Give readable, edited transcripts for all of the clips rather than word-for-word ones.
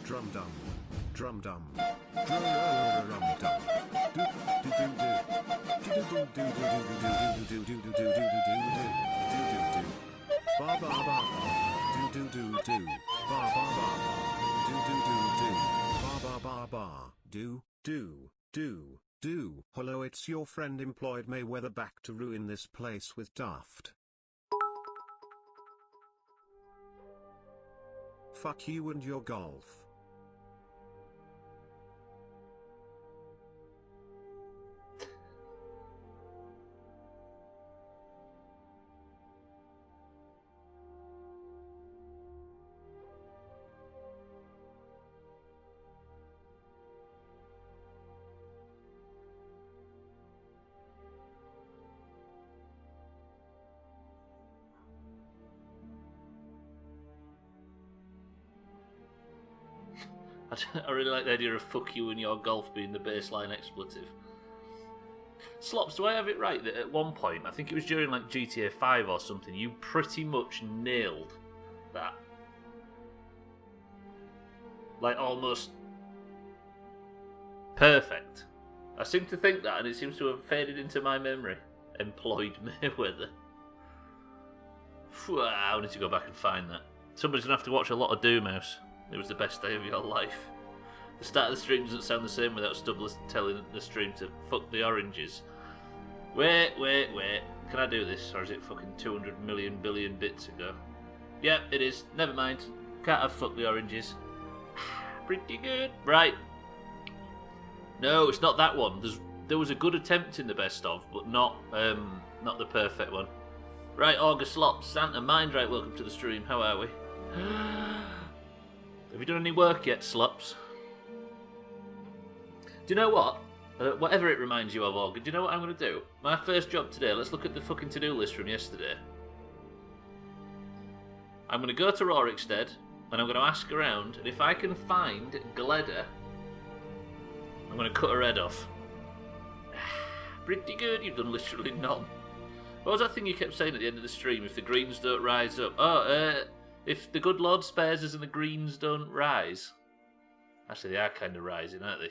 Drum dum. Drum dum. Drum dum. Ba ba ba. Do do do do. Ba ba ba. Do do do do. Ba ba ba ba. Do do do do. Hello, it's your friend employed Mayweather back to ruin this place with Daft. Fuck you and your golf. I really like the idea of fuck you and your golf being the baseline expletive. Slops, do I have it right that at one point, I think it was during like GTA 5 or something, you pretty much nailed that? Like almost perfect. I seem to think that and it seems to have faded into my memory. Employed Mayweather. I need to go back and find that. Somebody's going to have to watch a lot of Doomhaus. It was the best day of your life. The start of the stream doesn't sound the same without Stubbler telling the stream to fuck the oranges. Wait. Can I do this? Or is it fucking 200 million billion bits ago? Yeah, it is. Never mind. Can't have fuck the oranges. Pretty good. Right. No, it's not that one. There was a good attempt in the best of, but not the perfect one. Right, August Slops, Santa Mind Right, welcome to the stream. How are we? Have you done any work yet, Slops? Do you know what? Whatever it reminds you of, Olga, do you know what I'm going to do? My first job today, let's look at the fucking to-do list from yesterday. I'm going to go to Rorikstead, and I'm going to ask around, and if I can find Gleda, I'm going to cut her head off. Pretty good, you've done literally none. What was that thing you kept saying at the end of the stream? If the greens don't rise up. If the good Lord spares us and the greens don't rise. Actually, they are kind of rising, aren't they?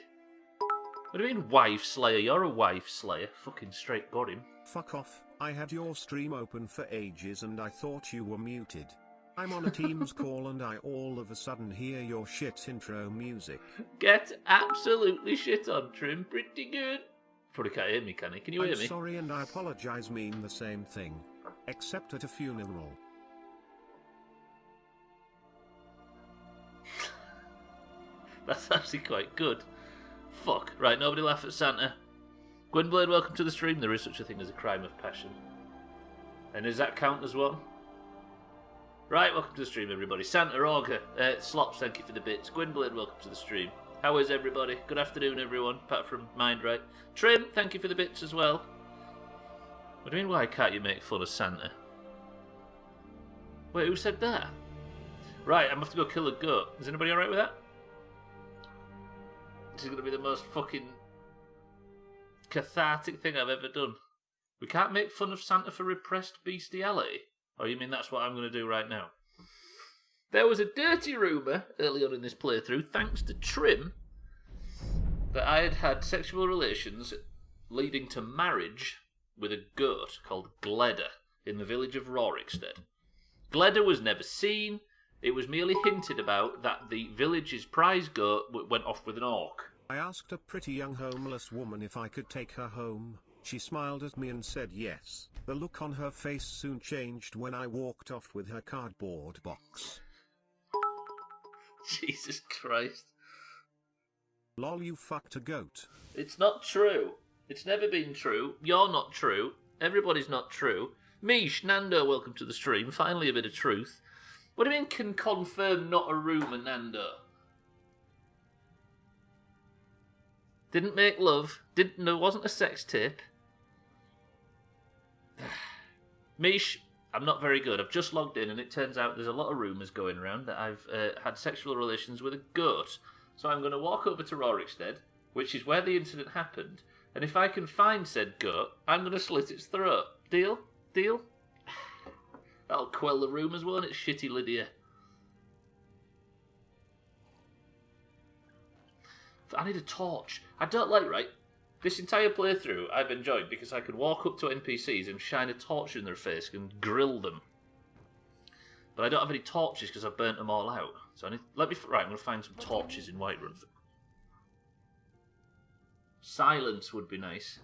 What do you mean, wife slayer? You're a wife slayer. Fucking straight got him. Fuck off. I had your stream open for ages and I thought you were muted. I'm on a Teams call and I all of a sudden hear your shit intro music. Get absolutely shit on, Trim. Pretty good. Probably can't hear me, can he? Can you hear me? I'm sorry and I apologize mean the same thing. Except at a funeral. That's actually quite good. Fuck. Right, nobody laugh at Santa. Gwynblade, welcome to the stream. There is such a thing as a crime of passion. And does that count as one? Right, welcome to the stream, everybody. Santa, Auger, Slops, thank you for the bits. Gwynblade, welcome to the stream. How is everybody? Good afternoon, everyone, apart from Mind Right. Trim, thank you for the bits as well. What do you mean, why can't you make fun of Santa? Wait, who said that? Right, I'm going to have to go kill a goat. Is anybody alright with that? This is going to be the most fucking cathartic thing I've ever done. We can't make fun of Santa for repressed bestiality? Or you mean that's what I'm going to do right now? There was a dirty rumour early on in this playthrough, thanks to Trim, that I had had sexual relations leading to marriage with a goat called Gleda in the village of Rorikstead. Gleda was never seen. It was merely hinted about that the village's prize goat went off with an orc. I asked a pretty young homeless woman if I could take her home. She smiled at me and said yes. The look on her face soon changed when I walked off with her cardboard box. Jesus Christ. Lol, you fucked a goat. It's not true. It's never been true. You're not true. Everybody's not true. Mish, Nando, welcome to the stream. Finally a bit of truth. What do you mean can confirm not a rumour, Nando? Didn't make love. There wasn't a sex tape. Mish, I'm not very good. I've just logged in and it turns out there's a lot of rumours going around that I've had sexual relations with a goat. So I'm going to walk over to Rorikstead, which is where the incident happened, and if I can find said goat, I'm going to slit its throat. Deal? Deal? That'll quell the rumours, won't it, shitty Lydia? I need a torch. I don't like, right? This entire playthrough I've enjoyed because I could walk up to NPCs and shine a torch in their face and grill them. But I don't have any torches because I've burnt them all out. So right, I'm going to find some torches in Whiterun. Silence would be nice.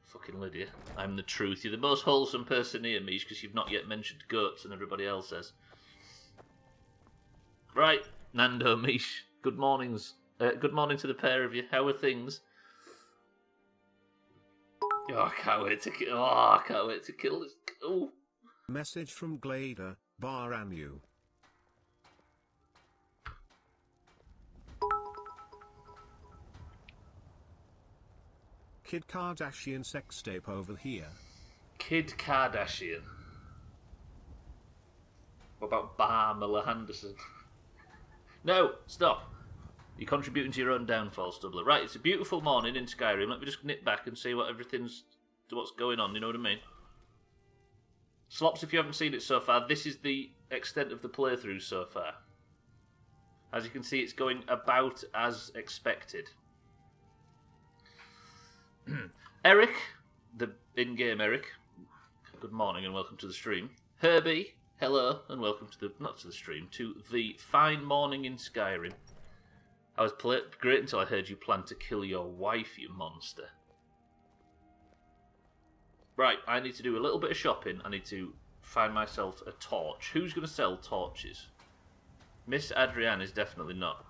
Fucking Lydia. I'm the truth. You're the most wholesome person here, Mish, because you've not yet mentioned goats and everybody else has. Right, Nando, Mish. Good mornings. Good morning to the pair of you. How are things? Oh, I can't wait to kill. Oh, I can't wait to kill this. Oh. Message from Glader, Baranu. Kid Kardashian sex tape over here. Kid Kardashian. What about Barmela Henderson? No, stop. You're contributing to your own downfall, Stubbler. Right, it's a beautiful morning in Skyrim. Let me just nip back and see what's going on, you know what I mean? Slops, if you haven't seen it so far, this is the extent of the playthrough so far. As you can see, it's going about as expected. Eric, the in-game Eric, good morning and welcome to the stream. Herbie, hello and welcome to the fine morning in Skyrim. I was great until I heard you plan to kill your wife, you monster. Right, I need to do a little bit of shopping. I need to find myself a torch. Who's going to sell torches? Miss Adrienne is definitely not.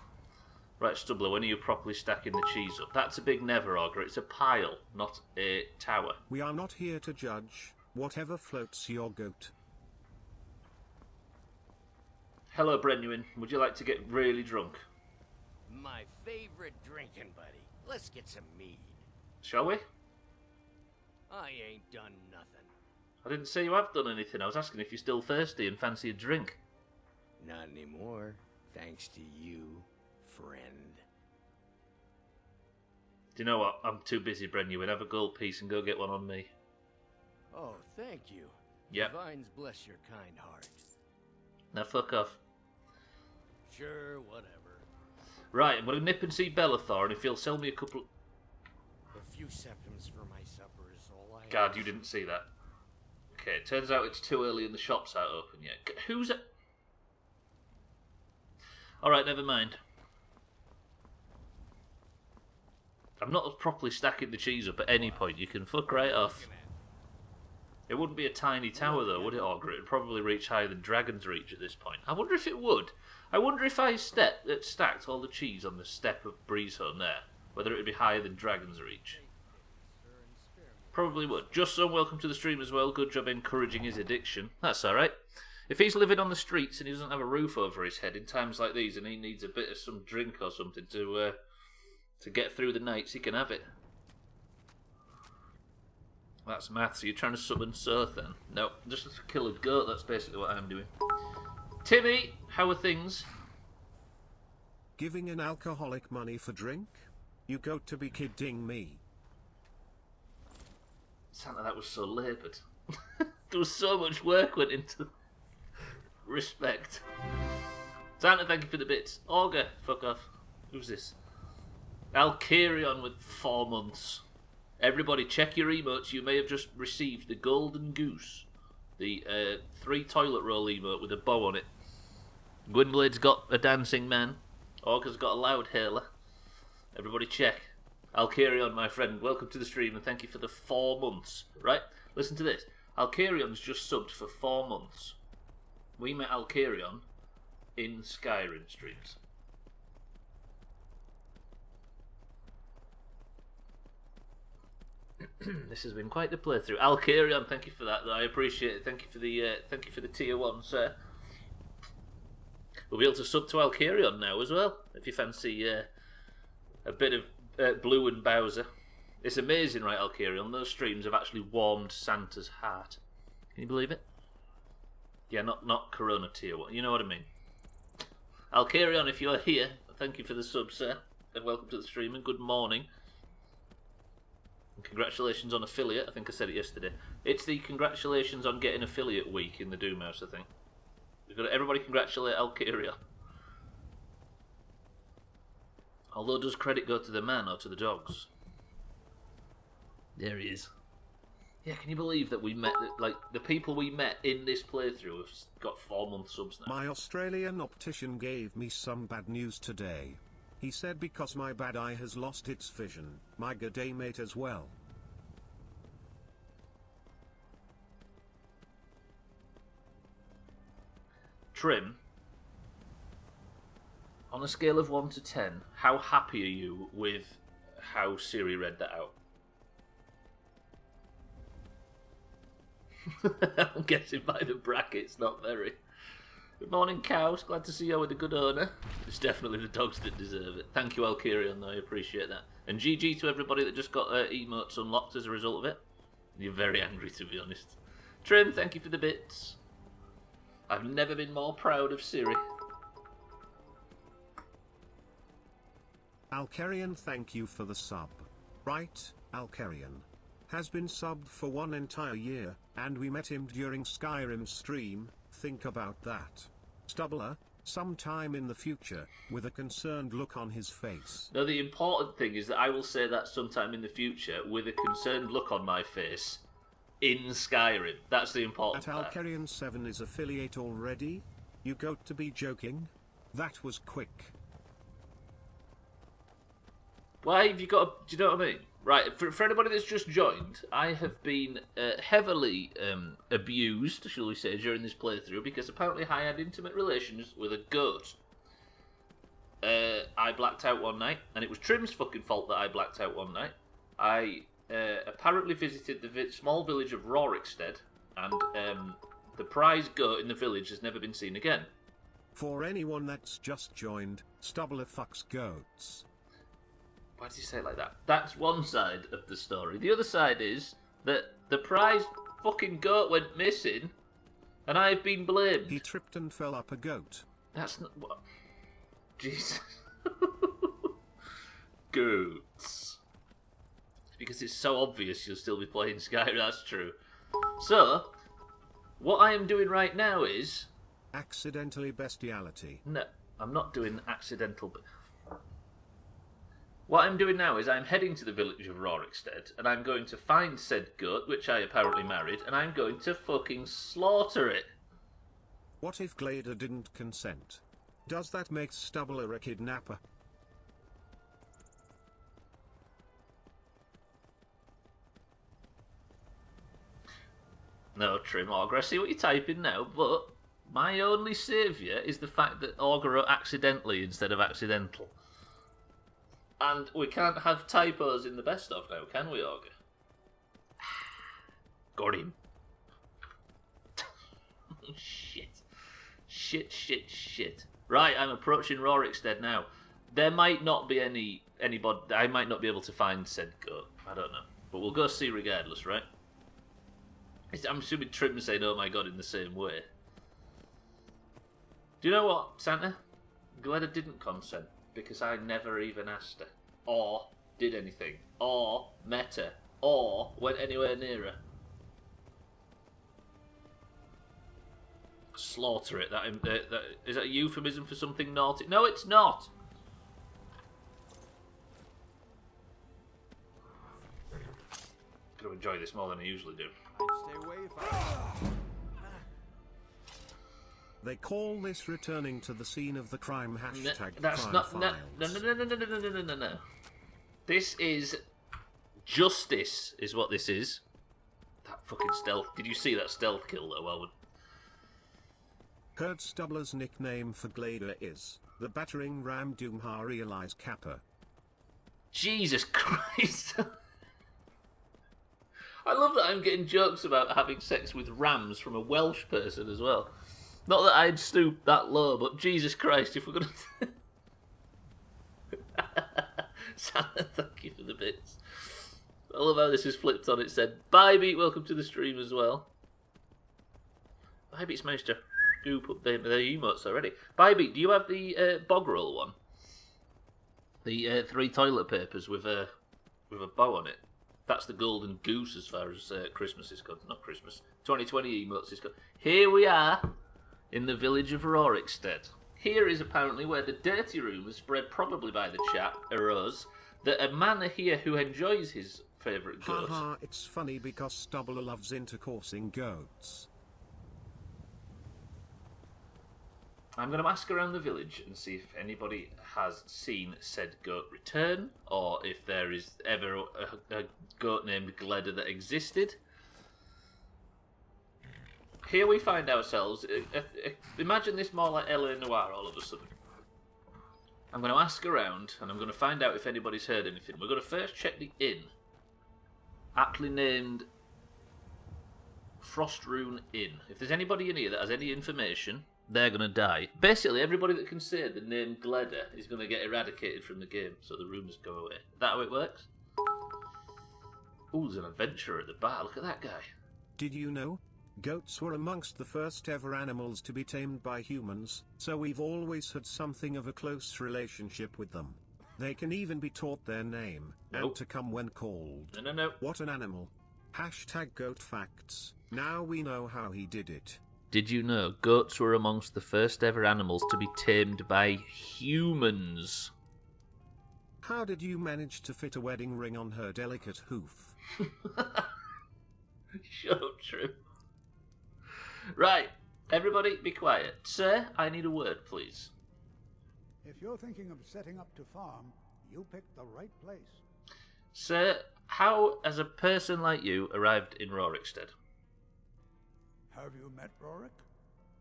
Right, Stubbler, when are you properly stacking the cheese up? That's a big never auger. It's a pile, not a tower. We are not here to judge. Whatever floats your goat. Hello, Brenuin. Would you like to get really drunk? My favorite drinking buddy. Let's get some mead. Shall we? I ain't done nothing. I didn't say you have done anything. I was asking if you're still thirsty and fancy a drink. Not anymore, thanks to you, friend. Do you know what? I'm too busy, Brenuin. Have a gold piece and go get one on me. Oh, thank you. Yep. Divines bless your kind heart. Now fuck off. Sure, whatever. Right, I'm going to nip and see Bellathor, and if he'll sell me a couple... A few septims for my supper is all I God, ask. you didn't see that. Okay, it turns out it's too early and the shops aren't open yet. Who's it? Alright, never mind. I'm not properly stacking the cheese up at any point. You can fuck right off. It wouldn't be a tiny tower though, would it, Augur? It would probably reach higher than dragons reach at this point. I wonder if it would. I wonder if I stacked all the cheese on the step of Breezehome there, whether it would be higher than dragons reach. Probably would. Just so welcome to the stream as well. Good job encouraging his addiction. That's alright. If he's living on the streets and he doesn't have a roof over his head in times like these and he needs a bit of some drink or something to get through the nights, he can have it. That's maths. So you're trying to summon Sir then? No, just to kill a goat. That's basically what I'm doing. Timmy, how are things? Giving an alcoholic money for drink? You got to be kidding me. Santa, that was so laboured. There was so much work went into respect. Santa, thank you for the bits. Augur, fuck off. Who's this? Alkarion with 4 months. Everybody check your emotes. You may have just received the Golden Goose. The 3 toilet roll emote with a bow on it. Gwynblade's got a dancing man. Augur's got a loud hailer. Everybody check. Alkarion, my friend, welcome to the stream and thank you for the 4 months. Right? Listen to this. Alkarion's just subbed for 4 months. We met Alkarion in Skyrim streams. This has been quite the playthrough. Alkarion, thank you for that. I appreciate it. Thank you for the tier 1, sir. We'll be able to sub to Alkarion now as well, if you fancy a bit of Blue and Bowser. It's amazing, right, Alkarion? Those streams have actually warmed Santa's heart. Can you believe it? Yeah, not Corona tier 1. You know what I mean. Alkarion, if you're here, thank you for the sub, sir, and welcome to the stream and good morning. And congratulations on affiliate. I think I said it yesterday. It's the congratulations on getting affiliate week in the Doomhaus, I think. We've got to everybody congratulate Alkarion. Although, does credit go to the man or to the dogs? There he is. Yeah, can you believe that we met, like, the people we met in this playthrough have got 4-month subs now? My Australian optician gave me some bad news today. He said because my bad eye has lost its vision, my good day mate as well. Trim, on a scale of 1 to 10, how happy are you with how Siri read that out? I'm guessing by the brackets, not very. Good morning, cows. Glad to see you with a good owner. It's definitely the dogs that deserve it. Thank you, Alkirion, though. I appreciate that. And GG to everybody that just got emotes unlocked as a result of it. You're very angry, to be honest. Trim, thank you for the bits. I've never been more proud of Siri. Alkarian, thank you for the sub. Right, Alkarian. Has been subbed for 1 entire year, and we met him during Skyrim stream. Think about that. Stubbler, sometime in the future, with a concerned look on his face. No, the important thing is that I will say that sometime in the future with a concerned look on my face in Skyrim. That's the important part. Alkarian 7 is affiliate already? You got to be joking? That was quick. Why have you got to, do you know what I mean? Right, for anybody that's just joined, I have been heavily abused, shall we say, during this playthrough, because apparently I had intimate relations with a goat. I blacked out one night, and it was Trim's fucking fault that I blacked out one night. I apparently visited the small village of Rorikstead, and the prize goat in the village has never been seen again. For anyone that's just joined, Stubbler fucks goats. Why does he say it like that? That's one side of the story. The other side is that the prize fucking goat went missing, and I've been blamed. He tripped and fell up a goat. That's not what. Jesus. Goats. Because it's so obvious you'll still be playing Skyrim. That's true. So, what I am doing right now is accidentally bestiality. No, I'm not doing accidental. What I'm doing now is I'm heading to the village of Rorikstead, and I'm going to find said goat, which I apparently married, and I'm going to fucking slaughter it. What if Glader didn't consent? Does that make Stubbler a kidnapper? No, Trim Augur, I see what you're typing now, but my only saviour is the fact that Augur wrote accidentally instead of accidental. And we can't have typos in the best of now, can we, Augur? Got him. Shit. Shit. Right, I'm approaching Rorikstead now. There might not be anybody. I might not be able to find said goat. I don't know. But we'll go see regardless, right? I'm assuming Trim saying, oh my god, in the same way. Do you know what, Santa? Glad I didn't consent, because I never even asked her. Or did anything. Or met her. Or went anywhere near her. Slaughter it. Is that a euphemism for something naughty? No, it's not. Gonna enjoy this more than I usually do. Stay away if I... They call this returning to the scene of the crime hashtag That's crime not. files. No. This is justice, is what this is. That fucking stealth. Did you see that stealth kill though? Well, Heard Stubbler's nickname for Glader is the battering ram Doomhaus realize Kappa. Jesus Christ. I love that I'm getting jokes about having sex with rams from a Welsh person as well. Not that I'd stoop that low, but Jesus Christ, if we're going to... Santa, thank you for the bits. I love how this is flipped on. It said, bye, Beat, welcome to the stream as well. Bye, Beat's managed to scoop up the emotes already. Bye, Beat, do you have the bog roll one? The 3 toilet papers with a bow on it. That's the golden goose as far as Christmas is concerned. Not Christmas. 2020 emotes is concerned. Here we are in the village of Rorikstead. here is apparently where the dirty rumours, spread probably by the chat, arose, that a man here who enjoys his favourite goat... Haha, it's funny because Stubbler loves intercoursing goats. I'm going to ask around the village and see if anybody has seen said goat return, or if there is ever a goat named Gleda that existed. Here we find ourselves... imagine this more like L.A. Noire all of a sudden. I'm going to ask around, and I'm going to find out if anybody's heard anything. We're going to first check the inn. Aptly named Frostrune Inn. If there's anybody in here that has any information, they're going to die. Basically, everybody that can say the name Gleda is going to get eradicated from the game, so the rumours go away. Is that how it works? Ooh, there's an adventurer at the bar. Look at that guy. Did you know? Goats were amongst the first ever animals to be tamed by humans, so we've always had something of a close relationship with them. They can even be taught their name, and to come when called. No. What an animal. Hashtag goat facts. Now we know how he did it. Did you know goats were amongst the first ever animals to be tamed by humans? How did you manage to fit a wedding ring on her delicate hoof? So true. Right, everybody be quiet. Sir, I need a word, please. If you're thinking of setting up to farm, you picked the right place. Sir, how has a person like you arrived in Rorikstead? Have you met Rorik?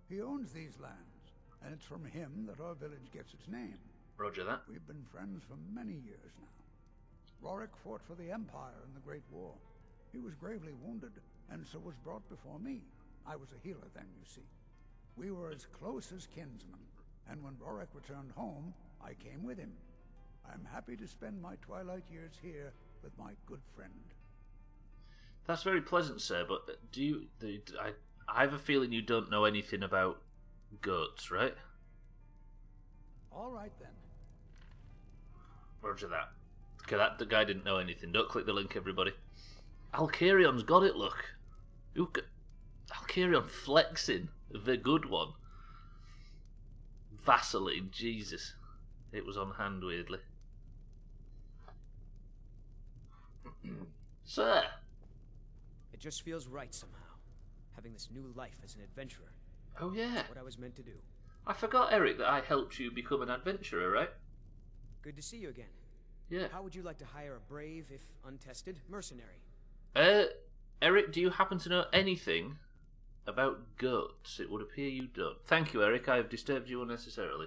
He owns these lands, and it's from him that our village gets its name. Roger that. We've been friends for many years now. Rorik fought for the Empire in the Great War. He was gravely wounded, and so was brought before me. I was a healer then, you see. We were as close as kinsmen, and when Rorik returned home, I came with him. I'm happy to spend my twilight years here with my good friend. That's very pleasant, sir, but I have a feeling you don't know anything about goats, right? All right, then. Roger that. Okay, the guy didn't know anything. Don't click the link, everybody. Alcarion's got it, look. Alcarion flexing. The good one. Vaseline, Jesus. It was on hand, weirdly. Sir! It just feels right somehow, having this new life as an adventurer. Oh yeah. That's what I was meant to do. I forgot, Eric, that I helped you become an adventurer, right? Good to see you again. Yeah. How would you like to hire a brave, if untested, mercenary? Eric, do you happen to know anything about goats? It would appear you don't. Thank you, Eric. I have disturbed you unnecessarily.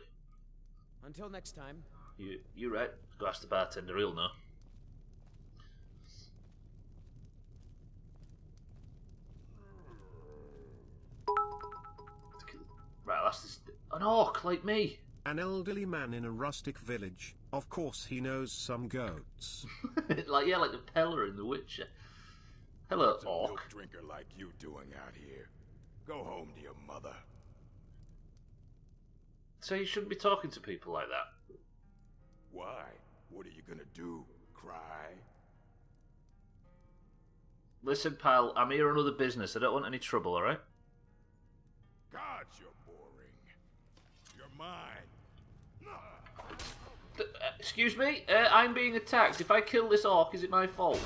Until next time. You're right. Go ask the bartender, he'll know. Right, that's this... An orc like me. An elderly man in a rustic village. Of course he knows some goats. like the Peller in The Witcher. Hello, What's a orc. milk drinker like you doing out here? Go home to your mother. So you shouldn't be talking to people like that. Why? What are you gonna do? Cry? Listen, pal, I'm here on other business. I don't want any trouble, alright? God, you're boring. You're mine. Excuse me? I'm being attacked. If I kill this orc, is it my fault?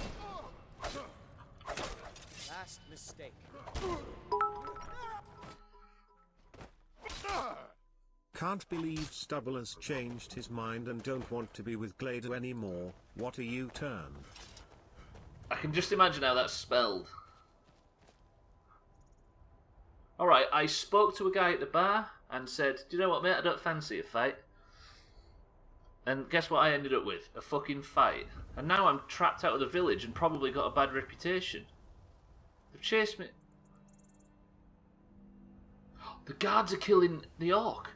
Last mistake. Can't believe Stubbler's changed his mind and don't want to be with Gleda anymore. What a U-turn. I can just imagine how that's spelled. Alright, I spoke to a guy at the bar and said, do you know what, mate? I don't fancy a fight. And guess what I ended up with? A fucking fight. And now I'm trapped out of the village and probably got a bad reputation. They've chased me. The guards are killing the orc.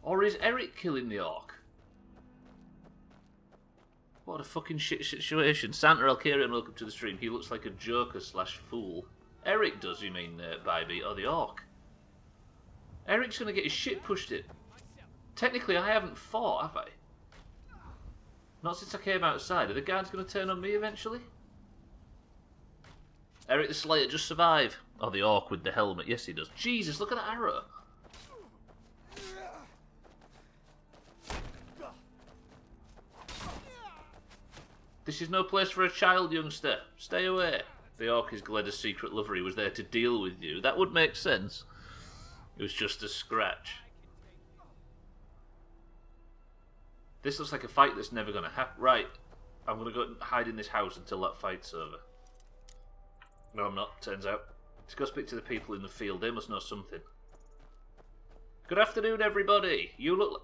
Or is Eric killing the orc? What a fucking shit situation. Santa Alcarion, welcome to the stream. He looks like a joker / fool. Eric does, you mean, Bybee, or the orc? Eric's gonna get his shit pushed in. Technically, I haven't fought, have I? Not since I came outside. Are the guards gonna turn on me eventually? Eric the Slayer, just survive. Oh, the orc with the helmet. Yes, he does. Jesus, look at that arrow. This is no place for a child, youngster. Stay away. The orc is Gleda's secret lover. He was there to deal with you. That would make sense. It was just a scratch. This looks like a fight that's never going to happen. Right. I'm going to go and hide in this house until that fight's over. No, I'm not, turns out. Let's go speak to the people in the field. They must know something. Good afternoon, everybody. You look like...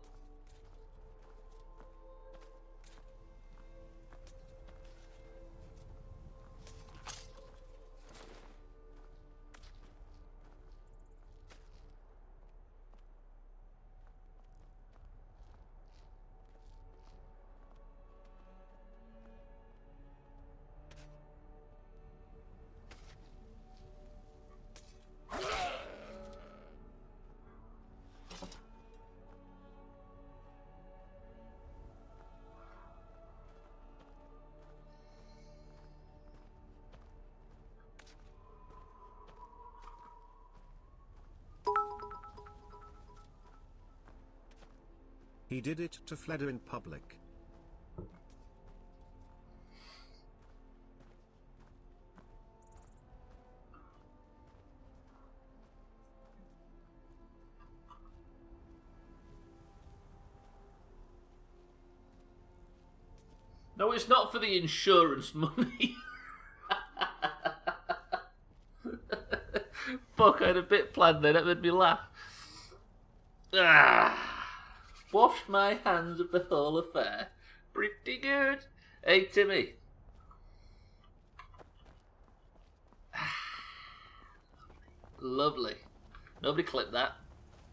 He did it to Fleda in public. No, it's not for the insurance money. Fuck, I had a bit planned there. That made me laugh. Washed my hands of the whole affair. Pretty good. Hey, Timmy. Lovely. Nobody clipped that.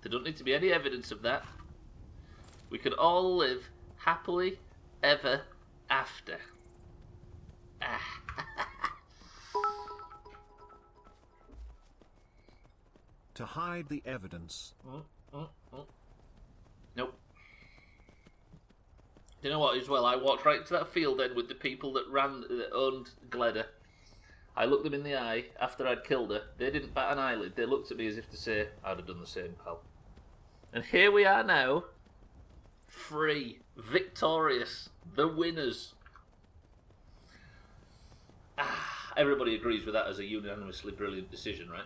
There don't need to be any evidence of that. We can all live happily ever after. To hide the evidence. Nope. You know what, as well, I walked right to that field then with the people that owned Gleda. I looked them in the eye after I'd killed her. They didn't bat an eyelid. They looked at me as if to say, I'd have done the same, pal. And here we are now. Free. Victorious. The winners. Everybody agrees with that as a unanimously brilliant decision, right?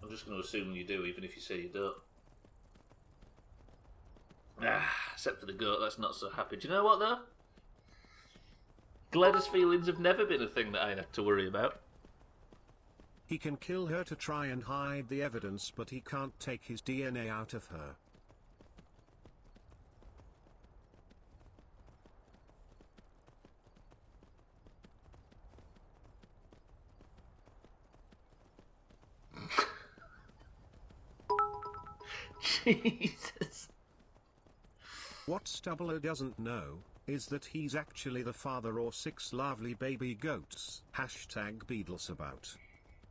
I'm just going to assume you do, even if you say you don't. Except for the goat, that's not so happy. Do you know what, though? Gleda's feelings have never been a thing that I had to worry about. He can kill her to try and hide the evidence, but he can't take his DNA out of her. Jesus. What Stubbler doesn't know is that he's actually the father or 6 lovely baby goats. Hashtag Beadlesabout.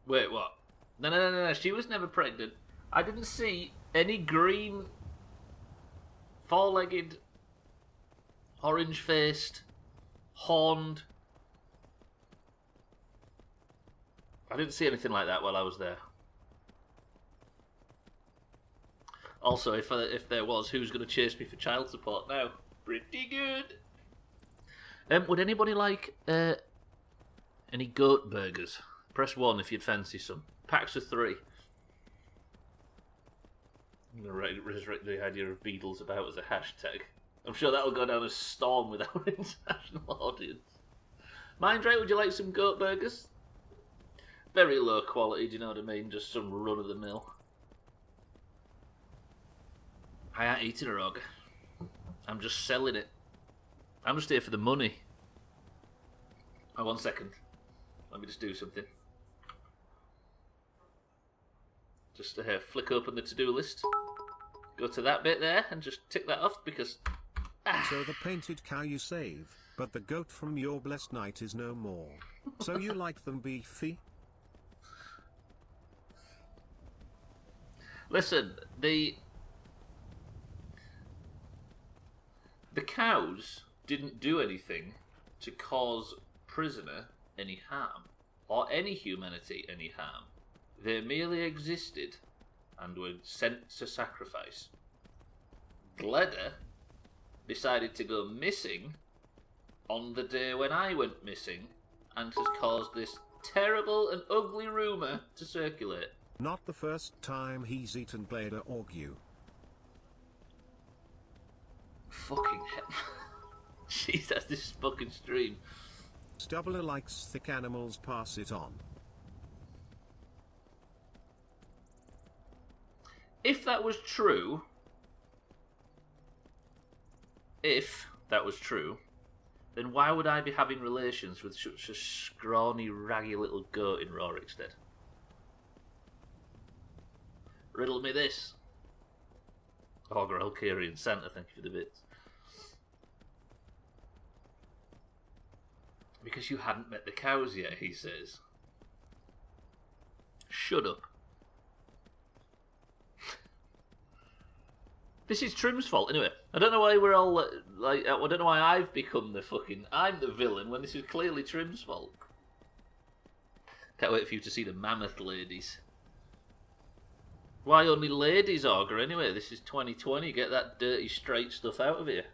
Wait, what? No. She was never pregnant. I didn't see any green, four-legged, orange-faced, horned. I didn't see anything like that while I was there. Also, if there was, who's going to chase me for child support now? Pretty good. Would anybody like any goat burgers? Press 1 if you'd fancy some. Packs of 3. I'm going to resurrect the idea of Beadles about as a hashtag. I'm sure that'll go down a storm with our international audience. Mindrake, would you like some goat burgers? Very low quality, do you know what I mean? Just some run-of-the-mill. I ain't eating a rog. I'm just selling it. I'm just here for the money. Oh, 1 second. Let me just do something. Just flick open the to-do list. Go to that bit there and just tick that off because... So the painted cow you save, but the goat from your blessed night is no more. So you like them beefy? Listen, the cows didn't do anything to cause prisoner any harm, or any humanity any harm. They merely existed and were sent to sacrifice. Gleda decided to go missing on the day when I went missing and has caused this terrible and ugly rumour to circulate. Not the first time he's eaten Blader Orgue. Fucking hell. Jeez, that's this fucking stream. Stubbler likes thick animals, pass it on. If that was true, then why would I be having relations with such a scrawny, raggy little goat in Rorikstead? Riddle me this. Augur, Elkiri, and Santa, thank you for the bits. Because you hadn't met the cows yet, he says. Shut up. This is Trim's fault, anyway. I don't know why we're all, I don't know why I've become I'm the villain when this is clearly Trim's fault. Can't wait for you to see the mammoth ladies. Why only ladies, Augur, anyway? This is 2020, get that dirty straight stuff out of here.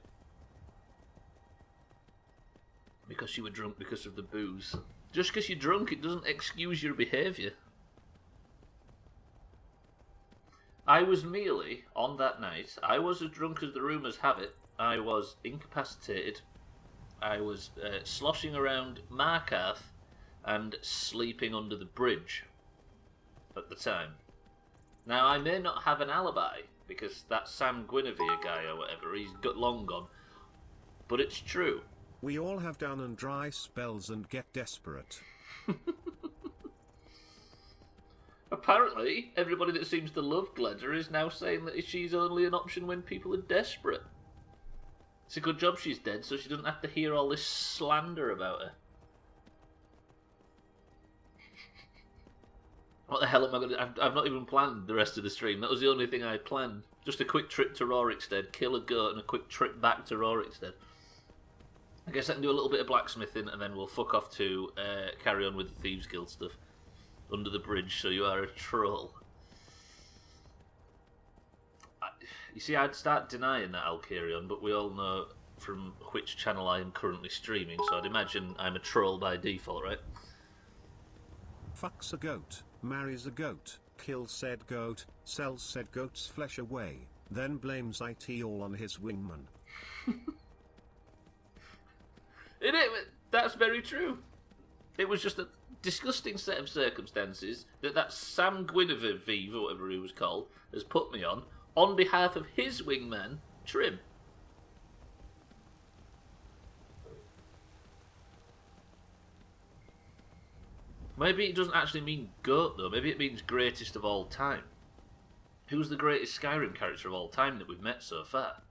Because you were drunk because of the booze. Just because you're drunk, it doesn't excuse your behaviour. I was merely, on that night, I was as drunk as the rumours have it. I was incapacitated. I was sloshing around Markarth and sleeping under the bridge at the time. Now, I may not have an alibi, because that Sam Guinevere guy or whatever, he's got long gone. But it's true. We all have down and dry spells and get desperate. Apparently, everybody that seems to love Gledger is now saying that she's only an option when people are desperate. It's a good job she's dead, so she doesn't have to hear all this slander about her. What the hell am I going to... I've not even planned the rest of the stream. That was the only thing I planned. Just a quick trip to Rorikstead, kill a goat, and a quick trip back to Rorikstead. I guess I can do a little bit of blacksmithing, and then we'll fuck off to carry on with the Thieves Guild stuff. Under the bridge, so you are a troll. You see, I'd start denying that, Alkirion, but we all know from which channel I am currently streaming, so I'd imagine I'm a troll by default, right? Fucks a goat, marries a goat, kills said goat, sells said goat's flesh away, then blames IT all on his wingman. That's very true. It was just a disgusting set of circumstances that Sam Guinevere, or whatever he was called, has put me on behalf of his wingman, Trim. Maybe it doesn't actually mean goat, though. Maybe it means greatest of all time. Who's the greatest Skyrim character of all time that we've met so far?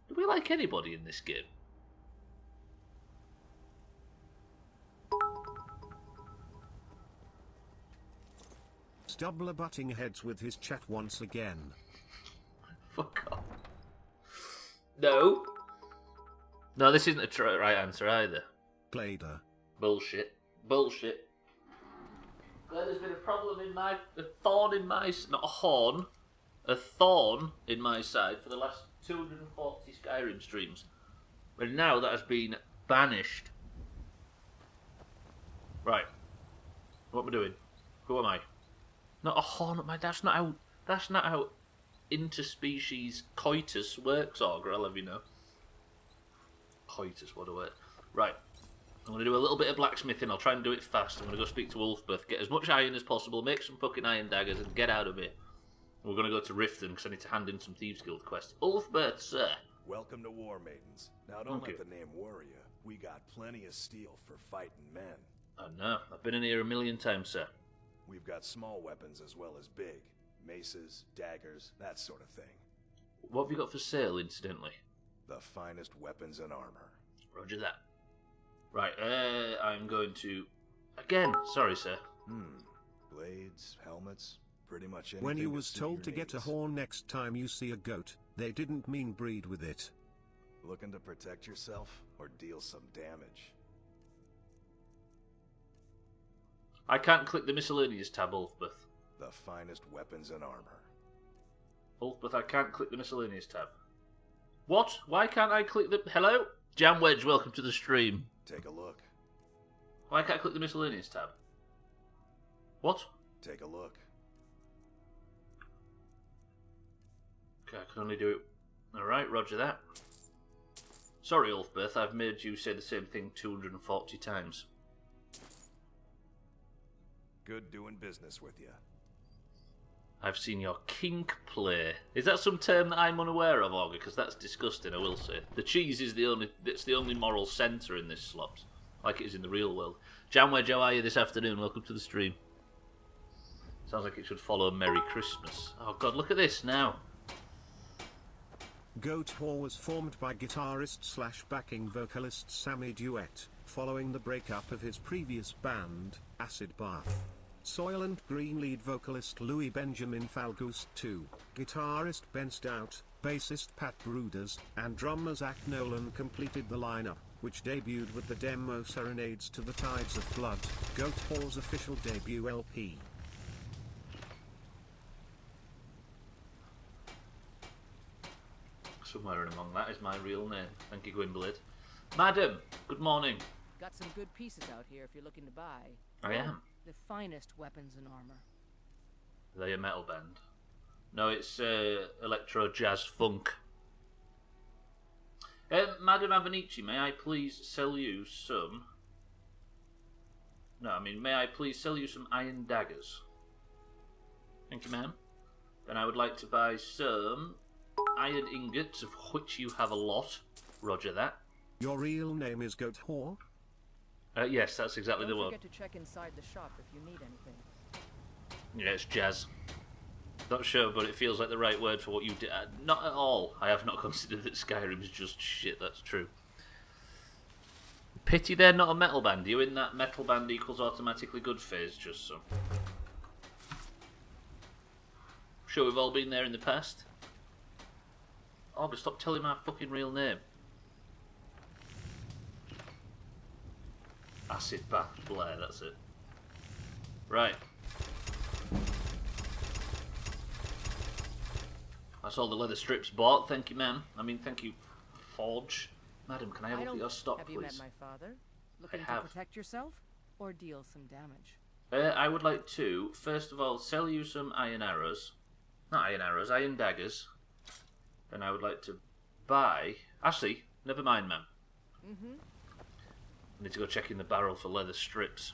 Do we like anybody in this game? Stubbler butting heads with his chat once again. Fuck off. No. No, this isn't a right answer either. Blader. Bullshit. Bullshit. Glad there's been a thorn in my... Not a horn. A thorn in my side for the last 240 Skyrim streams. And now that has been banished. Right. What am I doing? Who am I? Not a horn at my... That's not how interspecies coitus works, Augur, I'll have you know. Coitus, what a word. Right. I'm going to do a little bit of blacksmithing. I'll try and do it fast. I'm going to go speak to Ulfbeth, get as much iron as possible, make some fucking iron daggers, and get out of here. We're going to go to Riften, because I need to hand in some Thieves Guild quests. Ulfbeth, sir. Welcome to War Maidens. Now don't let the name worry you. We got plenty of steel for fighting men. I know. I've been in here a million times, sir. We've got small weapons as well as big. Maces, daggers, that sort of thing. What have you got for sale, incidentally? The finest weapons and armor. Roger that. Right, I'm going to... Again, sorry, sir. Blades, helmets, pretty much anything. When you was suit told your to get a needs. horn next time you see a goat, they didn't mean breed with it. Looking to protect yourself or deal some damage? I can't click the miscellaneous tab, Ulfbeth. The finest weapons and armor. Ulfbeth, I can't click the miscellaneous tab. What? Why can't I click the... Hello? Jam Wedge, welcome to the stream. Take a look. Why can't I click the miscellaneous tab? What? Take a look. Okay, I can only do it. Alright, roger that. Sorry, Ulfbeth, I've made you say the same thing 240 times. Good doing business with you. I've seen your kink play. Is that some term that I'm unaware of, Augur? Because that's disgusting, I will say. The cheese is the only moral centre in this slop, like it is in the real world. Jamwedge, how are you this afternoon? Welcome to the stream. Sounds like it should follow Merry Christmas. Oh god, look at this now. Goat Whore was formed by guitarist/backing vocalist Sammy Duet, following the breakup of his previous band, Acid Bath. Soylent Green lead vocalist Louis Benjamin Falgoust II, guitarist Ben Stout, bassist Pat Bruders, and drummer Zach Nolan completed the lineup, which debuted with the demo Serenades to the Tides of Blood, Goat Whore's official debut LP. Somewhere in among that is my real name. Thank you, Gwynblade. Madam, good morning. Got some good pieces out here if you're looking to buy. I am. The finest weapons and armor. Are they a metal band? No, it's electro jazz funk. Madam Avenici, may I please sell you some... No, I mean, may I please sell you some iron daggers? Thank you, ma'am. Then I would like to buy some iron ingots, of which you have a lot. Roger that. Your real name is Goat Whore? Yes, that's exactly the one. Don't forget to check inside the shop if you need anything. Yeah, it's jazz. Not sure, but it feels like the right word for what you did. Not at all. I have not considered that Skyrim is just shit, that's true. Pity they're not a metal band. Are you in that metal band equals automatically good phase, just so? Sure, we've all been there in the past. Oh, but stop telling my fucking real name. Acid Bath Blair, that's it. Right. That's all the leather strips bought. Thank you, ma'am. I mean, thank you, Forge. Madam, can I have a look at your stock, Have please? you met my father? Looking to have. protect yourself or deal some damage? I would like to, first of all, sell you some iron arrows. Not iron arrows, iron daggers. Then I would like to buy... Actually, never mind, ma'am. I need to go check in the barrel for leather strips.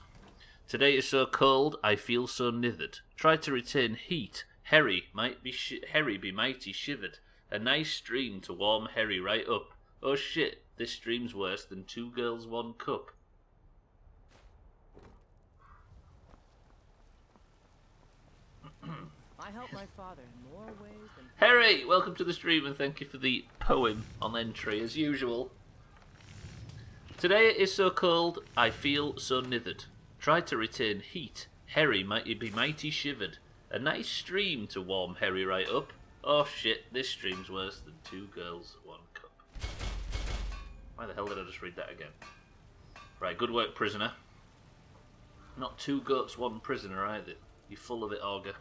Today is so cold, I feel so nithered. Try to retain heat. Harry be mighty shivered. A nice stream to warm Harry right up. Oh shit, this stream's worse than 2 girls 1 cup. I help my father in more ways than... Harry, welcome to the stream and thank you for the poem on entry as usual. Today it is so cold, I feel so nithered. Try to retain heat. Harry might be mighty shivered. A nice stream to warm Harry right up. Oh shit, this stream's worse than 2 girls 1 cup. Why the hell did I just read that again? Right, good work, prisoner. Not 2 goats 1 prisoner either. You're full of it, Augur.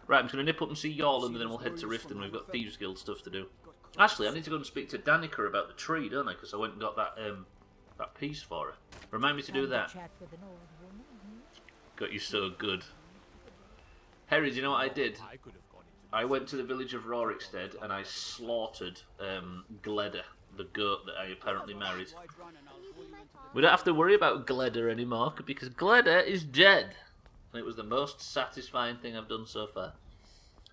Right, I'm just going to nip up and see Yorland and then we'll head to Riften. We've got Thieves Guild stuff to do. Actually, I need to go and speak to Danica about the tree, don't I? Because I went and got that that piece for her. Remind me to do that. Got you so good. Harry, do you know what I did? I went to the village of Rorikstead and I slaughtered Gleda, the goat that I apparently married. We don't have to worry about Gleda anymore because Gleda is dead. And it was the most satisfying thing I've done so far.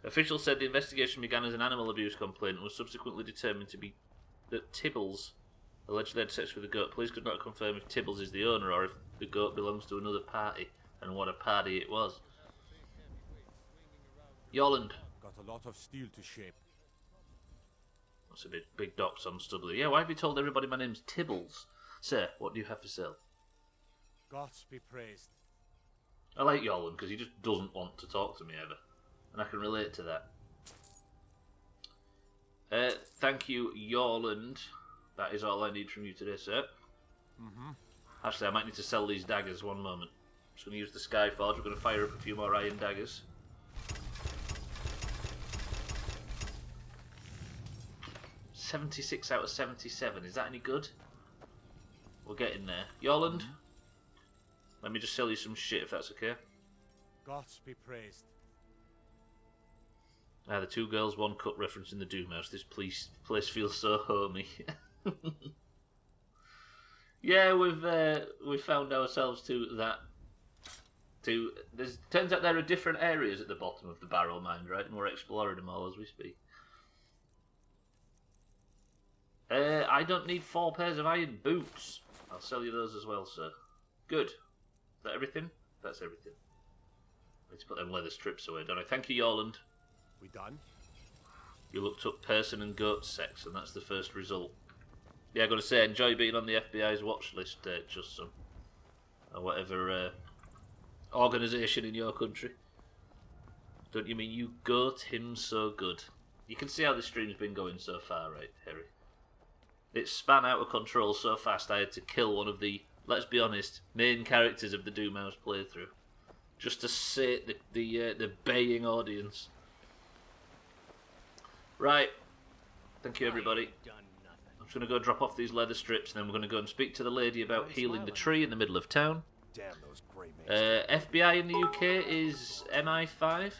Officials said the investigation began as an animal abuse complaint and was subsequently determined to be that Tibbles allegedly had sex with the goat. Police could not confirm if Tibbles is the owner or if the goat belongs to another party, and what a party it was. Yolland. Got a lot of steel to shape. That's a big docs on Stubbler. Yeah, why have you told everybody my name's Tibbles? Sir, what do you have for sale? Gods be praised. I like Yolland because he just doesn't want to talk to me ever. And I can relate to that. Thank you, Yorland. That is all I need from you today, sir. Actually, I might need to sell these daggers. One moment. I'm just going to use the Skyforge. We're going to fire up a few more iron daggers. 76 out of 77. Is that any good? We're getting there. Yolland, let me just sell you some shit if that's okay. Gods be praised. The two girls, one cup reference in the Doomhaus. This place feels so homey. Yeah, we've found ourselves to that. Turns out there are different areas at the bottom of the barrel mine, right? And we're exploring them all as we speak. I don't need 4 pairs of iron boots. I'll sell you those as well, sir. Good. Is that everything? That's everything. Let's put them leather strips away, don't I? Thank you, Yorland. We done? You looked up person and goat sex, and that's the first result. Yeah, I got to say, enjoy being on the FBI's watch list, Justin. Or whatever organisation in your country. Don't you mean you goat him so good? You can see how the stream's been going so far, right, Harry? It span out of control so fast I had to kill one of the, let's be honest, main characters of the Doomhaus playthrough. Just to sate the baying audience. Right. Thank you, everybody. I'm just going to go drop off these leather strips, and then we're going to go and speak to the lady about healing the tree in the middle of town. Damn those grey mages. FBI in the UK is MI5.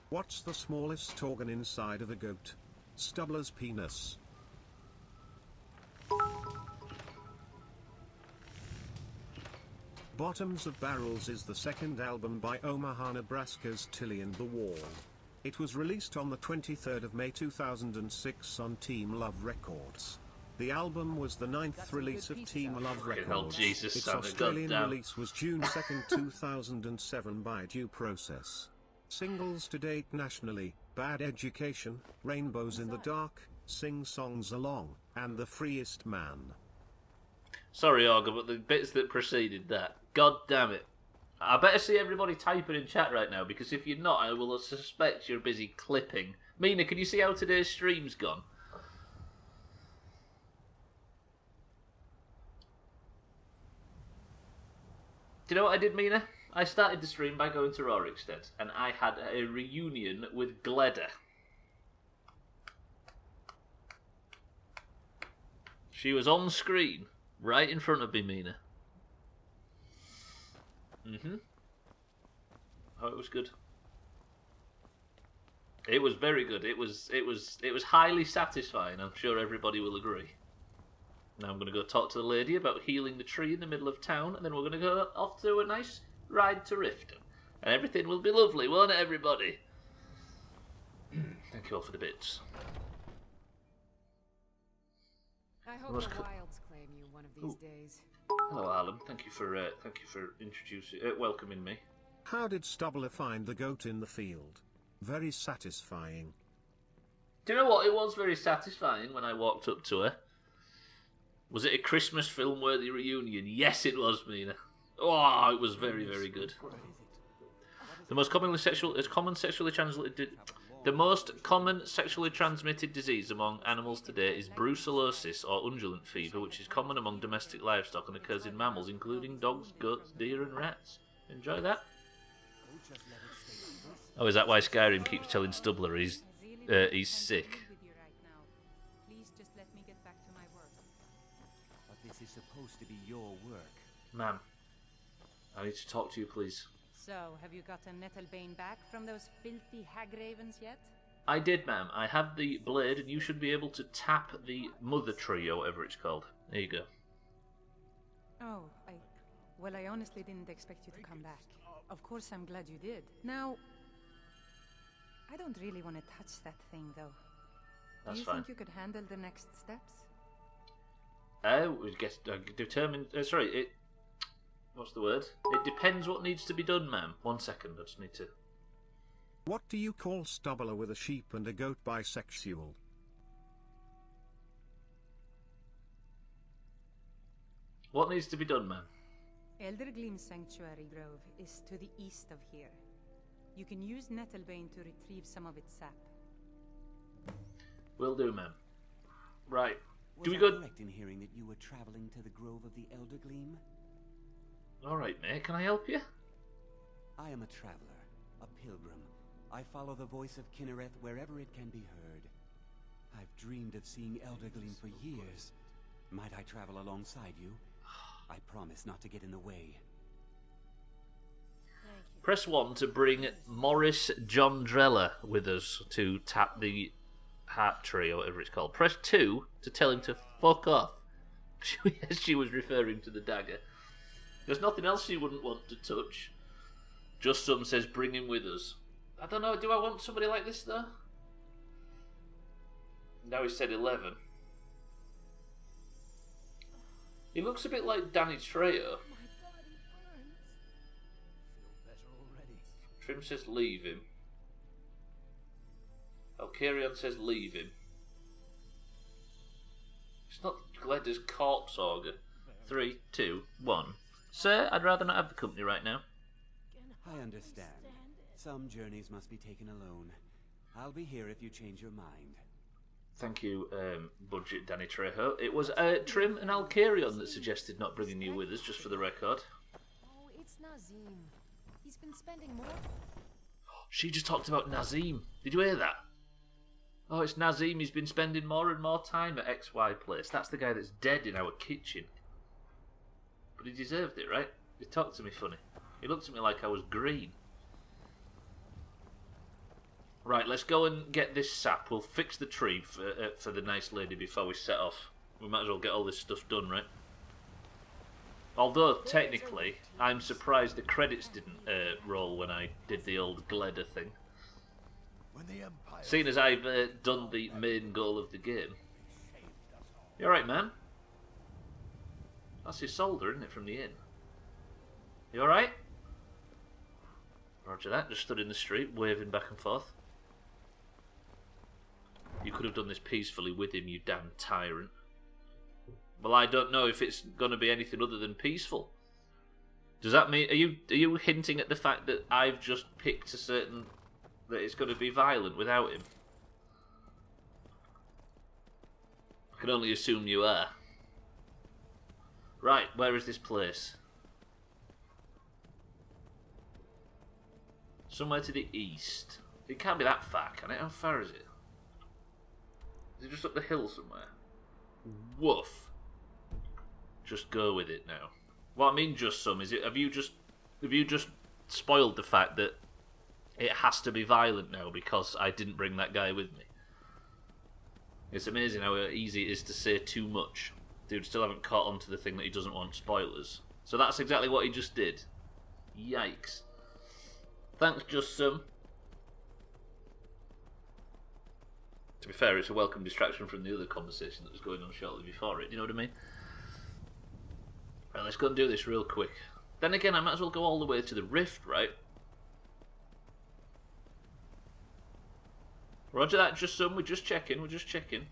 What's the smallest organ inside of a goat? Stubbler's penis. Bottoms of Barrels is the second album by Omaha, Nebraska's Tilly and the Wall. It was released on the 23rd of May 2006 on Team Love Records. The album was the 9th release of Team Love Records. Jesus, its Australian release was June 2nd, 2007 by Due Process. Singles to date nationally: Bad Education, Rainbows in the Dark, Sing Songs Along, and The Freest Man. Sorry, Olga, but the bits that preceded that, god damn it. I better see everybody typing in chat right now, because if you're not, I will suspect you're busy clipping. Mina, can you see how today's stream's gone? Do you know what I did, Mina? I started the stream by going to Rorikstead, and I had a reunion with Gleda. She was on screen, right in front of me, Mina. Oh, it was good. It was very good. It was highly satisfying. I'm sure everybody will agree. Now I'm going to go talk to the lady about healing the tree in the middle of town, and then we're going to go off to a nice ride to Riften. And everything will be lovely, won't it, everybody? Thank you all for the bits. I hope the wilds claim you one of these days. Hello, Alan. Thank you for introducing, welcoming me. How did Stubbler find the goat in the field? Very satisfying. Do you know what? It was very satisfying when I walked up to her. Was it a Christmas film-worthy reunion? Yes, it was, Mina. Oh, it was very, very good. The most commonly sexually transmitted disease among animals today is brucellosis, or undulant fever, which is common among domestic livestock and occurs in mammals, including dogs, goats, deer, and rats. Enjoy that. Oh, is that why Skyrim keeps telling Stubbler he's sick? Please just let me get back to my work. But this is supposed to be your work. Ma'am, I need to talk to you, please. So, have you gotten Nettlebane back from those filthy hag ravens yet? I did, ma'am. I have the blade, and you should be able to tap the mother tree, or whatever it's called. There you go. Oh, I honestly didn't expect you to come back. Of course, I'm glad you did. Now, I don't really want to touch that thing, though. That's fine. Do you think you could handle the next steps? What's the word? It depends what needs to be done, ma'am. 1 second, I just need to... What do you call Stubbler with a sheep and a goat bisexual? What needs to be done, ma'am? Eldergleam Sanctuary Grove is to the east of here. You can use Nettlebane to retrieve some of its sap. Will do, ma'am. Right. Was I correct in hearing that you were traveling to the Grove of the Eldergleam? Alright, mate. Can I help you? I am a traveler, a pilgrim. I follow the voice of Kinnereth wherever it can be heard. I've dreamed of seeing Eldergleam for years. Might I travel alongside you? I promise not to get in the way. Press 1 to bring Morris John Drella with us to tap the heart tree or whatever it's called. Press 2 to tell him to fuck off. She was referring to the dagger. There's nothing else she wouldn't want to touch. Just some says bring him with us. I don't know, do I want somebody like this though? Now he said 11. He looks a bit like Danny Trejo. Trim says leave him. Alcarion says leave him. It's not Gledder's corpse auger. 3, 2, 1. Sir, I'd rather not have the company right now. I understand. Some journeys must be taken alone. I'll be here if you change your mind. Thank you, Budget Danny Trejo. It was Trim and Alcarion that suggested not bringing you with us, just for the record. Oh, it's Nazim. He's been spending more... She just talked about Nazim. Did you hear that? Oh, it's Nazim. He's been spending more and more time at XY Place. That's the guy that's dead in our kitchen. But he deserved it, right? He talked to me funny. He looked at me like I was green. Right, let's go and get this sap. We'll fix the tree for the nice lady before we set off. We might as well get all this stuff done, right? Although, technically, I'm surprised the credits didn't roll when I did the old Gledder thing. Seeing as I've done the main goal of the game. You alright, man? That's Isolde, isn't it, from the inn? You alright? Roger that, just stood in the street, waving back and forth. You could have done this peacefully with him, you damn tyrant. Well, I don't know if it's going to be anything other than peaceful. Does that mean... Are you hinting at the fact that I've just picked a certain... that it's going to be violent without him? I can only assume you are. Right, where is this place? Somewhere to the east. It can't be that far, can it? How far is it? Is it just up the hill somewhere? Woof. Just go with it now. What I mean, just some, is it? Have you just spoiled the fact that it has to be violent now because I didn't bring that guy with me? It's amazing how easy it is to say too much. Dude, still haven't caught on to the thing that he doesn't want spoilers. So that's exactly what he just did. Yikes. Thanks, just some. To be fair, it's a welcome distraction from the other conversation that was going on shortly before it. Do you know what I mean? Right, let's go and do this real quick. Then again, I might as well go all the way to the rift, right? Roger that, just some. We're just checking. We're just checking.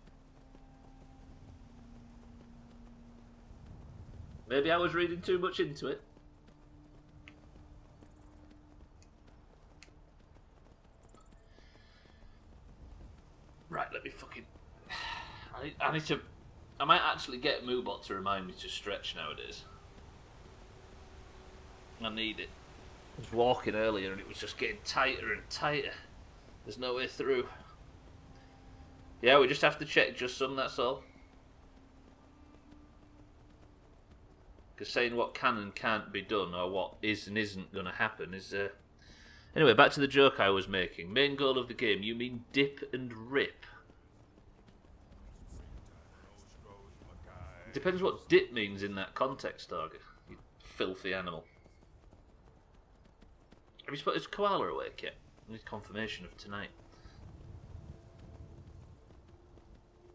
Maybe I was reading too much into it. Right, let me fucking... I need to... I might actually get Moobot to remind me to stretch nowadays. I need it. I was walking earlier and it was just getting tighter and tighter. There's no way through. Yeah, we just have to check just some, that's all. Because saying what can and can't be done, or what is and isn't going to happen, is... Anyway, back to the joke I was making. Main goal of the game, you mean dip and rip. It depends what dip means in that context, Target. You filthy animal. Have you spotted his koala awake yet? I need confirmation of tonight.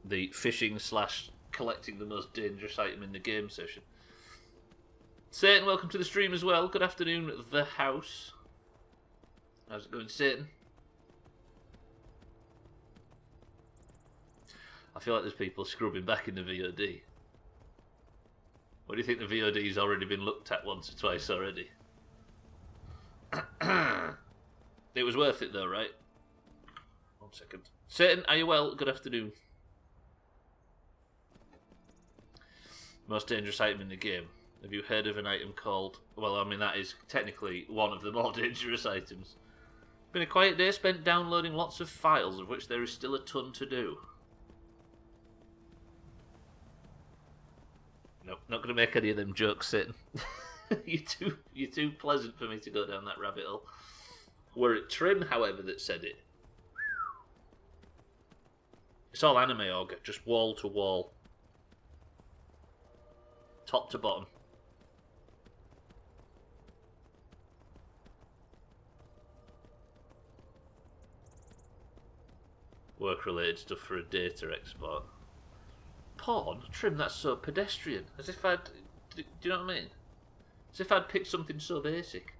The fishing / collecting the most dangerous item in the game session. Satan, welcome to the stream as well. Good afternoon, The House. How's it going, Satan? I feel like there's people scrubbing back in the VOD. What do you think the VOD's already been looked at once or twice already? It was worth it though, right? 1 second. Satan, are you well? Good afternoon. Most dangerous item in the game. Have you heard of an item called... Well, I mean, that is technically one of the more dangerous items. Been a quiet day spent downloading lots of files, of which there is still a ton to do. No, not going to make any of them jokes, Satan. You're too pleasant for me to go down that rabbit hole. Were it Trim, however, that said it. It's all anime ogre, just wall to wall. Top to bottom. Work-related stuff for a data export. Porn? Trim, that's so pedestrian. As if I'd... Do you know what I mean? As if I'd picked something so basic.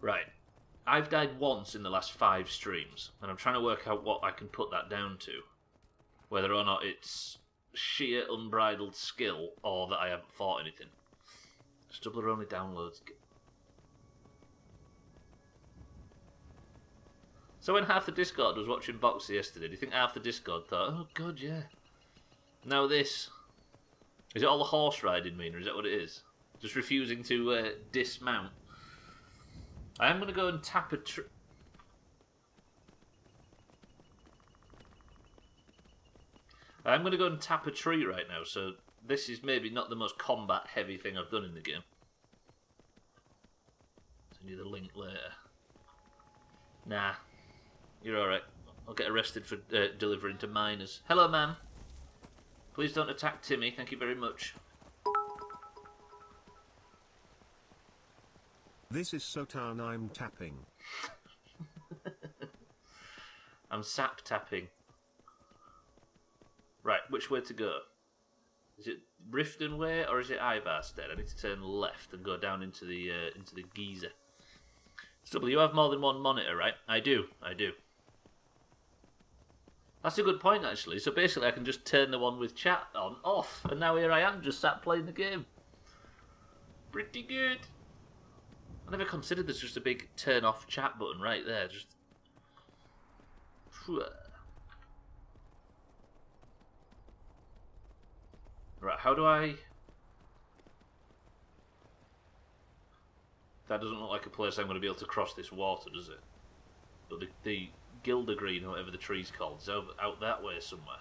Right. I've died once in the last 5 streams, and I'm trying to work out what I can put that down to. Whether or not it's sheer unbridled skill, or that I haven't fought anything. Stubbler only downloads... So when half the Discord was watching Boxer yesterday, do you think half the Discord thought, oh god, yeah. Now this. Is it all the horse riding mean, or is that what it is? Just refusing to dismount. I am going to go and tap a tree. I'm going to go and tap a tree right now, so this is maybe not the most combat heavy thing I've done in the game. Send you the link later. Nah. You're alright. I'll get arrested for delivering to minors. Hello, ma'am. Please don't attack Timmy. Thank you very much. This is Sotan, I'm tapping. I'm sap tapping. Right, which way to go? Is it Riften Way or is it Ivarstead? I need to turn left and go down into the geyser. Stubble, you have more than one monitor, right? I do. That's a good point, actually. So basically I can just turn the one with chat on off, and now here I am, just sat playing the game. Pretty good. I never considered there's just a big turn off chat button right there. Just... Right, how do I... That doesn't look like a place I'm going to be able to cross this water, does it? But the Gilder Green, or whatever the tree's called, is out that way somewhere.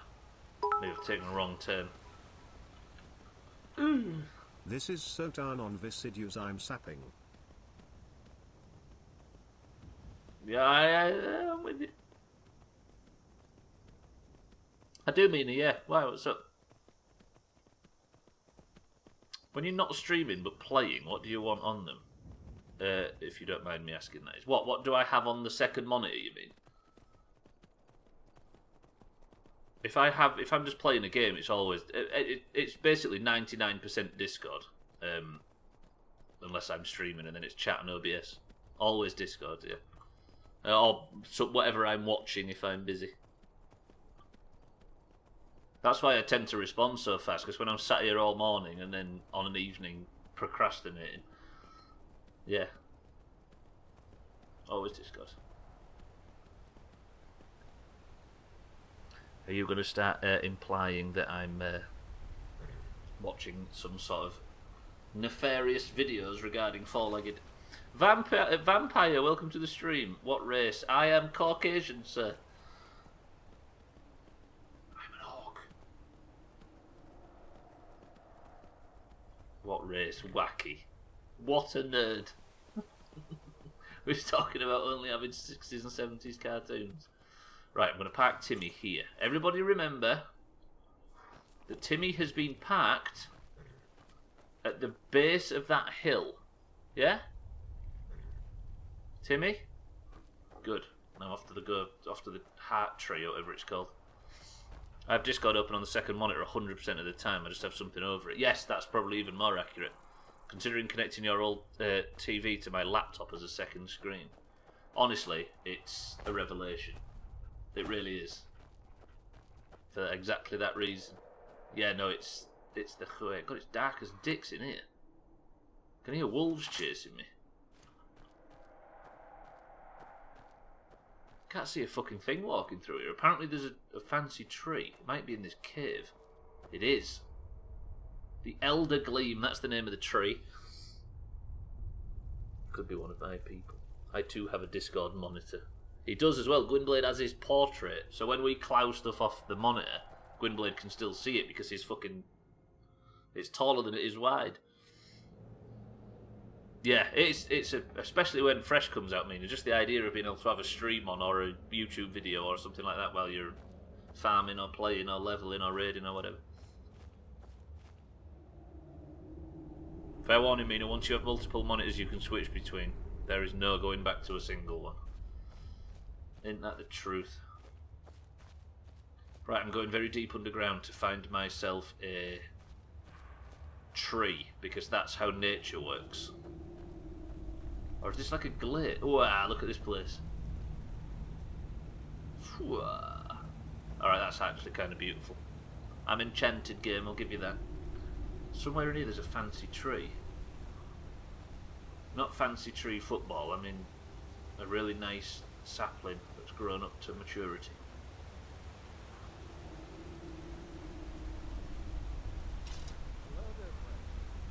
Maybe I've taken a wrong turn. This is Sotan on Visidues, I'm sapping. Yeah, I'm with you. I do mean it, yeah. Wow, what's up? When you're not streaming but playing, what do you want on them? If you don't mind me asking that. Is what do I have on the second monitor, you mean? If I'm just playing a game, it's always... it's basically 99% Discord. Unless I'm streaming, and then it's chat and OBS. Always Discord, yeah. Or so whatever I'm watching if I'm busy. That's why I tend to respond so fast, because when I'm sat here all morning and then on an evening procrastinating... Yeah. Always Discord. Are you going to start implying that I'm watching some sort of nefarious videos regarding four-legged... Vampire, welcome to the stream. What race? I am Caucasian, sir. I'm an orc. What race? Wacky. What a nerd. We're talking about only having 60s and 70s cartoons. Right, I'm going to park Timmy here. Everybody remember that Timmy has been parked at the base of that hill. Yeah? Timmy? Good. Now off to the heart tree, or whatever it's called. I've Discord open on the second monitor 100% of the time. I just have something over it. Yes, that's probably even more accurate. Considering connecting your old TV to my laptop as a second screen. Honestly, it's a revelation. It really is. For exactly that reason. Yeah, no, it's the... God, it's dark as dicks in here. I can hear wolves chasing me. Can't see a fucking thing walking through here. Apparently there's a fancy tree. It might be in this cave. It is. The Elder Gleam, that's the name of the tree. Could be one of my people. I too have a Discord monitor. He does as well. Gwynblade has his portrait. So when we cloud stuff off the monitor, Gwynblade can still see it because it's taller than it is wide. Yeah, especially when Fresh comes out. I mean, just the idea of being able to have a stream on or a YouTube video or something like that while you're farming or playing or leveling or raiding or whatever. Fair warning, Mina, once you have multiple monitors you can switch between. There is no going back to a single one. Ain't that the truth? Right, I'm going very deep underground to find myself a tree, because that's how nature works. Or is this like a glade? Wow, look at this place. Alright, that's actually kind of beautiful. I'm enchanted, game, I'll give you that. Somewhere in here there's a fancy tree. Not fancy tree football, I mean a really nice sapling that's grown up to maturity.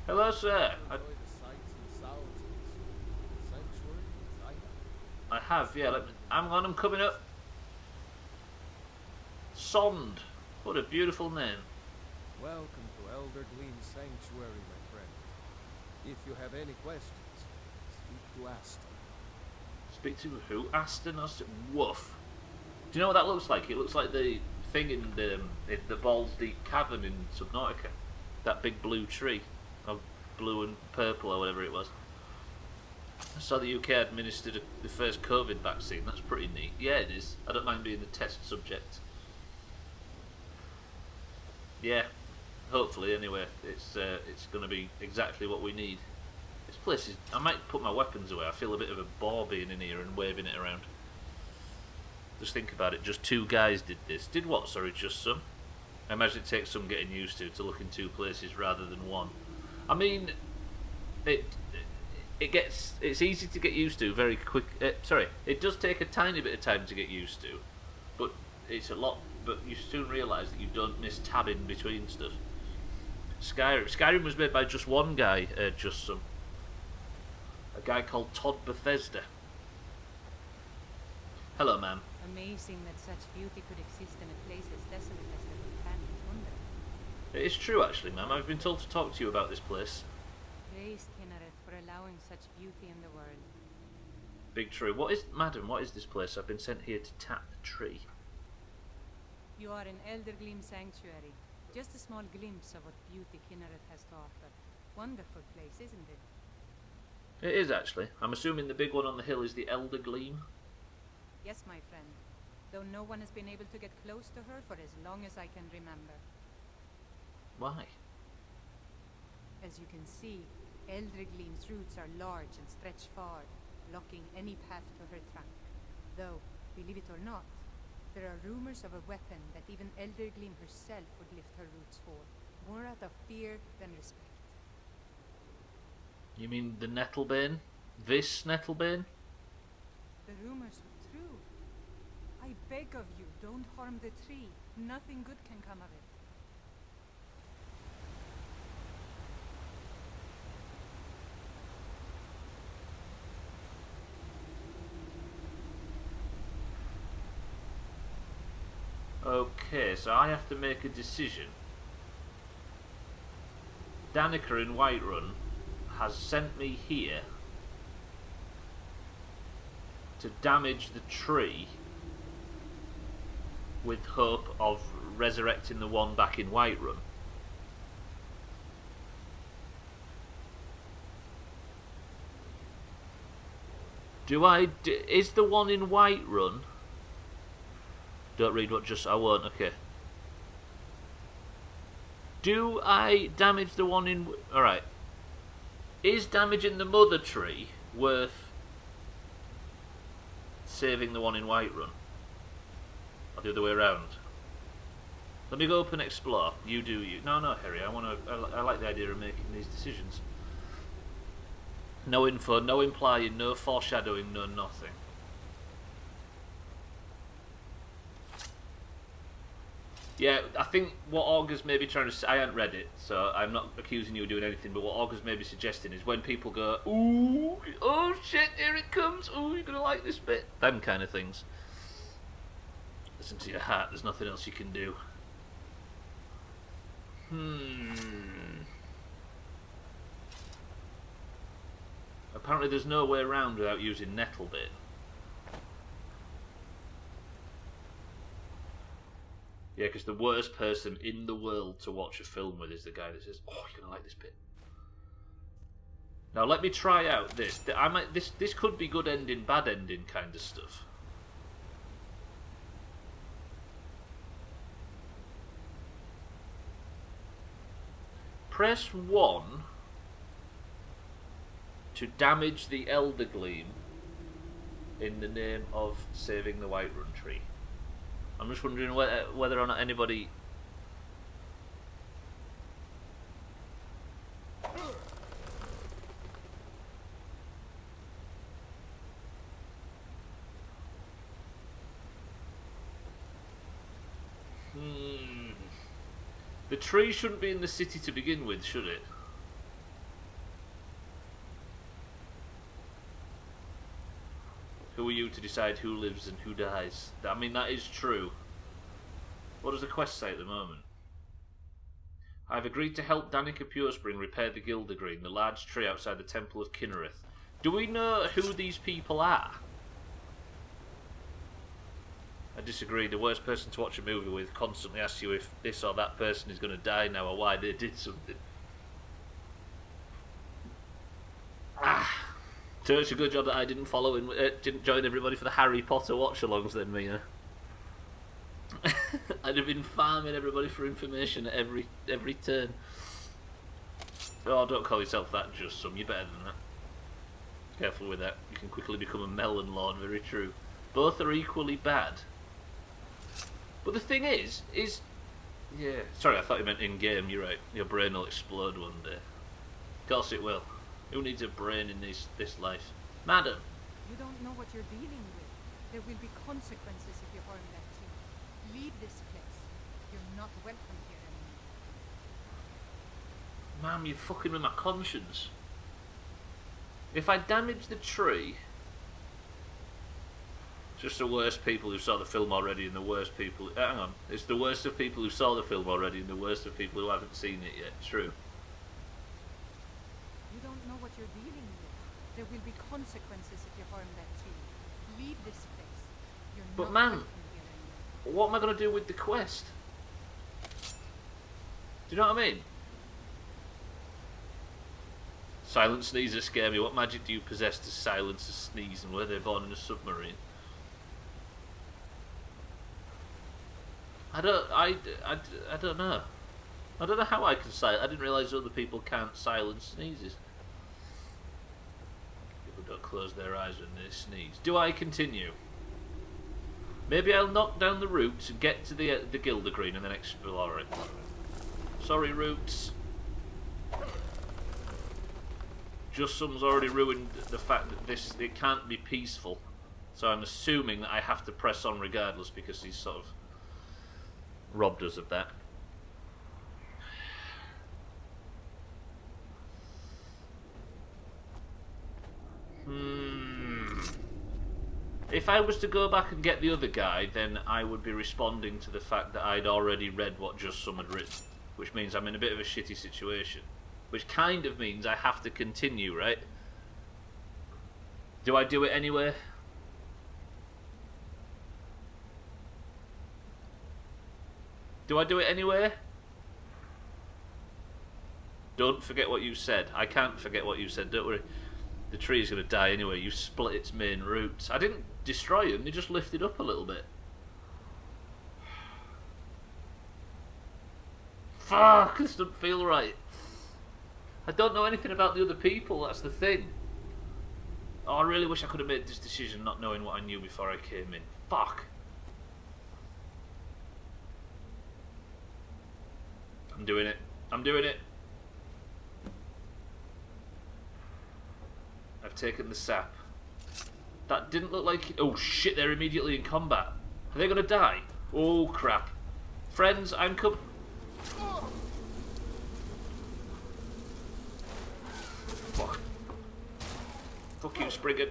Hello, sir. I have, yeah. I'm coming up. Sond. What a beautiful name. Welcome to Elder Gleam Sanctuary, my friend. If you have any questions, speak to Aston. Speak to who? Aston? Woof. Do you know what that looks like? It looks like the thing in the Balls Deep cavern in Subnautica. That big blue tree. Of blue and purple or whatever it was. I saw the UK administered the first COVID vaccine. That's pretty neat. Yeah, it is. I don't mind being the test subject. Yeah, hopefully. Anyway, it's going to be exactly what we need. This place is. I might put my weapons away. I feel a bit of a bore being in here and waving it around. Just think about it. Just 2 guys did this. Did what? Sorry, just some. I imagine it takes some getting used to look in 2 places rather than 1. I mean, it's easy to get used to very quick. Sorry, it does take a tiny bit of time to get used to, but it's a lot. But you soon realise that you don't miss tabbing between stuff. Skyrim was made by just one guy, a guy called Todd Bethesda. Hello, ma'am. Amazing that such beauty could exist in a place as desolate as the planet Wonder. It is true, actually, ma'am. I've been told to talk to you about this place. Praise Kinnereth for allowing such beauty in the world. Big true. Madam, what is this place? I've been sent here to tap the tree. You are in Eldergleam Sanctuary. Just a small glimpse of what beauty Kinnereth has to offer. Wonderful place, isn't it? It is, actually. I'm assuming the big one on the hill is the Elder Gleam. Yes, my friend. Though no one has been able to get close to her for as long as I can remember. Why? As you can see, Eldergleam's roots are large and stretch far, blocking any path to her trunk. Though, believe it or not, there are rumors of a weapon that even Eldergleam herself would lift her roots for, more out of fear than respect. You mean the Nettlebane? This Nettlebane? The rumors were true. I beg of you, don't harm the tree. Nothing good can come of it. Okay, so I have to make a decision. Danica in Whiterun has sent me here to damage the tree with hope of resurrecting the one back in Whiterun. Is the one in Whiterun? Don't read what I won't, okay. Do I damage the one in... Alright. Is damaging the mother tree worth saving the one in Whiterun? Or the other way around? Let me go up and explore. You do you. No, Harry, I like the idea of making these decisions. No info, no implying, no foreshadowing, no nothing. Yeah, I think what Augur's maybe trying to say, I haven't read it, so I'm not accusing you of doing anything, but what Augur's maybe suggesting is when people go, ooh, oh shit, here it comes, ooh, you're going to like this bit, them kind of things. Listen to your heart, there's nothing else you can do. Apparently there's no way around without using Nettlebait. Yeah, because the worst person in the world to watch a film with is the guy that says, "Oh, you're gonna like this bit." Now let me try out this. This could be good ending, bad ending kind of stuff. Press 1 to damage the Elder Gleam in the name of saving the Whiterun tree. I'm just wondering whether or not anybody... The tree shouldn't be in the city to begin with, should it? Who are you to decide who lives and who dies? I mean, that is true. What does the quest say at the moment? I've agreed to help Danica Purespring repair the Gildergreen, the large tree outside the Temple of Kinnereth. Do we know who these people are? I disagree. The worst person to watch a movie with constantly asks you if this or that person is going to die now or why they did something. So it's a good job that I didn't follow and didn't join everybody for the Harry Potter watch-alongs then, Mia. I'd have been farming everybody for information at every turn. Oh, don't call yourself that, just some. You're better than that. Careful with that. You can quickly become a melon lord, very true. Both are equally bad. But the thing is... Yeah. Sorry, I thought you meant in-game. You're right. Your brain will explode one day. Of course it will. Who needs a brain in this life? Madam! You don't know what you're dealing with. There will be consequences if you harm that tree. Leave this place. You're not welcome here anymore. Ma'am, you're fucking with my conscience. If I damage the tree... Just the worst people who saw the film already and the worst people... Hang on. It's the worst of people who saw the film already and the worst of people who haven't seen it yet. True. You don't know what you're dealing with. There will be consequences if you harm that tree. Leave this place. You're but not man, welcome here anymore. what am I going to do with the quest? Do you know what I mean? Silent sneezes scare me. What magic do you possess to silence a sneeze, and were they born in a submarine? I don't know. I don't know how I can silence. I didn't realise other people can't silence sneezes. People don't close their eyes when they sneeze. Do I continue? Maybe I'll knock down the roots and get to the Gildergreen and then explore it. Sorry, roots. Just Some's already ruined the fact that it can't be peaceful. So I'm assuming that I have to press on regardless because he's sort of robbed us of that. If I was to go back and get the other guy, then I would be responding to the fact that I'd already read what Just Some had written, which means I'm in a bit of a shitty situation. Which kind of means I have to continue, right? Do I do it anyway? Do I do it anyway? Don't forget what you said. I can't forget what you said, don't worry. The tree is going to die anyway. You split its main roots. I didn't destroy them, they just lifted up a little bit. Fuck, this doesn't feel right. I don't know anything about the other people, that's the thing. Oh, I really wish I could have made this decision not knowing what I knew before I came in. Fuck. I'm doing it. I'm doing it. I've taken the sap. That didn't look like... Oh shit, they're immediately in combat. Are they gonna die? Oh crap. Friends, I'm Fuck. Fuck you, Spriggan.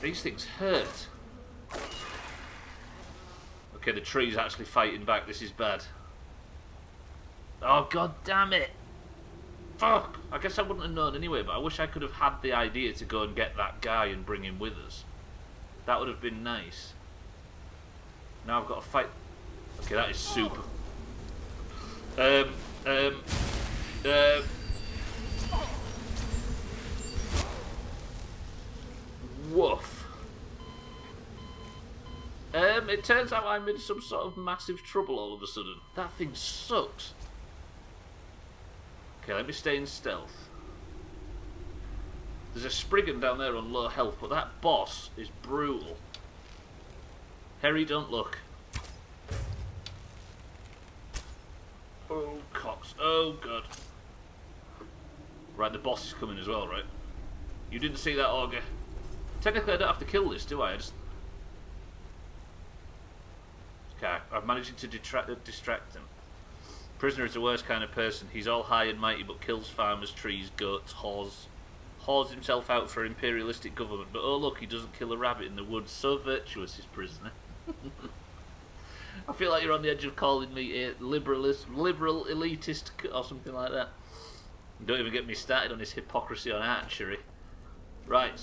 These things hurt. Okay, the tree's actually fighting back. This is bad. Oh, god damn it. Fuck! I guess I wouldn't have known anyway, but I wish I could have had the idea to go and get that guy and bring him with us. That would have been nice. Now I've got to fight... Okay, that is super... Woof. It turns out I'm in some sort of massive trouble all of a sudden. That thing sucks. Okay, let me stay in stealth. There's a Spriggan down there on low health, but that boss is brutal. Harry, don't look. Oh, cocks. Oh, God. Right, the boss is coming as well, right? You didn't see that, Augur. Technically, I don't have to kill this, do I? Okay, I'm managing to distract him. Prisoner is the worst kind of person. He's all high and mighty, but kills farmers, trees, goats, whores himself out for imperialistic government. But oh look, he doesn't kill a rabbit in the woods. So virtuous, his prisoner. I feel like you're on the edge of calling me a liberal elitist or something like that. Don't even get me started on his hypocrisy on archery. Right,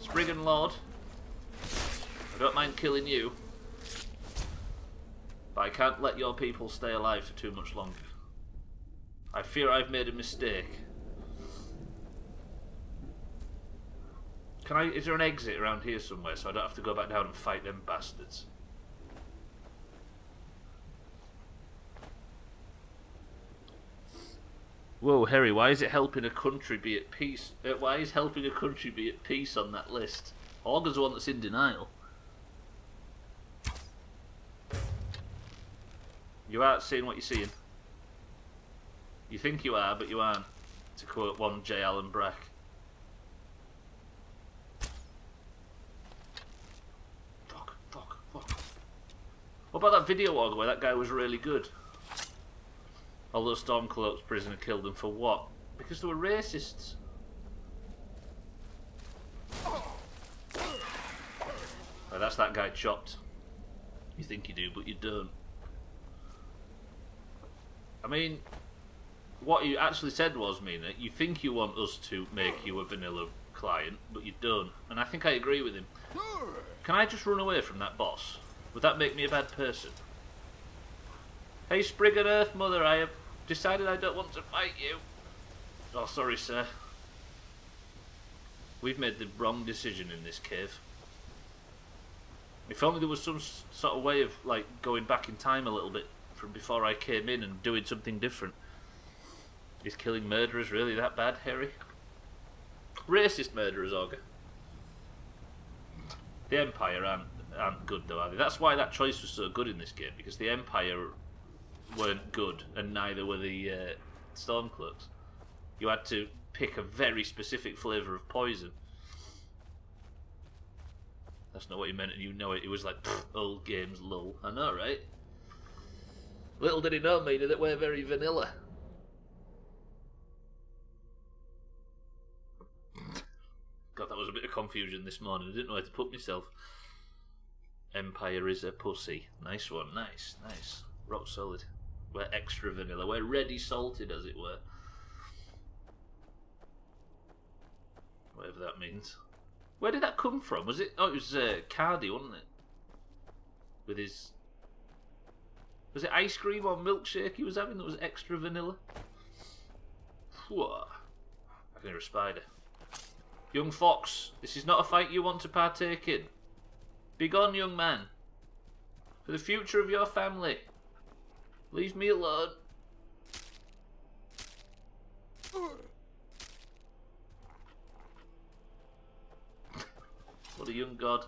Spriggan Lord. I don't mind killing you, but I can't let your people stay alive for too much longer. I fear I've made a mistake. Is there an exit around here somewhere so I don't have to go back down and fight them bastards? Whoa, Harry, why is it helping a country be at peace? Why is helping a country be at peace on that list? Augur's the one that's in denial. You aren't seeing what you're seeing. You think you are, but you aren't, to quote one J. Allen Brack. Fuck. What about that video, Augur, where that guy was really good? Although Stormcloak's prisoner killed him for what? Because they were racists. Oh, that's that guy chopped. You think you do, but you don't. I mean, what you actually said was, Mina, you think you want us to make you a vanilla client, but you don't. And I think I agree with him. Can I just run away from that boss? Would that make me a bad person? Hey, Spriggan Earth Mother, I have decided I don't want to fight you. Oh, sorry, sir. We've made the wrong decision in this cave. If only there was some sort of way of, like, going back in time a little bit from before I came in and doing something different. Is killing murderers really that bad, Harry? Racist murderers, Augur. The Empire aren't good, though, are they? That's why that choice was so good in this game, because the Empire weren't good, and neither were the Stormcloaks. You had to pick a very specific flavour of poison. That's not what he meant, and you know it. It was like, old games, lol. I know, right? Little did he know, Mina, that we're very vanilla. God, that was a bit of confusion this morning. I didn't know where to put myself. Empire is a pussy. Nice one, nice. Rock solid. We're extra vanilla. We're ready salted, as it were. Whatever that means. Where did that come from? Was it? Oh, it was Cardi, wasn't it? With his... Was it ice cream or milkshake he was having that was extra vanilla? Whoa. I can hear a spider. Young fox, this is not a fight you want to partake in. Begone, young man. For the future of your family. Leave me alone. What a young god.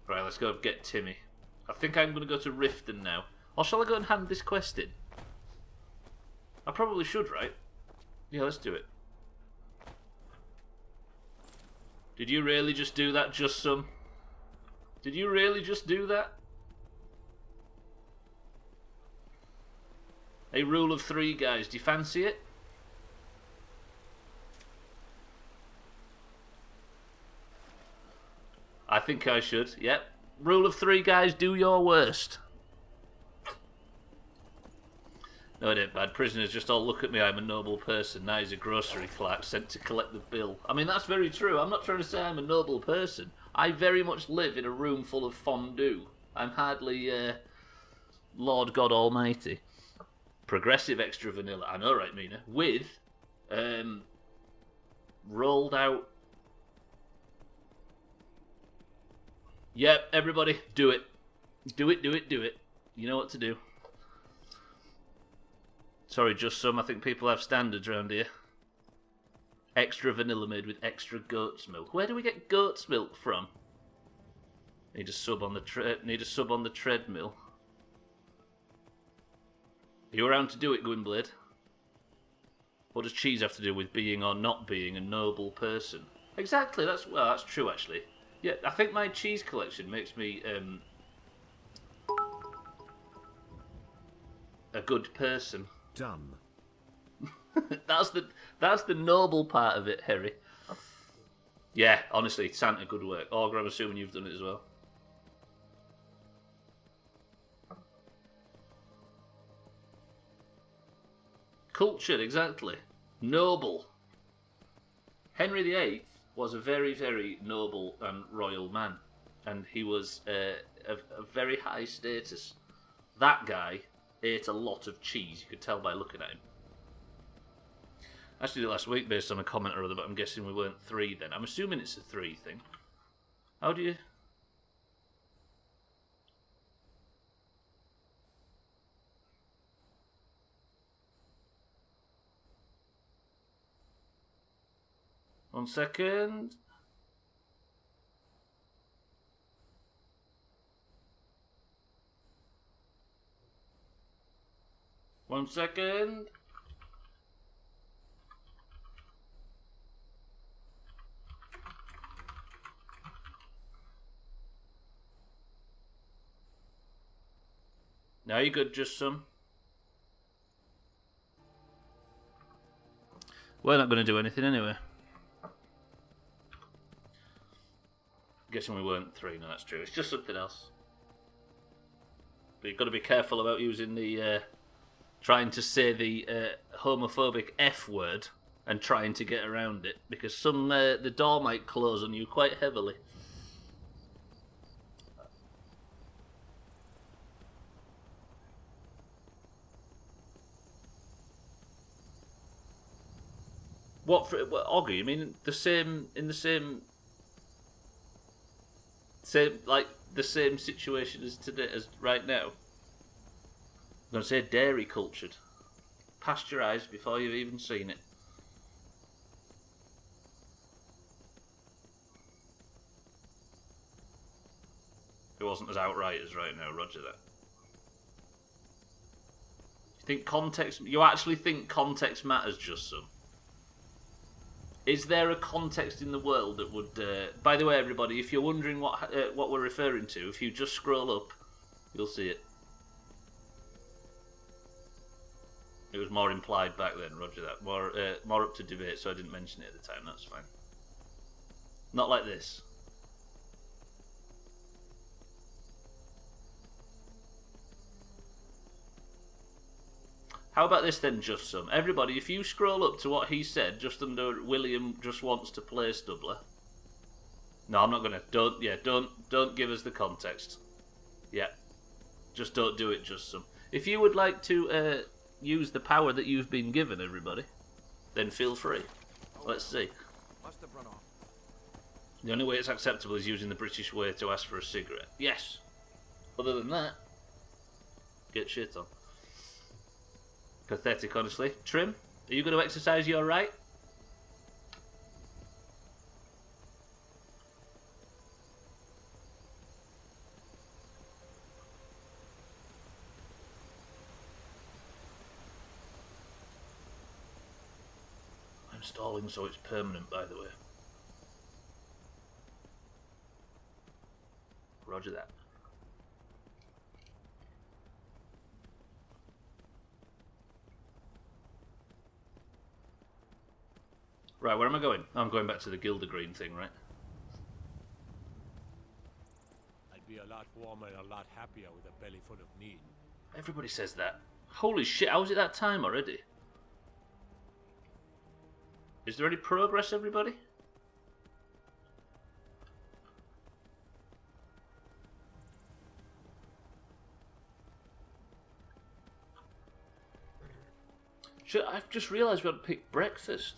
Right, let's go get Timmy. I think I'm going to go to Riften now. Or shall I go and hand this quest in? I probably should, right? Yeah, let's do it. Did you really just do that, just some? Did you really just do that? A rule of 3, guys. Do you fancy it? I think I should, yep. Rule of 3, guys. Do your worst. No, it ain't bad. Prisoners just all look at me, I'm a noble person. Now he's a grocery clerk sent to collect the bill. I mean, that's very true. I'm not trying to say I'm a noble person. I very much live in a room full of fondue. I'm hardly Lord God Almighty. Progressive extra vanilla. I know, right, Mina? With rolled out. Yep, everybody, do it. Do it, do it, do it. You know what to do. Sorry, just some. I think people have standards around here. Extra vanilla made with extra goat's milk. Where do we get goat's milk from? Need a sub on the treadmill. Are you around to do it, Gwynblade? What does cheese have to do with being or not being a noble person? Exactly. That's true actually. Yeah, I think my cheese collection makes me a good person. Done. That's the noble part of it, Harry. Yeah, honestly, Santa, good work. Augur, I'm assuming you've done it as well. Cultured, exactly. Noble. Henry VIII was a very, very noble and royal man. And he was a very high status. That guy ate a lot of cheese, you could tell by looking at him. I actually did it last week based on a comment or other, but I'm guessing we weren't 3 then. I'm assuming it's a 3 thing. How do you... One second. One second. Now you good, just some. We're not going to do anything anyway. Guessing we weren't 3, no, that's true. It's just something else. But you've got to be careful about using the... trying to say the homophobic F word and trying to get around it. Because the door might close on you quite heavily. What Augur, you mean the same like the same situation as today as right now? I'm gonna say dairy cultured. Pasteurised before you've even seen it. It wasn't as outright as right now, roger that. You actually think context matters, just some? Is there a context in the world that would... by the way, everybody, if you're wondering what we're referring to, if you just scroll up, you'll see it. It was more implied back then, roger that. More up to debate, so I didn't mention it at the time, that's fine. Not like this. How about this then, just some? Everybody, if you scroll up to what he said, just under William just wants to play Stubbler. No, I'm not gonna. Don't give us the context. Yeah. Just don't do it, just some. If you would like to use the power that you've been given, everybody, then feel free. Let's see. Must have run off. The only way it's acceptable is using the British way to ask for a cigarette. Yes. Other than that, get shit on. Pathetic, honestly. Trim, are you going to exercise your right? I'm stalling so it's permanent, by the way. Roger that. Right, where am I going? I'm going back to the Gilder Green thing, right? I'd be a lot warmer and a lot happier with a belly full of need. Everybody says that. Holy shit, how is it that time already? Is there any progress, everybody? I've just realised we had to pick breakfast.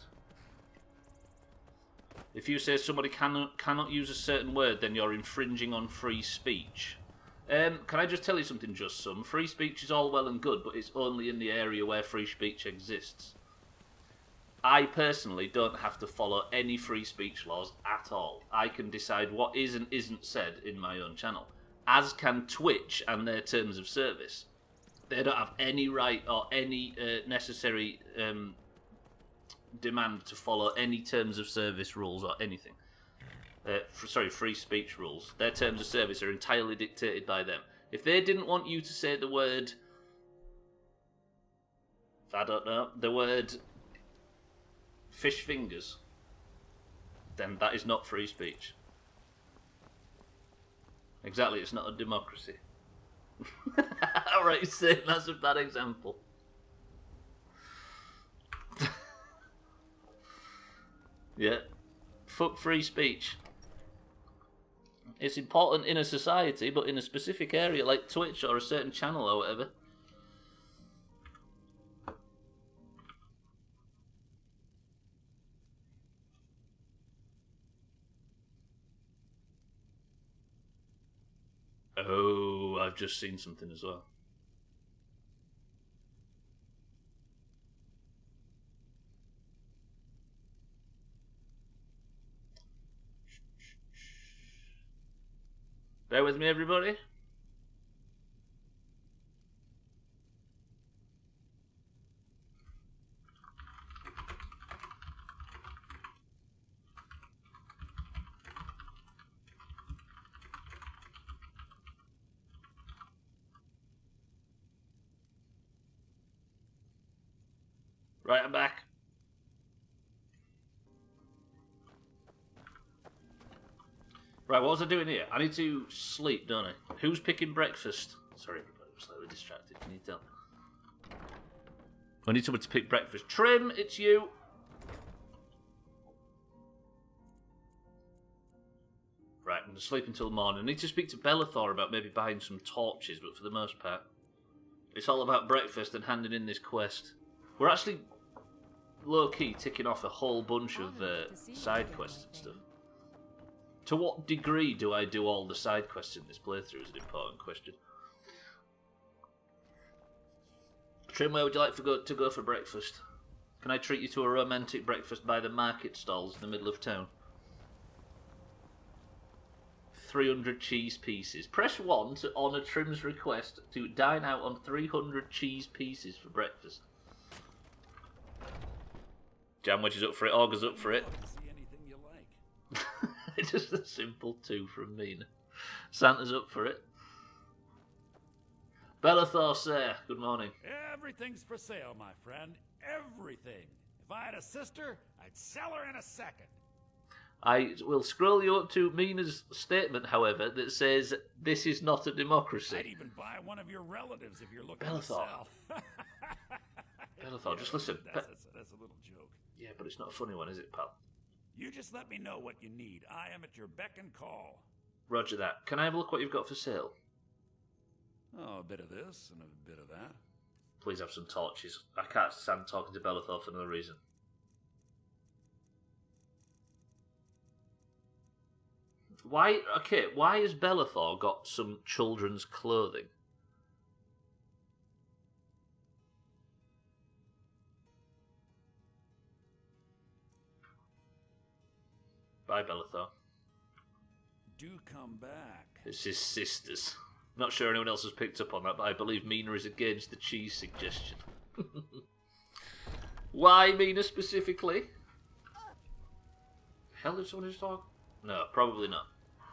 If you say somebody cannot use a certain word, then you're infringing on free speech. Can I just tell you something, Just Some? Free speech is all well and good, but it's only in the area where free speech exists. I personally don't have to follow any free speech laws at all. I can decide what is and isn't said in my own channel, as can Twitch and their terms of service. They don't have any right or any necessary demand to follow any terms of service rules or anything. Free speech rules. Their terms of service are entirely dictated by them. If they didn't want you to say the word, I don't know, the word fish fingers, then that is not free speech. Exactly, it's not a democracy. Alright, saying that's a bad example. Yeah. Fuck free speech. It's important in a society, but in a specific area like Twitch or a certain channel or whatever. Oh, I've just seen something as well. Bear with me, everybody. Right, I'm back. Right, what was I doing here? I need to sleep, don't I? Who's picking breakfast? Sorry, everybody, I'm slightly distracted. Can you tell? I need someone to pick breakfast. Trim, it's you. Right, I'm going to sleep until morning. I need to speak to Bellathor about maybe buying some torches, but for the most part, it's all about breakfast and handing in this quest. We're actually low-key ticking off a whole bunch of side quests and stuff. To what degree do I do all the side quests in this playthrough is an important question. Trim, where would you like to go for breakfast? Can I treat you to a romantic breakfast by the market stalls in the middle of town? 300 cheese pieces. Press 1 to honour Trim's request to dine out on 300 cheese pieces for breakfast. Jamwedge is up for it, Augur's up for it. Just a simple 2 from Mina. Santa's up for it. Bellathor, sir, good morning. Everything's for sale, my friend. Everything. If I had a sister, I'd sell her in a second. I will scroll you up to Mina's statement, however, that says, this is not a democracy. I'd even buy one of your relatives if you're looking Bellathor. to sell. Bellathor, just listen. That's a little joke. Yeah, but it's not a funny one, is it, pal? You just let me know what you need. I am at your beck and call. Roger that. Can I have a look what you've got for sale? Oh, a bit of this and a bit of that. Please have some torches. I can't stand talking to Bellathor for another reason. Why has Bellathor got some children's clothing? Bye, Bellathor. Do come back. It's his sisters. Not sure anyone else has picked up on that, but I believe Mina is against the cheese suggestion. Why Mina specifically? Hell, did someone just talk? No, probably not.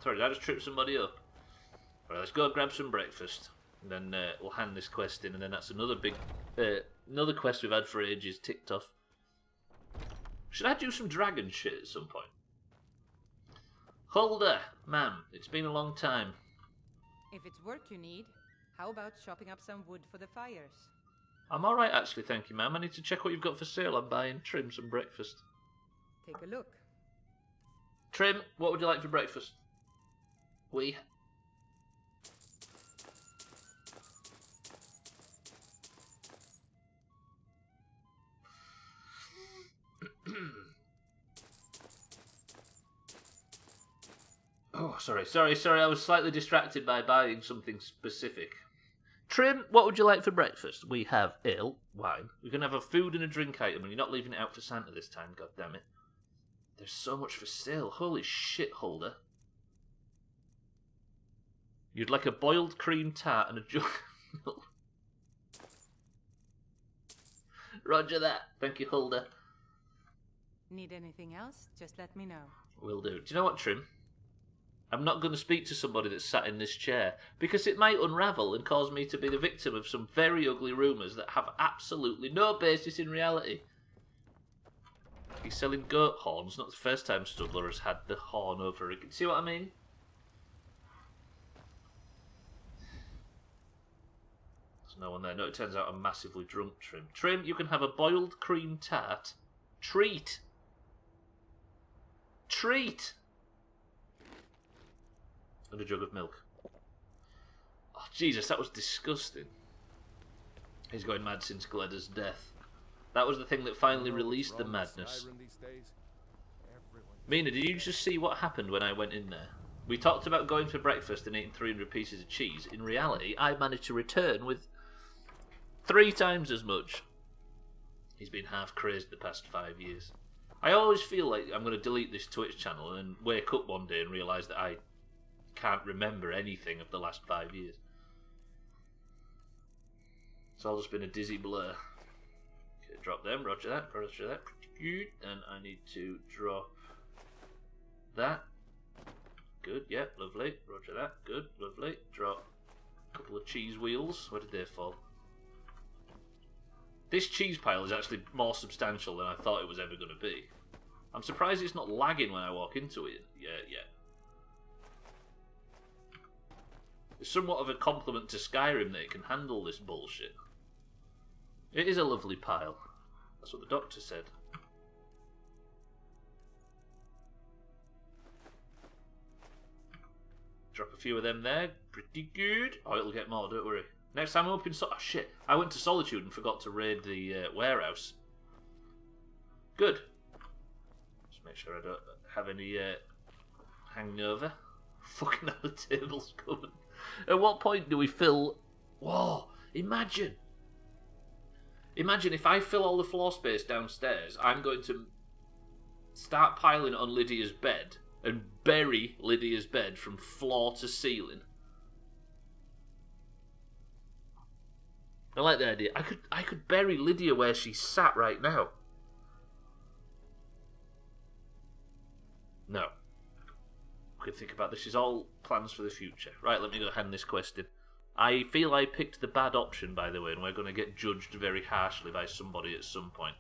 Sorry, did I just trip somebody up? Alright, let's go grab some breakfast. And then we'll hand this quest in, and then that's another big... another quest we've had for ages ticked off. Should I do some dragon shit at some point? Holder, ma'am, it's been a long time. If it's work you need, how about chopping up some wood for the fires? I'm alright, actually, thank you, ma'am. I need to check what you've got for sale. I'm buying Trim some breakfast. Take a look. Trim, what would you like for breakfast? We. Oh, sorry. I was slightly distracted by buying something specific. Trim, what would you like for breakfast? We have ale, wine. We can have a food and a drink item, and you're not leaving it out for Santa this time, goddammit. There's so much for sale. Holy shit, Holder. You'd like a boiled cream tart and a jug of milk. Roger that. Thank you, Holder. Need anything else? Just let me know. Will do. Do you know what, Trim? I'm not going to speak to somebody that's sat in this chair, because it might unravel and cause me to be the victim of some very ugly rumours that have absolutely no basis in reality. He's selling goat horns, not the first time Stubbler has had the horn over again. See what I mean? There's no one there. No, it turns out I'm massively drunk, Trim. Trim, you can have a boiled cream tart. Treat! And a jug of milk. Oh, Jesus, that was disgusting. He's going mad since Gleda's death. That was the thing that finally released the madness. Mina, did you just see what happened when I went in there? We talked about going for breakfast and eating 300 pieces of cheese. In reality, I managed to return with 3 times as much. He's been half crazed the past 5 years. I always feel like I'm going to delete this Twitch channel and wake up one day and realise that I can't remember anything of the last 5 years. It's all just been a dizzy blur. Okay, drop them, roger that, good. And I need to draw that. Good, yep, lovely, roger that, good, lovely. Draw a couple of cheese wheels. Where did they fall? This cheese pile is actually more substantial than I thought it was ever going to be. I'm surprised it's not lagging when I walk into it. Yeah. It's somewhat of a compliment to Skyrim that it can handle this bullshit. It is a lovely pile. That's what the doctor said. Drop a few of them there. Pretty good. Oh, it'll get more, don't worry. Next time I'm up in oh shit, I went to Solitude and forgot to raid the warehouse. Good. Just make sure I don't have any hangover. Fucking hell, the table's coming. At what point do we fill... Whoa, imagine if I fill all the floor space downstairs, I'm going to start piling it on Lydia's bed and bury Lydia's bed from floor to ceiling. I like the idea. I could bury Lydia where she sat right now. No. We can think about this. Is all plans for the future. Right, let me go hand this quest in. I feel I picked the bad option, by the way, and we're going to get judged very harshly by somebody at some point.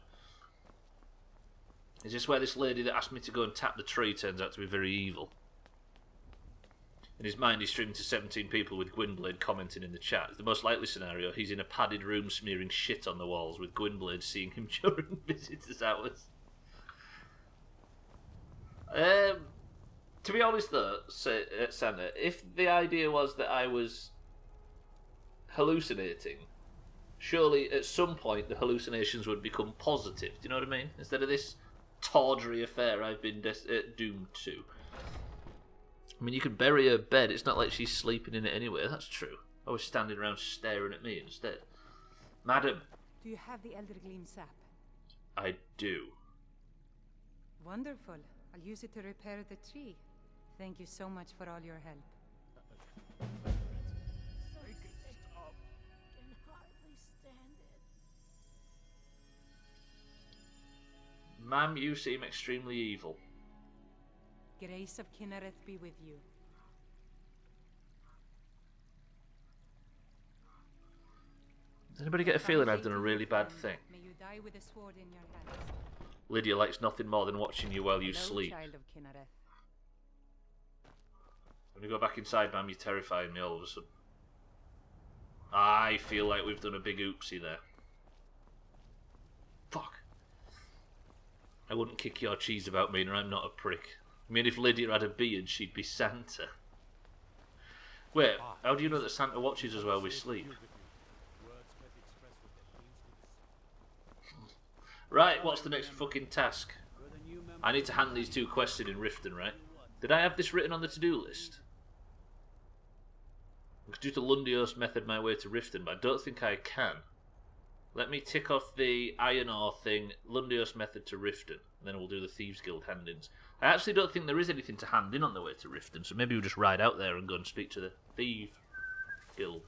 Is this where this lady that asked me to go and tap the tree turns out to be very evil? In his mind, he's streaming to 17 people with Gwynblade commenting in the chat. The most likely scenario, he's in a padded room smearing shit on the walls with Gwynblade seeing him during visitors' hours. To be honest though, Santa, if the idea was that I was hallucinating, surely at some point the hallucinations would become positive. Do you know what I mean? Instead of this tawdry affair I've been doomed to. I mean, you can bury her bed. It's not like she's sleeping in it anyway. That's true. I was standing around staring at me instead. Madam. Do you have the Eldergleam sap? I do. Wonderful. I'll use it to repair the tree. Thank you so much for all your help. Ma'am, you seem extremely evil. Grace of Kinnereth be with you. Does anybody get a feeling I've done a really bad thing? May you die with a sword in your hands. Lydia likes nothing more than watching you while you sleep. Child of Kinnereth. When you go back inside, ma'am, you're terrifying me all of a sudden. I feel like we've done a big oopsie there. wouldn't kick your cheese about me, and I'm not a prick. I mean, if Lydia had a beard, she'd be Santa. Wait, how do you know that Santa watches us while we sleep? Right, what's the next fucking task? I need to hand these 2 quests in Riften, right? Did I have this written on the to-do list? I could do the Lundios method my way to Riften, but I don't think I can. Let me tick off the iron ore thing, Lundios method to Riften, and then we'll do the Thieves Guild hand-ins. I actually don't think there is anything to hand in on the way to Riften, so maybe we'll just ride out there and go and speak to the Thieves Guild.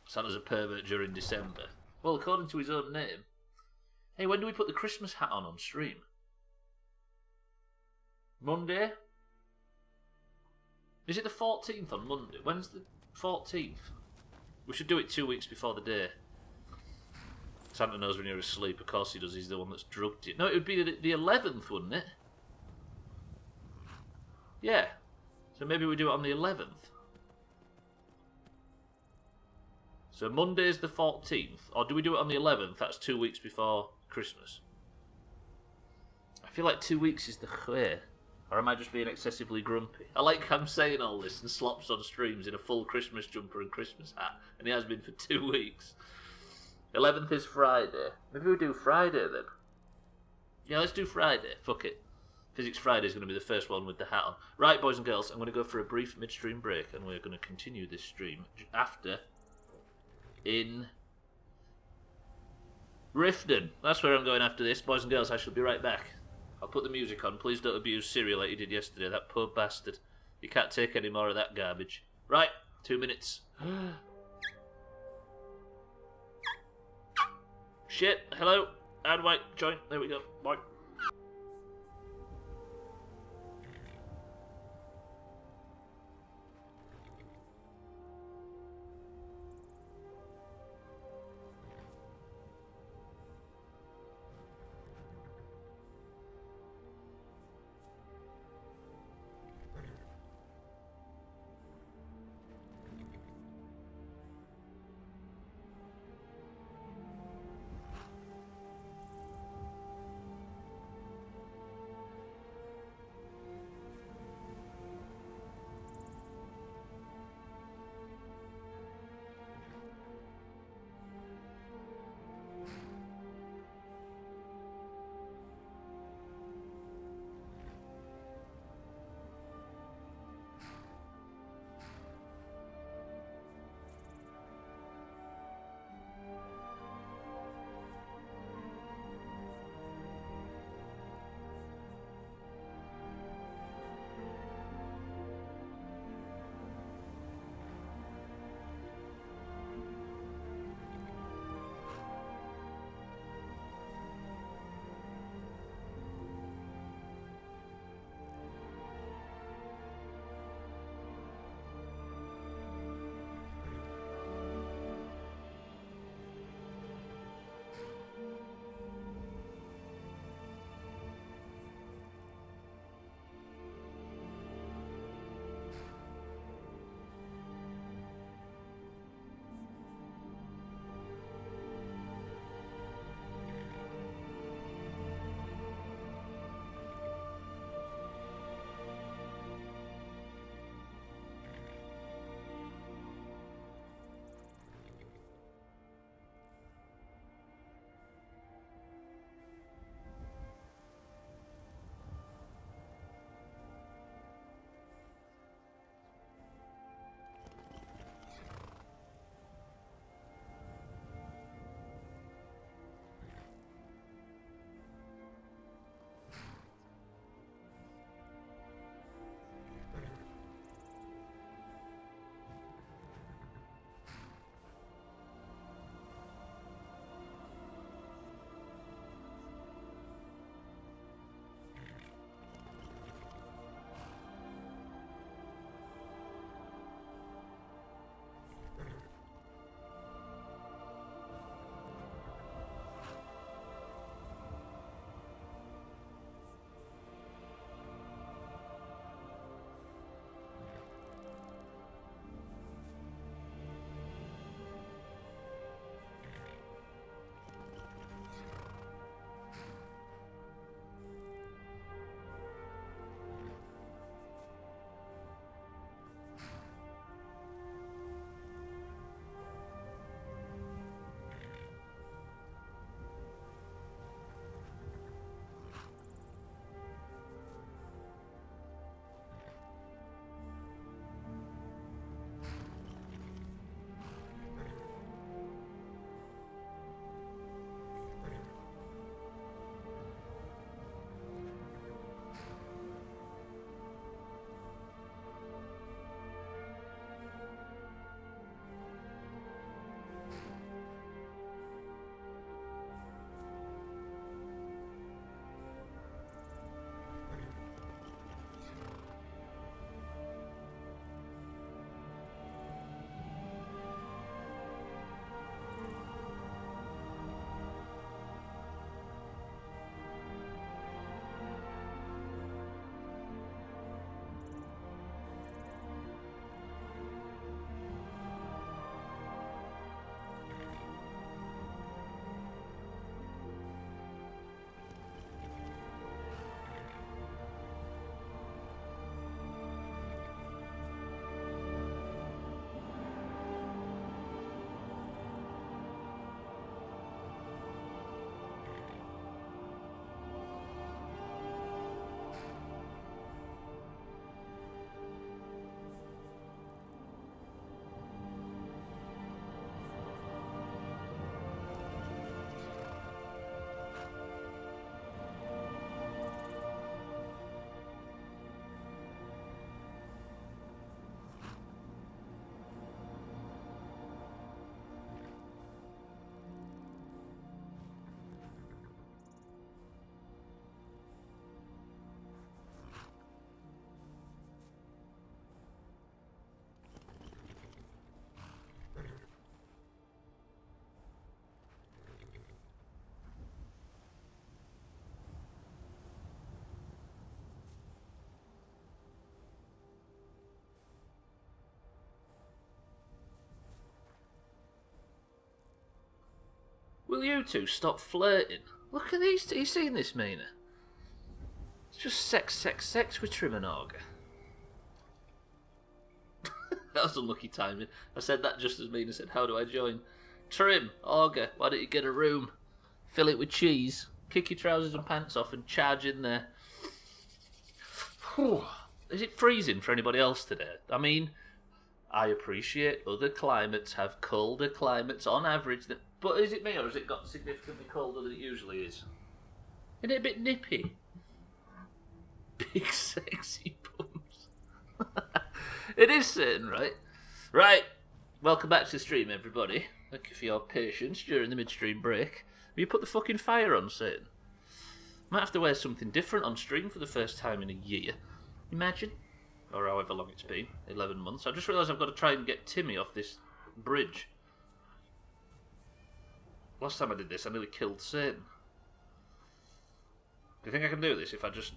Santa's a pervert during December. Well, according to his own name. Hey, when do we put the Christmas hat on stream? Monday? Is it the 14th on Monday? When's the 14th? We should do it 2 weeks before the day. Santa knows when you're asleep. Of course he does. He's the one that's drugged you. No, it would be the 11th, wouldn't it? Yeah. So maybe we do it on the 11th. So Monday's the 14th. Or do we do it on the 11th? That's 2 weeks before Christmas. I feel like 2 weeks is the way. Or am I just being excessively grumpy? I like I'm saying all this and Slops on streams in a full Christmas jumper and Christmas hat. And he has been for 2 weeks. 11th is Friday. Maybe we do Friday then. Yeah, let's do Friday. Fuck it. Physics Friday is going to be the first one with the hat on. Right, boys and girls, I'm going to go for a brief midstream break. And we're going to continue this stream after in Riften. That's where I'm going after this. Boys and girls, I shall be right back. I'll put the music on. Please don't abuse Siri like you did yesterday. That poor bastard. You can't take any more of that garbage. Right, 2 minutes. Shit, hello. How do I join? There we go. Bye. Will you two stop flirting? Look at these two. You seen this, Mina? It's just sex, sex, sex with Trim and Auger. That was unlucky timing. I said that just as Mina said, how do I join? Trim, Auger, why don't you get a room? Fill it with cheese. Kick your trousers and pants off and charge in there. Whew. Is it freezing for anybody else today? I mean, I appreciate other climates have colder climates on average, but is it me or has it got significantly colder than it usually is? Isn't it a bit nippy? Big sexy bums. It is certain, right? Right, welcome back to the stream, everybody. Thank you for your patience during the midstream break. Have you put the fucking fire on, Satan? Might have to wear something different on stream for the first time in a year. Imagine. Or however long it's been. 11 months. I just realised I've got to try and get Timmy off this bridge. Last time I did this, I nearly killed Satan. Do you think I can do this if I just...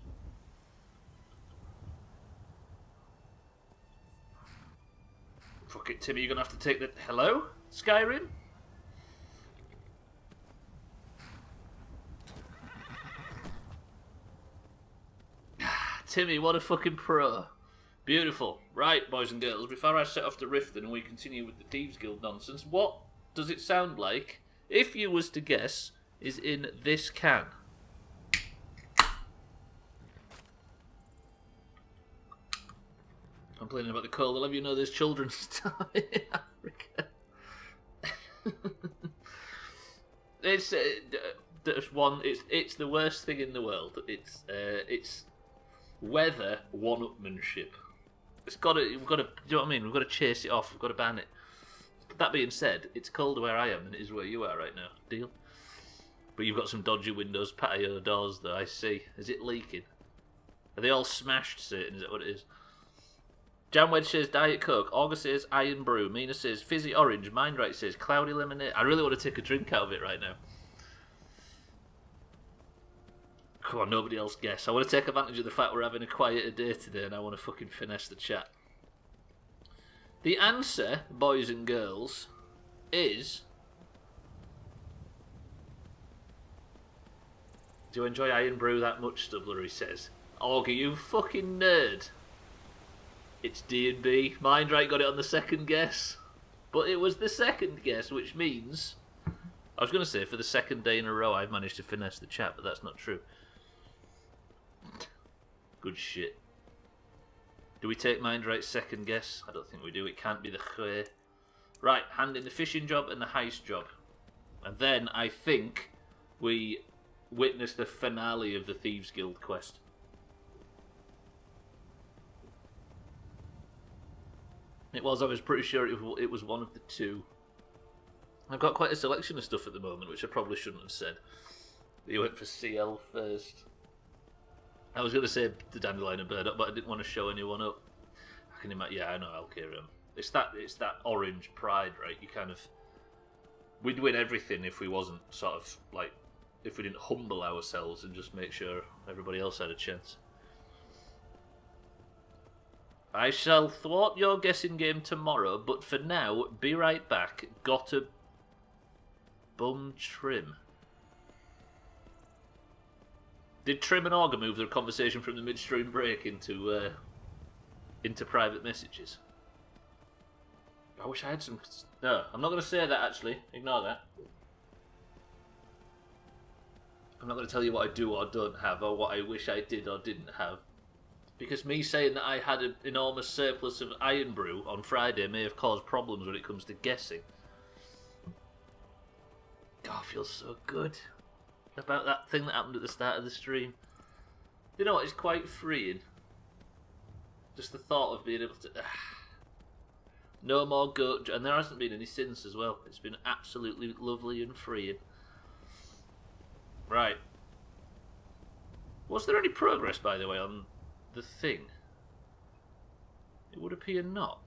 Fuck it, Timmy, you're going to have to take the... Hello? Skyrim? Timmy, what a fucking pro. Beautiful. Right, boys and girls, before I set off to Riften and we continue with the Thieves Guild nonsense, what does it sound like, if you was to guess, is in this can? Complaining about the cold. I'll have you know there's children starving in Africa. It's the worst thing in the world. It's weather one-upmanship. We've got to. Do you know what I mean? We've got to chase it off. We've got to ban it. That being said, it's colder where I am than it is where you are right now. Deal. But you've got some dodgy windows, patio doors that I see. Is it leaking? Are they all smashed, Satan? Is that what it is? Jamwedge says Diet Coke. August says Iron Brew. Mina says Fizzy Orange. Mindright says Cloudy Lemonade. I really want to take a drink out of it right now. Come on, nobody else guess. I want to take advantage of the fact we're having a quieter day today and I want to fucking finesse the chat. The answer, boys and girls, is... Do you enjoy Iron Brew that much, Stubbler, he says. Augie, you fucking nerd. It's D&B. Mindright got it on the second guess. But it was the second guess, which means... I was going to say, for the second day in a row, I've managed to finesse the chat, but that's not true. Good shit. Do we take Mindright's second guess? I don't think we do. It can't be the Khwe. Right, hand in the fishing job and the heist job. And then, I think, we witness the finale of the Thieves Guild quest. I was pretty sure it was one of the two. I've got quite a selection of stuff at the moment, which I probably shouldn't have said. You went for CL first. I was going to say the Dandelion and Burdock, but I didn't want to show anyone up. I can imagine. Yeah, I know Alkirium. It's that orange pride, right? You kind of... We'd win everything if we wasn't sort of, like... If we didn't humble ourselves and just make sure everybody else had a chance. I shall thwart your guessing game tomorrow, but for now, be right back. Gotta bum Trim. Did Trim and Auger move their conversation from the midstream break into private messages? I wish I had some... No, I'm not going to say that, actually. Ignore that. I'm not going to tell you what I do or don't have, or what I wish I did or didn't have. Because me saying that I had an enormous surplus of Iron Brew on Friday may have caused problems when it comes to guessing. God, I feel so good about that thing that happened at the start of the stream. You know what, it's quite freeing. Just the thought of being able to... no more goat... And there hasn't been any since as well. It's been absolutely lovely and freeing. Right. Was there any progress, by the way, on the thing? It would appear not.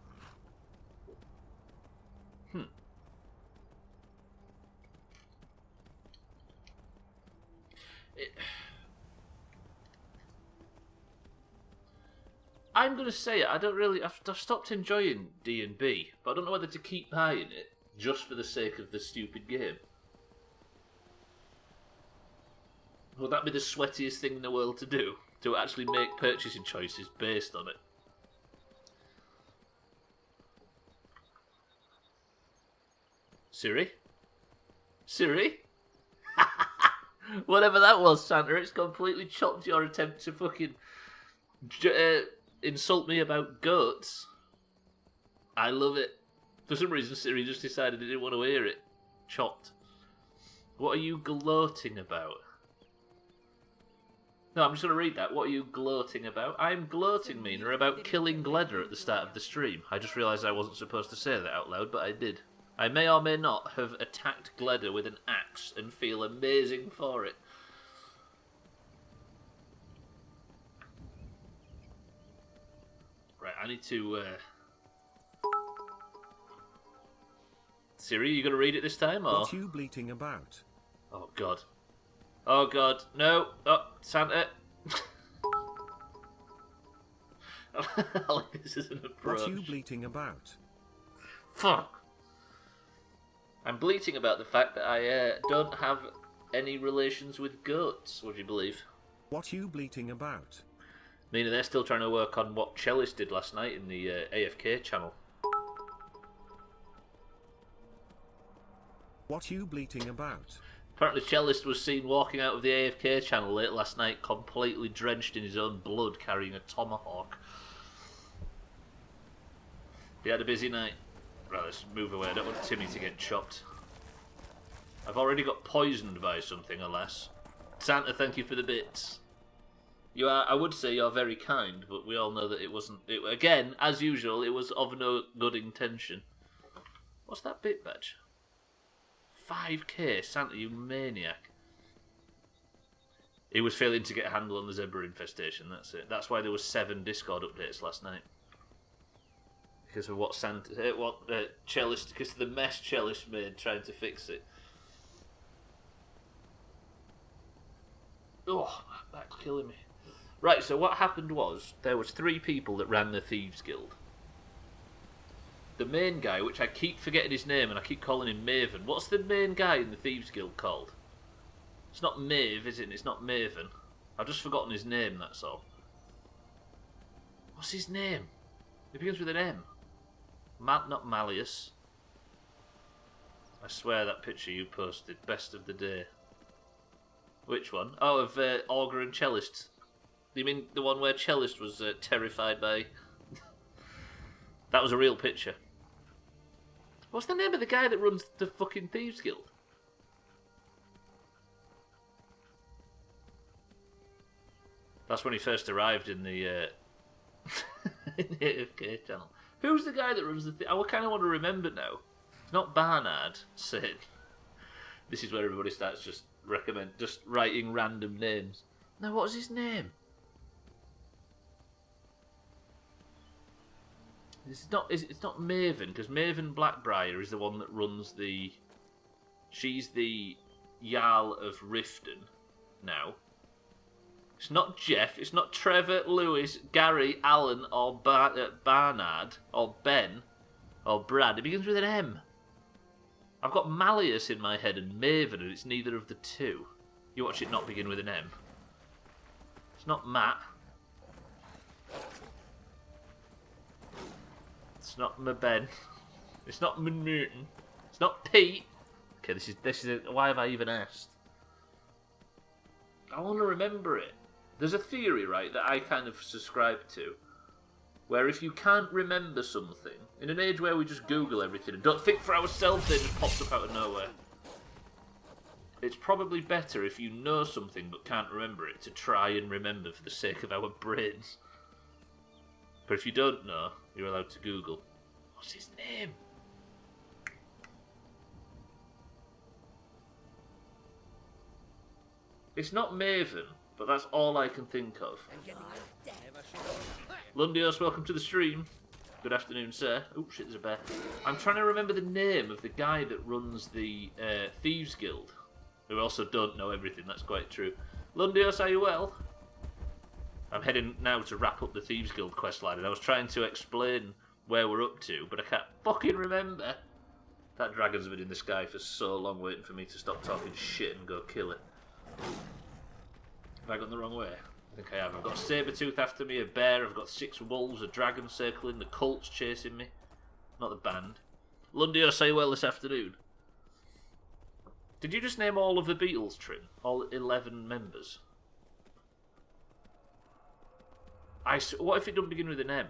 I'm going to say it, I don't really... I've stopped enjoying D&B, but I don't know whether to keep buying it just for the sake of the stupid game. Would that be the sweatiest thing in the world to do? To actually make purchasing choices based on it? Siri? Siri? Whatever that was, Santa, it's completely chopped your attempt to fucking insult me about goats. I love it. For some reason, Siri just decided it didn't want to hear it. Chopped. What are you gloating about? No, I'm just going to read that. What are you gloating about? I'm gloating, Mina, about killing Gleda at the start of the stream. I just realised I wasn't supposed to say that out loud, but I did. I may or may not have attacked Gleda with an axe and feel amazing for it. Right, I need to... Siri, you going to read it this time, or...? What you bleating about? Oh, God. Oh, God. No. Oh, Santa. I like this as an approach. What you bleating about? Fuck. I'm bleating about the fact that I don't have any relations with goats, would you believe? What you bleating about? Meaning they're still trying to work on what Cellist did last night in the AFK channel. What you bleating about? Apparently Cellist was seen walking out of the AFK channel late last night completely drenched in his own blood carrying a tomahawk. He had a busy night. Right, let's move away. I don't want Timmy to get chopped. I've already got poisoned by something, alas. Santa, thank you for the bits. You are, I would say you're very kind, but we all know that it wasn't... again, as usual, it was of no good intention. What's that bit badge? 5k, Santa, you maniac. He was failing to get a handle on the zebra infestation, that's it. That's why there was 7 Discord updates last night. Because of what Cellist, because of the mess Cellist made trying to fix it. Oh, that's killing me. Right, so what happened was, there was 3 people that ran the Thieves Guild. The main guy, which I keep forgetting his name and I keep calling him Maven. What's the main guy in the Thieves Guild called? It's not Maeve, is it? It's not Maven. I've just forgotten his name, that's all. What's his name? It begins with an M. Not Malleus. I swear that picture you posted, best of the day. Which one? Oh, of Augur and Cellist. You mean the one where Cellist was terrified by... That was a real picture. What's the name of the guy that runs the fucking Thieves Guild? That's when he first arrived in the in the AFK channel. Who's the guy that runs the... I kind of want to remember now. It's not Barnard. Sick. This is where everybody starts just writing random names. Now, what was his name? It's not Maven, because Maven Blackbriar is the one that runs the... She's the Jarl of Riften now. It's not Jeff, it's not Trevor, Lewis, Gary, Alan, or Barnard, or Ben, or Brad. It begins with an M. I've got Malleus in my head and Maven, and it's neither of the two. You watch it not begin with an M. It's not Matt. It's not Ben. It's not Newton. It's not Pete. Okay, this is why have I even asked? I want to remember it. There's a theory, right, that I kind of subscribe to, where if you can't remember something, in an age where we just Google everything and don't think for ourselves, it just pops up out of nowhere. It's probably better if you know something but can't remember it to try and remember for the sake of our brains. But if you don't know, you're allowed to Google. What's his name? It's not Maven, but that's all I can think of. Lundios, welcome to the stream. Good afternoon, sir. Oh shit, there's a bear. I'm trying to remember the name of the guy that runs the Thieves Guild. Who also don't know everything, that's quite true. Lundios, are you well? I'm heading now to wrap up the Thieves Guild questline, and I was trying to explain where we're up to, but I can't fucking remember. That dragon's been in the sky for so long waiting for me to stop talking shit and go kill it. Have I gone the wrong way? I think I have. I've got a saber-tooth after me, a bear, I've got 6 wolves, a dragon circling, the cult's chasing me. Not the band. Lundio, say well this afternoon. Did you just name all of the Beatles, Trim? All 11 members? What if it doesn't begin with an M?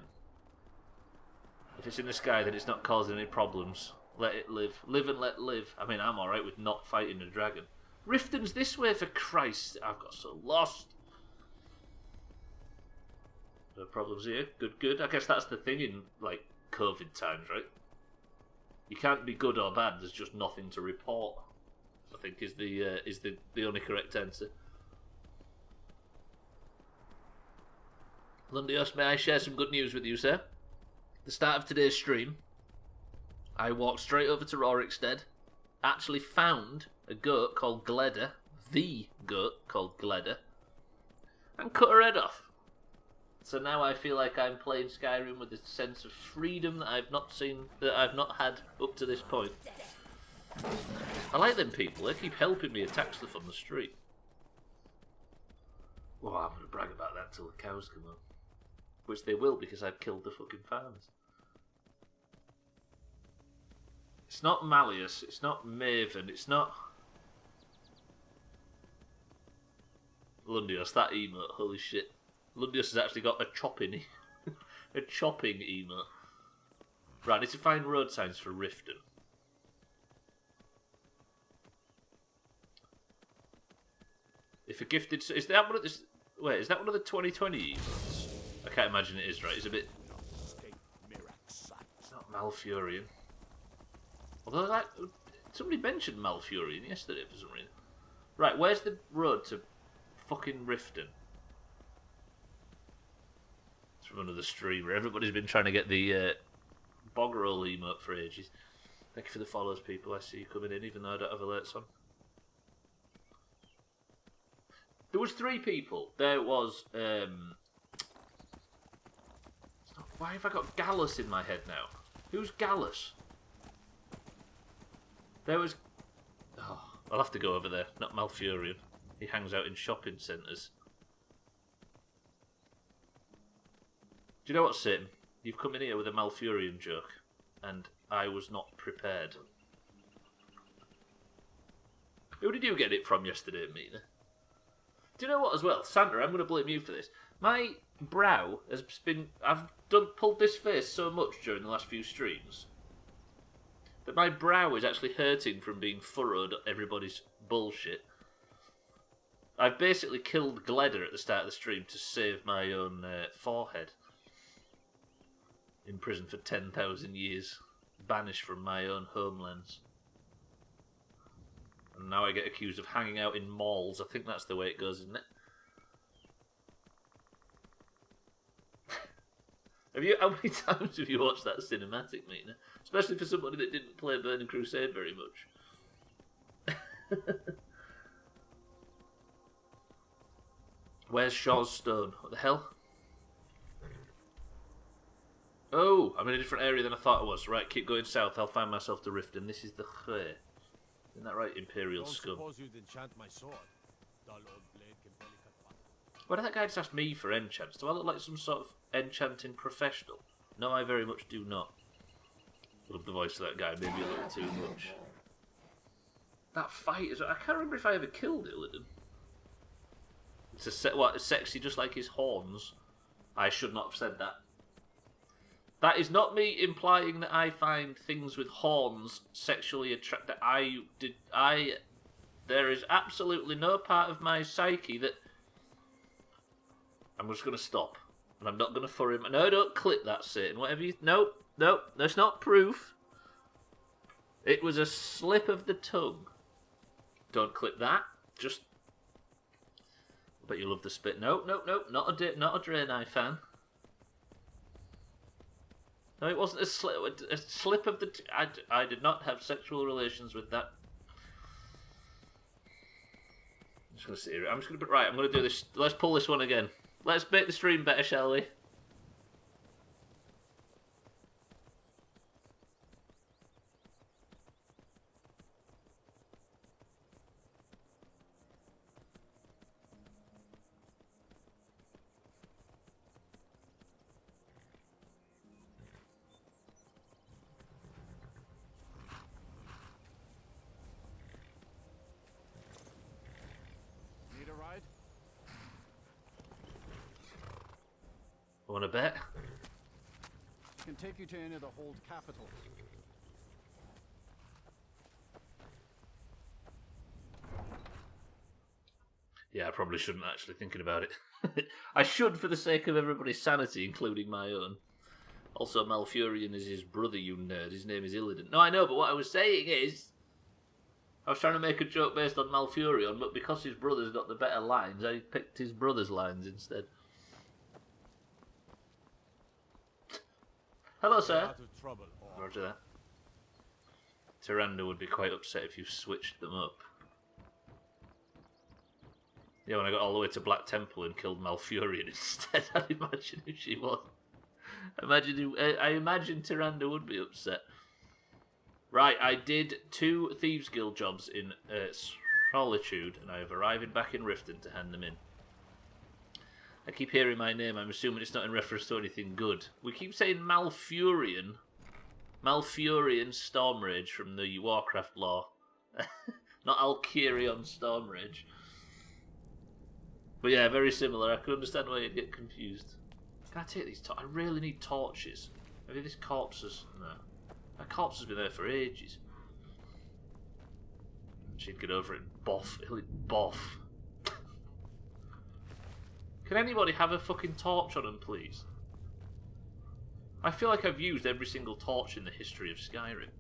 If it's in the sky, then it's not causing any problems. Let it live. Live and let live. I mean, I'm alright with not fighting a dragon. Riften's this way, for Christ. I've got so lost. No problems here. Good, good. I guess that's the thing in, like, COVID times, right? You can't be good or bad. There's just nothing to report. I think is the only correct answer. Lundios, may I share some good news with you, sir? The start of today's stream, I walked straight over to Rorikstead, actually found a goat called Gleda, the goat called Gleda, and cut her head off. So now I feel like I'm playing Skyrim with a sense of freedom that I've not had up to this point. I like them people, they keep helping me attack stuff on the street. Well, I'm going to brag about that till the cows come home. Which they will, because I've killed the fucking farmers. It's not Malleus, it's not Maven, it's not... Lundios, that emote, holy shit. Lundios has actually got a chopping... a chopping emote. Right, I need to find road signs for Riften. If a gifted... Is that one of the... Wait, is that one of the 2020 emotes? I can't imagine it is, right? It's a bit... Not Malfurion. Although, like, somebody mentioned Malfurion yesterday for some reason. Right, where's the road to fucking Riften? It's from another streamer. Everybody's been trying to get the Bogrol emote for ages. Thank you for the follows, people. I see you coming in, even though I don't have alerts on. There was 3 people. There was, why have I got Gallus in my head now? Who's Gallus? There was... Oh, I'll have to go over there. Not Malfurion. He hangs out in shopping centres. Do you know what, Satan? You've come in here with a Malfurion joke, and I was not prepared. Who did you get it from yesterday, Mina? Do you know what as well? Sandra, I'm going to blame you for this. My brow has been... I've pulled this face so much during the last few streams that my brow is actually hurting from being furrowed at everybody's bullshit. I've basically killed Gleda at the start of the stream to save my own forehead. In prison for 10,000 years. Banished from my own homelands. And now I get accused of hanging out in malls. I think that's the way it goes, isn't it? How many times have you watched that cinematic, Mina? Especially for somebody that didn't play Burning Crusade very much. Where's Shaw's Stone? What the hell? Oh, I'm in a different area than I thought I was. Right, keep going south. I'll find myself to Riften. This is the Khe. Isn't that right, Imperial Scum? Why did that guy just ask me for enchants? Do I look like some sort of enchanting professional? No, I very much do not. Love the voice of that guy, maybe a little too much. That fight is... I can't remember if I ever killed Illidan. It's sexy just like his horns. I should not have said that. That is not me implying that I find things with horns sexually attractive. There is absolutely no part of my psyche that... I'm just going to stop. And I'm not going to furry him. No, don't clip that, Satan. Whatever you... Nope. That's not proof. It was a slip of the tongue. Don't clip that. Just... I bet you love the spit. No. Not a Draenei fan. No, it wasn't a slip of the... I did not have sexual relations with that. I'm just going to sit here. I'm just going to... Right, I'm going to do this. Let's pull this one again. Let's make the stream better, shall we? Want to bet? Can take you to any of the hold capitals. Yeah, I probably shouldn't actually, thinking about it. I should for the sake of everybody's sanity, including my own. Also, Malfurion is his brother, you nerd. His name is Illidan. No, I know, but what I was saying is... I was trying to make a joke based on Malfurion, but because his brother's got the better lines, I picked his brother's lines instead. Hello, sir. Roger that. Tyrande would be quite upset if you switched them up. Yeah, when I got all the way to Black Temple and killed Malfurion instead, I'd imagine who she was. I imagine Tyrande would be upset. Right, I did 2 Thieves Guild jobs in Solitude, and I have arrived back in Riften to hand them in. I keep hearing my name, I'm assuming it's not in reference to anything good. We keep saying Malfurion. Malfurion Stormrage from the Warcraft lore. Not Alkirion Stormrage. But yeah, very similar. I could understand why you'd get confused. Can I take these I really need torches. Maybe this corpses... No. My corpse has been there for ages. She'd get over it. Boff. Boff. Can anybody have a fucking torch on them, please? I feel like I've used every single torch in the history of Skyrim.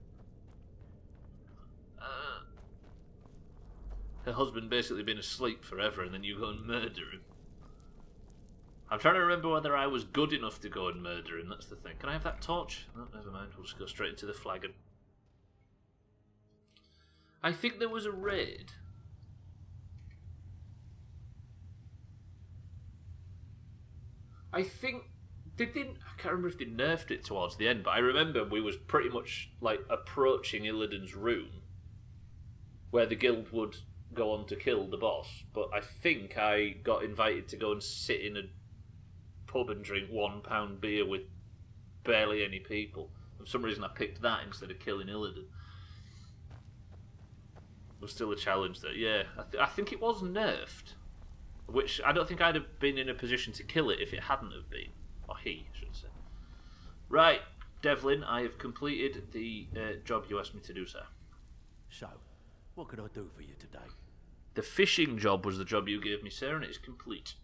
Her husband basically been asleep forever and then you go and murder him. I'm trying to remember whether I was good enough to go and murder him, that's the thing. Can I have that torch? No, never mind, we'll just go straight into the flagon. I think there was a raid. I think I can't remember if they nerfed it towards the end, but I remember we was pretty much like approaching Illidan's room where the guild would go on to kill the boss, but I think I got invited to go and sit in a pub and drink £1 beer with barely any people. For some reason I picked that instead of killing Illidan. It was still a challenge there. Yeah, I think it was nerfed, which I don't think I'd have been in a position to kill it if it hadn't have been. Or he, I should say. Right, Devlin, I have completed the job you asked me to do, sir. So, what could I do for you today? The fishing job was the job you gave me, sir, and it's complete.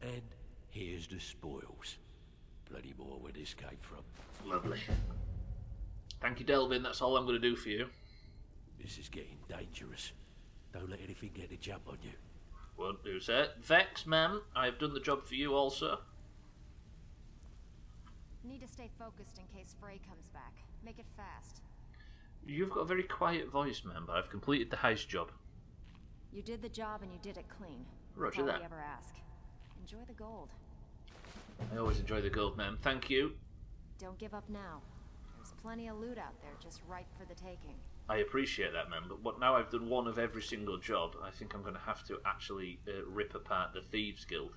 And here's the spoils. Bloody more where this came from. Lovely. Thank you, Delvin. That's all I'm going to do for you. This is getting dangerous. Don't let anything get a jump on you. Won't do, sir. Vex, ma'am, I've done the job for you also. Need to stay focused in case Frey comes back. Make it fast. You've got a very quiet voice, ma'am, but I've completed the heist job. You did the job and you did it clean. Roger That's all that. we ever ask. Enjoy the gold. I always enjoy the gold, ma'am. Thank you. Don't give up now. There's plenty of loot out there just ripe for the taking. I appreciate that, ma'am, but now I've done one of every single job, I think I'm going to have to actually rip apart the Thieves Guild.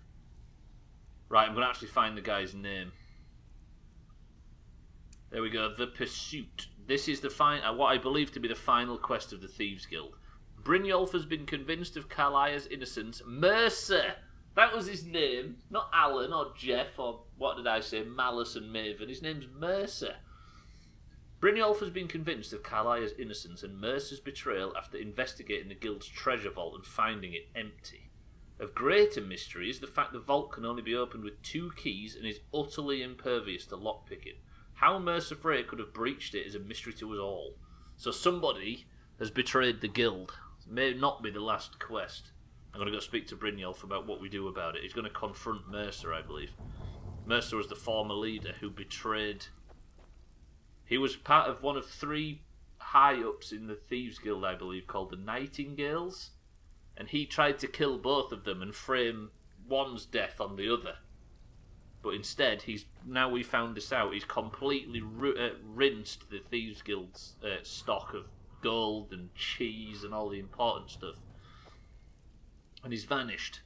Right, I'm going to actually find the guy's name. There we go, The Pursuit. This is the what I believe to be the final quest of the Thieves Guild. Brynjolf has been convinced of Carlia's innocence. Mercer! That was his name. Not Alan or Jeff or, what did I say, Malice and Maven. His name's Mercer. Brynjolf has been convinced of Carlia's innocence and Mercer's betrayal after investigating the guild's treasure vault and finding it empty. Of greater mystery is the fact the vault can only be opened with 2 keys and is utterly impervious to lockpicking. How Mercer Frey could have breached it is a mystery to us all. So somebody has betrayed the guild. It may not be the last quest. I'm going to go speak to Brynjolf about what we do about it. He's going to confront Mercer, I believe. Mercer was the former leader who betrayed... He was part of one of 3 high-ups in the Thieves Guild, I believe, called the Nightingales. And he tried to kill both of them and frame one's death on the other. But instead, now we found this out, he's completely rinsed the Thieves Guild's stock of gold and cheese and all the important stuff. And he's vanished.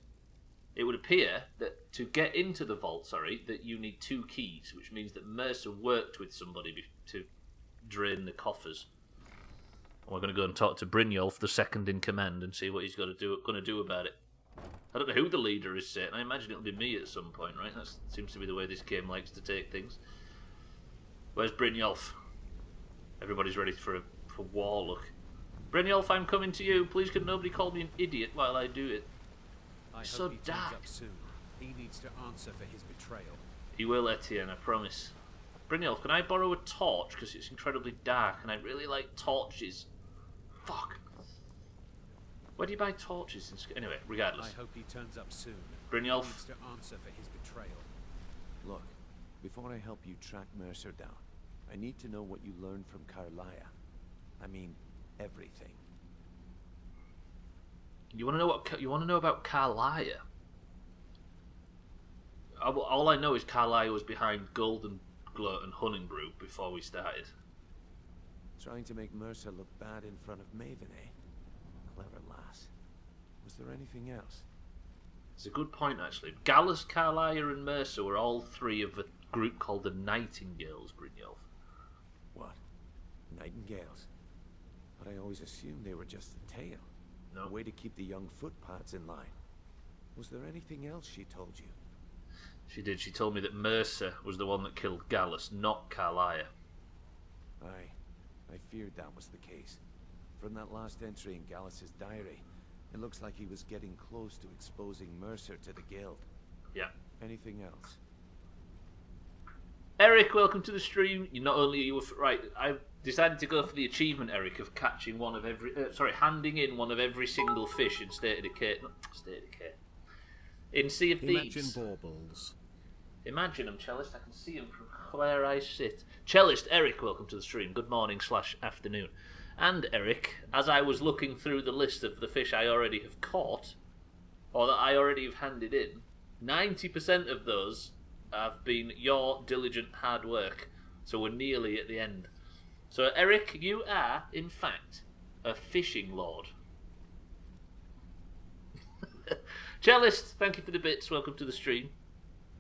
It would appear that to get into the vault, that you need 2 keys, which means that Mercer worked with somebody to drain the coffers. And we're going to go and talk to Brynjolf, the second in command, and see what he's going to do about it. I don't know who the leader is, Satan. I imagine it'll be me at some point, right? That seems to be the way this game likes to take things. Where's Brynjolf? Everybody's ready for war, look. Brynjolf, I'm coming to you. Please can nobody call me an idiot while I do it. I So hope he turns dark. up soon. He needs to answer for his betrayal. He will, Etienne, I promise. Brynjolf, can I borrow a torch? Because it's incredibly dark and I really like torches. Fuck. Where do you buy torches? Anyway, regardless. I hope he turns up soon. Brynjolf. He needs to answer for his betrayal. Look, before I help you track Mercer down, I need to know what you learned from Carlia. I mean, everything. You want to know about Carlia? All I know is Carlia was behind Golden Glow and Honningbrew before we started. Trying to make Mercer look bad in front of Maven, eh? Clever lass. Was there anything else? It's a good point, actually. Gallus, Carlia, and Mercer were all three of a group called the Nightingales, Brynjolf. What? Nightingales? But I always assumed they were just a tale. No. A way to keep the young footpads in line. Was there anything else she told you? She did. She told me that Mercer was the one that killed Gallus, not Carlia. Aye. I feared that was the case. From that last entry in Gallus's diary, it looks like he was getting close to exposing Mercer to the guild. Yeah. Anything else? Eric, welcome to the stream. You not only you were right. I've decided to go for the achievement, Eric, of catching one of every. Handing in one of every single fish in State of Decay. Not State of Decay. In Sea of Thieves. Imagine baubles. Imagine them, Cellist. I can see them from where I sit. Cellist, Eric, welcome to the stream. Good morning / afternoon. And Eric, as I was looking through the list of the fish I already have caught, or that I already have handed in, 90% of those have been your diligent hard work. So we're nearly at the end. So Eric, you are, in fact, a fishing lord. Cellist, thank you for the bits. Welcome to the stream.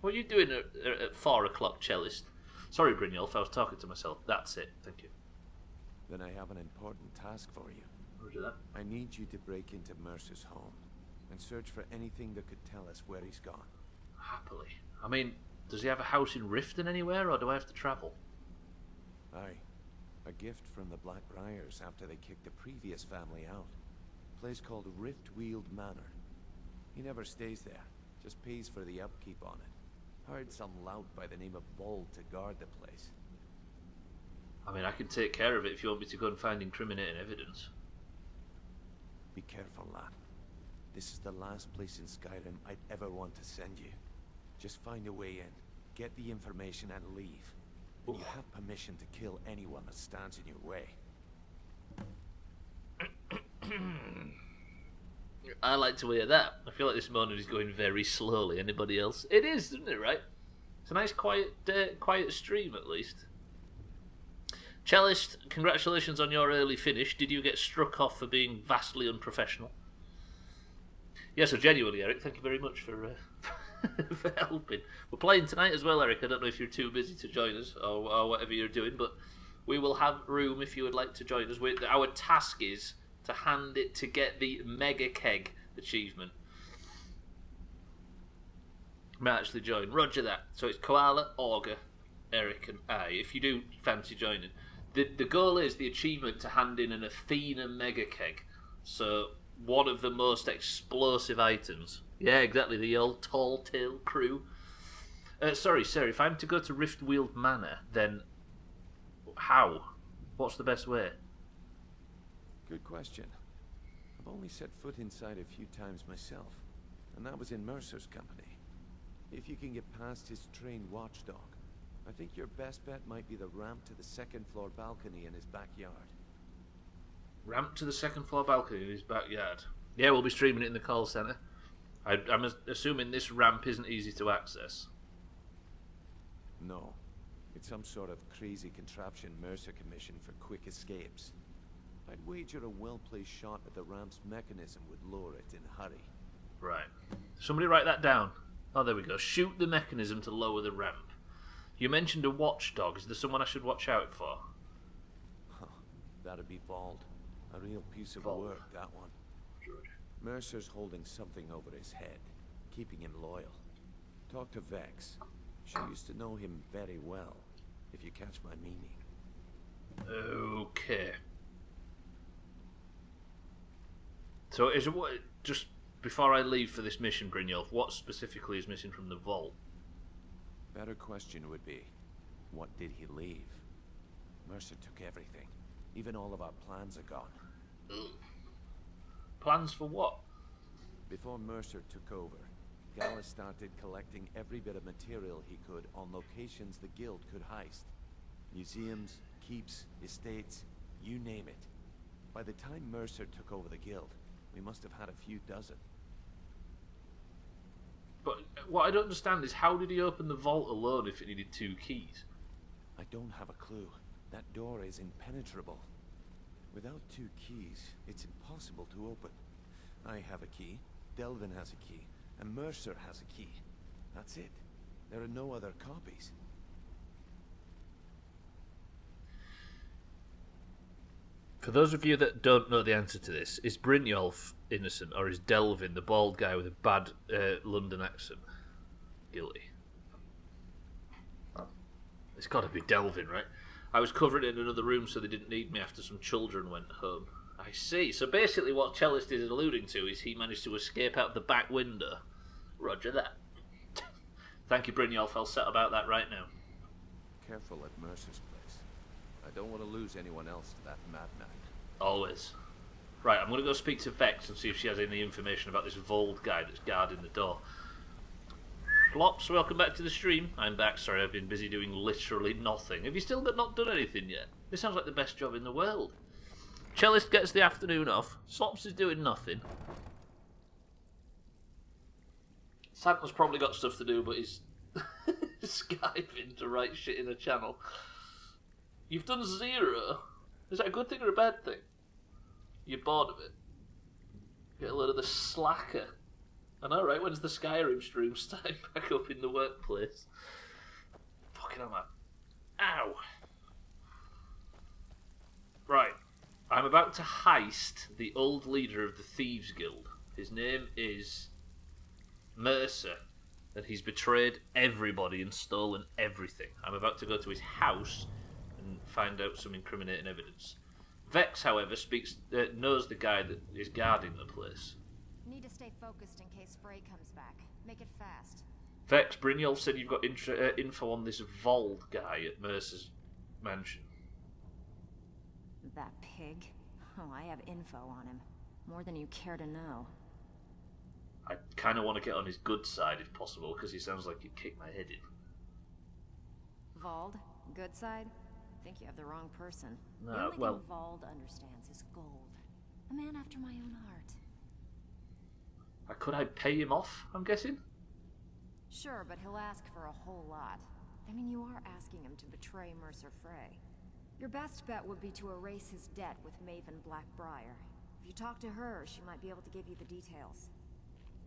What are you doing at 4 o'clock, Cellist? Sorry, Brynjolf, I was talking to myself. That's it. Thank you. Then I have an important task for you. Roger that. I need you to break into Mercer's home and search for anything that could tell us where he's gone. Happily. I mean, does he have a house in Riften anywhere, or do I have to travel? Aye. A gift from the Blackbriars after they kicked the previous family out. A place called Riftweald Manor. He never stays there, just pays for the upkeep on it. Hired some lout by the name of Bold to guard the place. I mean, I can take care of it if you want me to go and find incriminating evidence. Be careful, lad. This is the last place in Skyrim I'd ever want to send you. Just find a way in, get the information and leave. And you have permission to kill anyone that stands in your way. I like to hear that. I feel like this morning is going very slowly. Anybody else? It is, isn't it, right? It's a nice quiet stream, at least. Cellist, congratulations on your early finish. Did you get struck off for being vastly unprofessional? Yeah, so genuinely, Eric, thank you very much for for helping. We're playing tonight as well, Eric. I don't know if you're too busy to join us or whatever you're doing, but we will have room if you would like to join us. Our task is to get the Mega Keg achievement. Might actually join. Roger that. So it's Koala, Augur, Eric, and I. If you do fancy joining, the goal is the achievement to hand in an Athena Mega Keg. So one of the most explosive items. Yeah, exactly. The old Tall Tale crew. Sorry, Sarah. If I'm to go to Riftweald Manor, then how? What's the best way? Good question. I've only set foot inside a few times myself, and that was in Mercer's company. If you can get past his trained watchdog, I think your best bet might be the ramp to the second floor balcony in his backyard. Ramp to the second floor balcony in his backyard. Yeah, we'll be streaming it in the call centre. I'm assuming this ramp isn't easy to access. No. It's some sort of crazy contraption Mercer commissioned for quick escapes. I'd wager a well-placed shot at the ramp's mechanism would lower it in a hurry. Right. Somebody write that down. Oh, there we go. Shoot the mechanism to lower the ramp. You mentioned a watchdog. Is there someone I should watch out for? That'd be Bald. A real piece of Bald. work, that one. Mercer's holding something over his head, keeping him loyal. Talk to Vex. She used to know him very well, if you catch my meaning. Okay. So, is it what? Just before I leave for this mission, Brynjolf, what specifically is missing from the vault? Better question would be, what did he leave? Mercer took everything. Even all of our plans are gone. Ugh. Plans for what? Before Mercer took over, Gallus started collecting every bit of material he could on locations the guild could heist. Museums, keeps, estates, you name it. By the time Mercer took over the guild, we must have had a few dozen. But what I don't understand is, how did he open the vault alone if it needed 2 keys? I don't have a clue. That door is impenetrable. Without 2 keys, it's impossible to open. I have a key, Delvin has a key, and Mercer has a key. That's it. There are no other copies. For those of you that don't know the answer to this, is Brynjolf innocent, or is Delvin, the bald guy with a bad London accent, guilty? It's got to be Delvin, right? I was covered in another room so they didn't need me after some children went home. I see. So basically what Cellist is alluding to is he managed to escape out the back window. Roger that. Thank you, Brynjolf. I'll set about that right now. Careful at Mercer's place. I don't want to lose anyone else to that madman. Always. Right, I'm going to go speak to Vex and see if she has any information about this Vold guy that's guarding the door. Flops, welcome back to the stream. I'm back. Sorry, I've been busy doing literally nothing. Have you still not done anything yet? This sounds like the best job in the world. Cellist gets the afternoon off. Slops is doing nothing. Santa's probably got stuff to do, but he's Skyving to write shit in a channel. You've done 0. Is that a good thing or a bad thing? You're bored of it. Get a load of the slacker. I know, right? When's the Skyrim stream starting back up in the workplace? Fucking hell, man. Ow. Right. I'm about to heist the old leader of the Thieves Guild. His name is Mercer, and he's betrayed everybody and stolen everything. I'm about to go to his house and find out some incriminating evidence. Vex, however, knows the guy that is guarding the place. Need to stay focused in case Frey comes back. Make it fast. Vex, Brynjolf said you've got info on this Vold guy at Mercer's mansion. That pig? Oh, I have info on him. More than you care to know. I kind of want to get on his good side if possible, because he sounds like he'd kick my head in. Vald? Good side? I think you have the wrong person. No, the only well, thing Vald understands is gold. A man after my own heart. Could I pay him off, I'm guessing? Sure, but he'll ask for a whole lot. I mean, you are asking him to betray Mercer Frey. Your best bet would be to erase his debt with Maven Blackbriar. If you talk to her, she might be able to give you the details.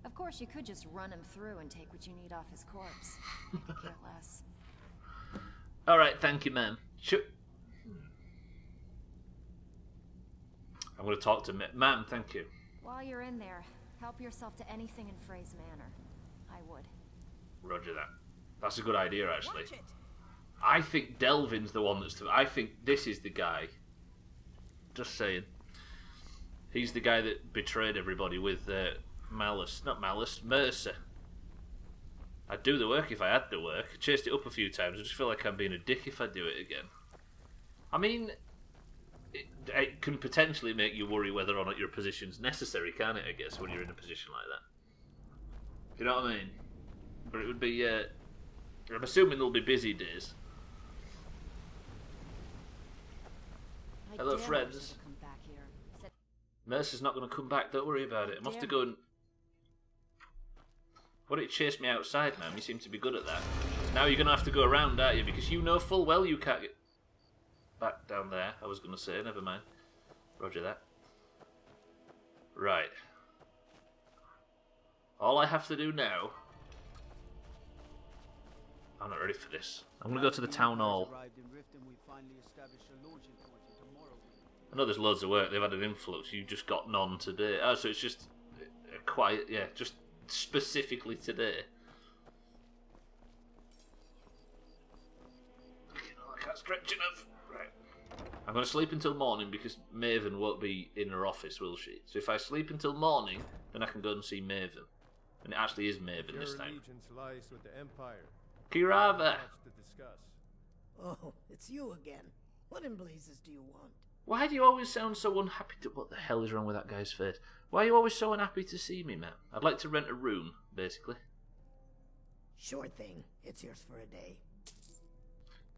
Of course, you could just run him through and take what you need off his corpse. I could care less. Alright, thank you, ma'am. Sure. I'm going to talk to ma'am, thank you. While you're in there, help yourself to anything in Frey's manor. I would. Roger that. That's a good idea, actually. I think Delvin's the one that's... I think this is the guy. Just saying. He's the guy that betrayed everybody with Malice. Not Malice, Mercer. I'd do the work if I had the work. I chased it up a few times. I just feel like I'm being a dick if I do it again. I mean... It can potentially make you worry whether or not your position's necessary, can't it, I guess, when you're in a position like that. You know what I mean? But it would be... I'm assuming there'll be busy days. Hello, friends. Mercer's not going to come back, don't worry about it. I must have to go and... Why don't you chase me outside, man? You seem to be good at that. Now you're going to have to go around, aren't you? Because you know full well you can't get... Back down there, I was going to say. Never mind. Roger that. Right. All I have to do now... I'm not ready for this. I'm going to go to the town hall. I know there's loads of work. They've had an influx. You just got none today. Oh, so it's just... quiet, yeah, just specifically today. I can't stretch enough. Right. I'm going to sleep until morning because Maven won't be in her office, will she? So if I sleep until morning, then I can go and see Maven. And it actually is Maven this time. Your allegiance lies with the Empire. Kirava! Much to discuss. Oh, it's you again. What in blazes do you want? Why do you always sound so unhappy to... What the hell is wrong with that guy's face? Why are you always so unhappy to see me, man? I'd like to rent a room, basically. Sure thing. It's yours for a day.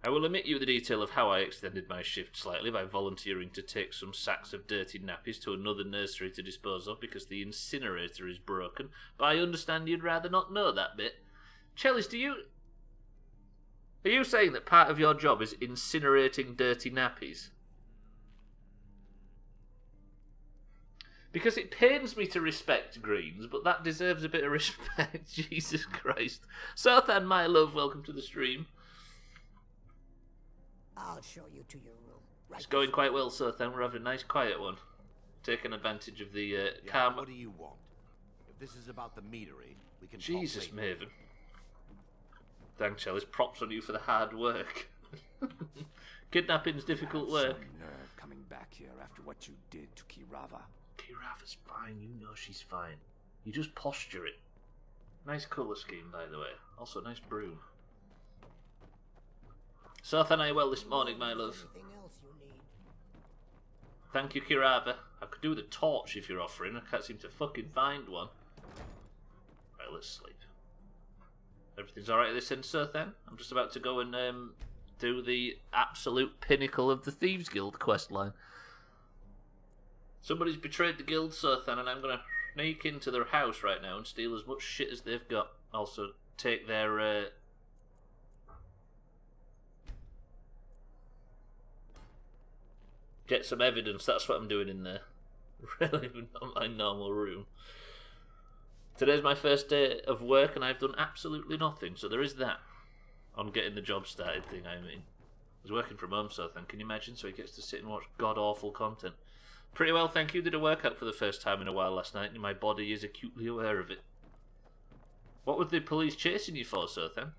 I will omit you the detail of how I extended my shift slightly by volunteering to take some sacks of dirty nappies to another nursery to dispose of because the incinerator is broken, but I understand you'd rather not know that bit. Chellis, are you saying that part of your job is incinerating dirty nappies? Because it pains me to respect Greens, but that deserves a bit of respect. Jesus Christ. Sothan, my love, welcome to the stream. I'll show you to your room. It's going quite well, Sothan. We're having a nice quiet one. Taking advantage of the calm... What do you want? If this is about the metery, we can Jesus, talk later. Maven. Thanks, Chalice. Props on you for the hard work. Kidnapping's difficult work. Some nerve coming back here after what you did to Kirava. Kirava's fine. You know she's fine. You just posture it. Nice colour scheme, by the way. Also, nice broom. Sothan, are you well this morning, my love? Anything else you need? Thank you, Kirava. I could do with a torch if you're offering. I can't seem to fucking find one. Right, let's sleep. Everything's alright at this end, Sothan? I'm just about to go and do the absolute pinnacle of the Thieves Guild questline. Somebody's betrayed the guild, Sothan, and I'm going to sneak into their house right now and steal as much shit as they've got. Also, take their... get some evidence. That's what I'm doing in there. Really, not my normal room. Today's my first day of work and I've done absolutely nothing, so there is that. On getting the job started thing, I mean. I was working from home, so can you imagine? So he gets to sit and watch god-awful content. Pretty well, thank you. Did a workout for the first time in a while last night and my body is acutely aware of it. What were the police chasing you for, Sothan?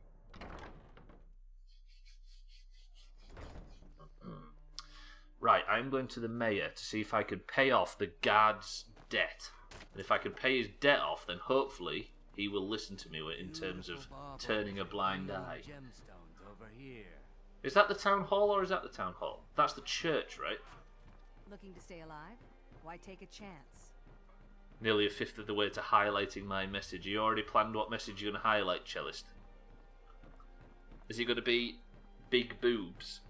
Right, I'm going to the mayor to see if I can pay off the guard's debt. And if I can pay his debt off, then hopefully he will listen to me in terms of turning a blind eye. Is that the town hall or is that the town hall? That's the church, right? Looking to stay alive? Why take a chance? Nearly a fifth of the way to highlighting my message. You already planned what message you're going to highlight, Cellist? Is it going to be big boobs?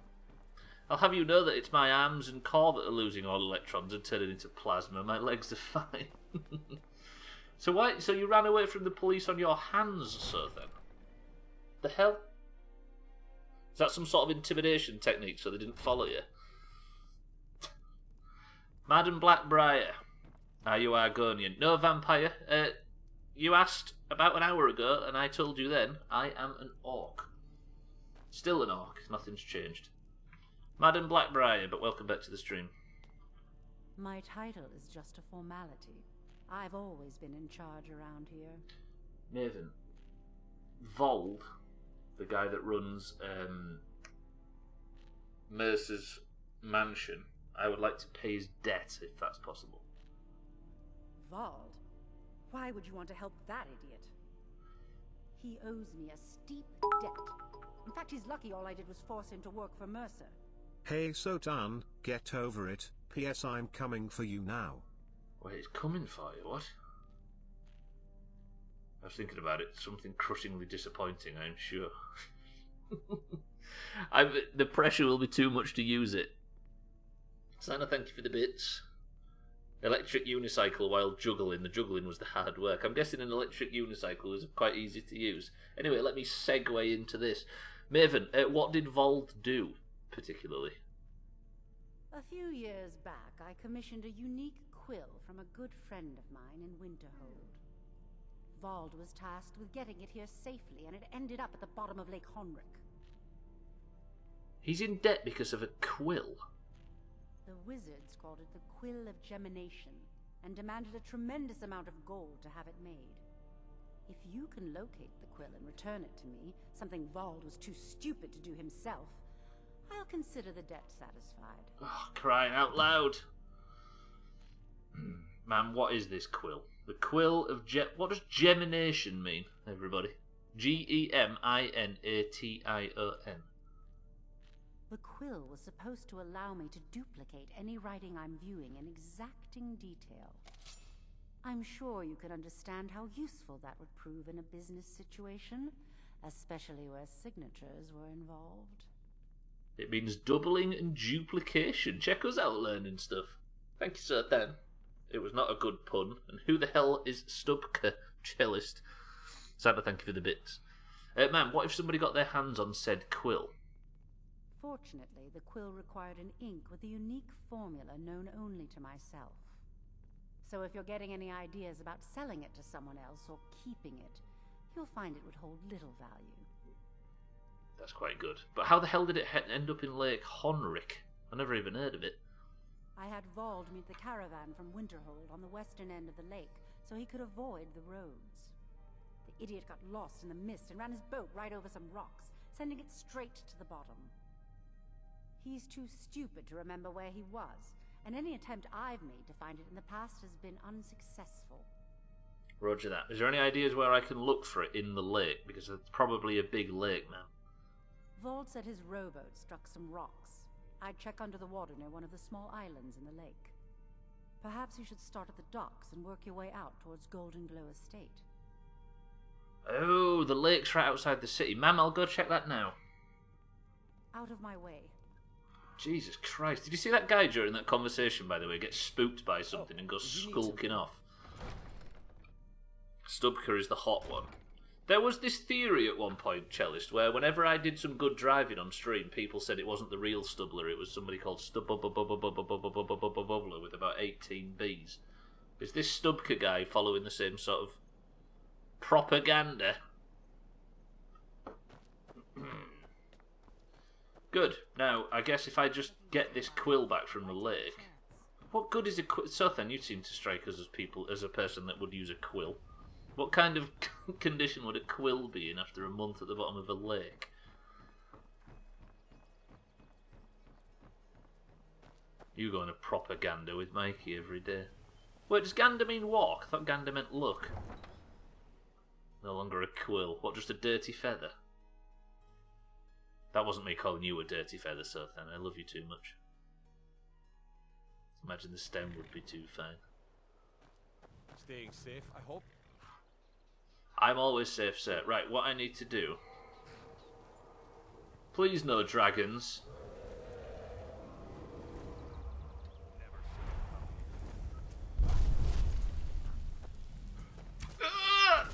I'll have you know that it's my arms and core that are losing all electrons and turning into plasma. My legs are fine. So why? So you ran away from the police on your hands, Sothan? The hell? Is that some sort of intimidation technique so they didn't follow you? Madam Blackbriar, are you Argonian? No, vampire. You asked about an hour ago, and I told you then I am an orc. Still an orc. Nothing's changed. Madam Blackbriar, but welcome back to the stream. My title is just a formality. I've always been in charge around here. Maven. Vold, the guy that runs Mercer's mansion, I would like to pay his debt if that's possible. Vald? Why would you want to help that idiot? He owes me a steep debt. In fact, he's lucky all I did was force him to work for Mercer. Hey Sotan, get over it. P.S. I'm coming for you now. Wait, it's coming for you? What? I was thinking about it. Something crushingly disappointing, I'm sure. The pressure will be too much to use it. Santa, thank you for the bits. Electric unicycle while juggling. The juggling was the hard work. I'm guessing an electric unicycle is quite easy to use. Anyway, let me segue into this. Maven, what did Vold do, particularly? A few years back, I commissioned a unique quill from a good friend of mine in Winterhold. Vald was tasked with getting it here safely, and it ended up at the bottom of Lake Honrick. He's in debt because of a quill. The wizards called it the Quill of Gemination. and demanded a tremendous amount of gold to have it made. If you can locate the quill and return it to me, something Vald was too stupid to do himself, I'll consider the debt satisfied. Oh, crying out loud. Man, what is this quill? The quill of what does gemination mean, everybody? Gemination. The quill was supposed to allow me to duplicate any writing I'm viewing in exacting detail. I'm sure you can understand how useful that would prove in a business situation, especially where signatures were involved. It means doubling and duplication. Check us out learning stuff. Thank you, Sir Dan. It was not a good pun. And who the hell is Stubbler cellist? Santa, thank you for the bits. Man, what if somebody got their hands on said quill? Fortunately, the quill required an ink with a unique formula known only to myself. So if you're getting any ideas about selling it to someone else or keeping it, you'll find it would hold little value. That's quite good. But how the hell did it end up in Lake Honrick? I never even heard of it. I had Vald meet the caravan from Winterhold on the western end of the lake, so he could avoid the roads. The idiot got lost in the mist and ran his boat right over some rocks, sending it straight to the bottom. He's too stupid to remember where he was, and any attempt I've made to find it in the past has been unsuccessful. Roger that. Is there any ideas where I can look for it in the lake? Because it's probably a big lake, man. Vald said his rowboat struck some rocks. I'd check under the water near one of the small islands in the lake. Perhaps you should start at the docks and work your way out towards Golden Glow Estate. Oh, the lake's right outside the city. Ma'am, I'll go check that now. Out of my way. Jesus Christ. Did you see that guy during that conversation, by the way, get spooked by something and go skulking off? Stubbler is the hot one. There was this theory at one point, Cellist, where whenever I did some good driving on stream, people said it wasn't the real Stubbler, it was somebody called Stubbler with about 18 Bs. Is this Stubbler guy following the same sort of propaganda? Good. Now, I guess if I just get this quill back from the lake... What good is a quill? Sothan, you seem to strike us as a person that would use a quill. What kind of condition would a quill be in after a month at the bottom of a lake? You go on a propaganda with Mikey every day. Wait, does gander mean walk? I thought gander meant look. No longer a quill. What, just a dirty feather? That wasn't me calling you a dirty feather, Sothan. I love you too much. Imagine the stem would be too fine. Staying safe, I hope. I'm always safe, sir. Right, what I need to do... Please no dragons.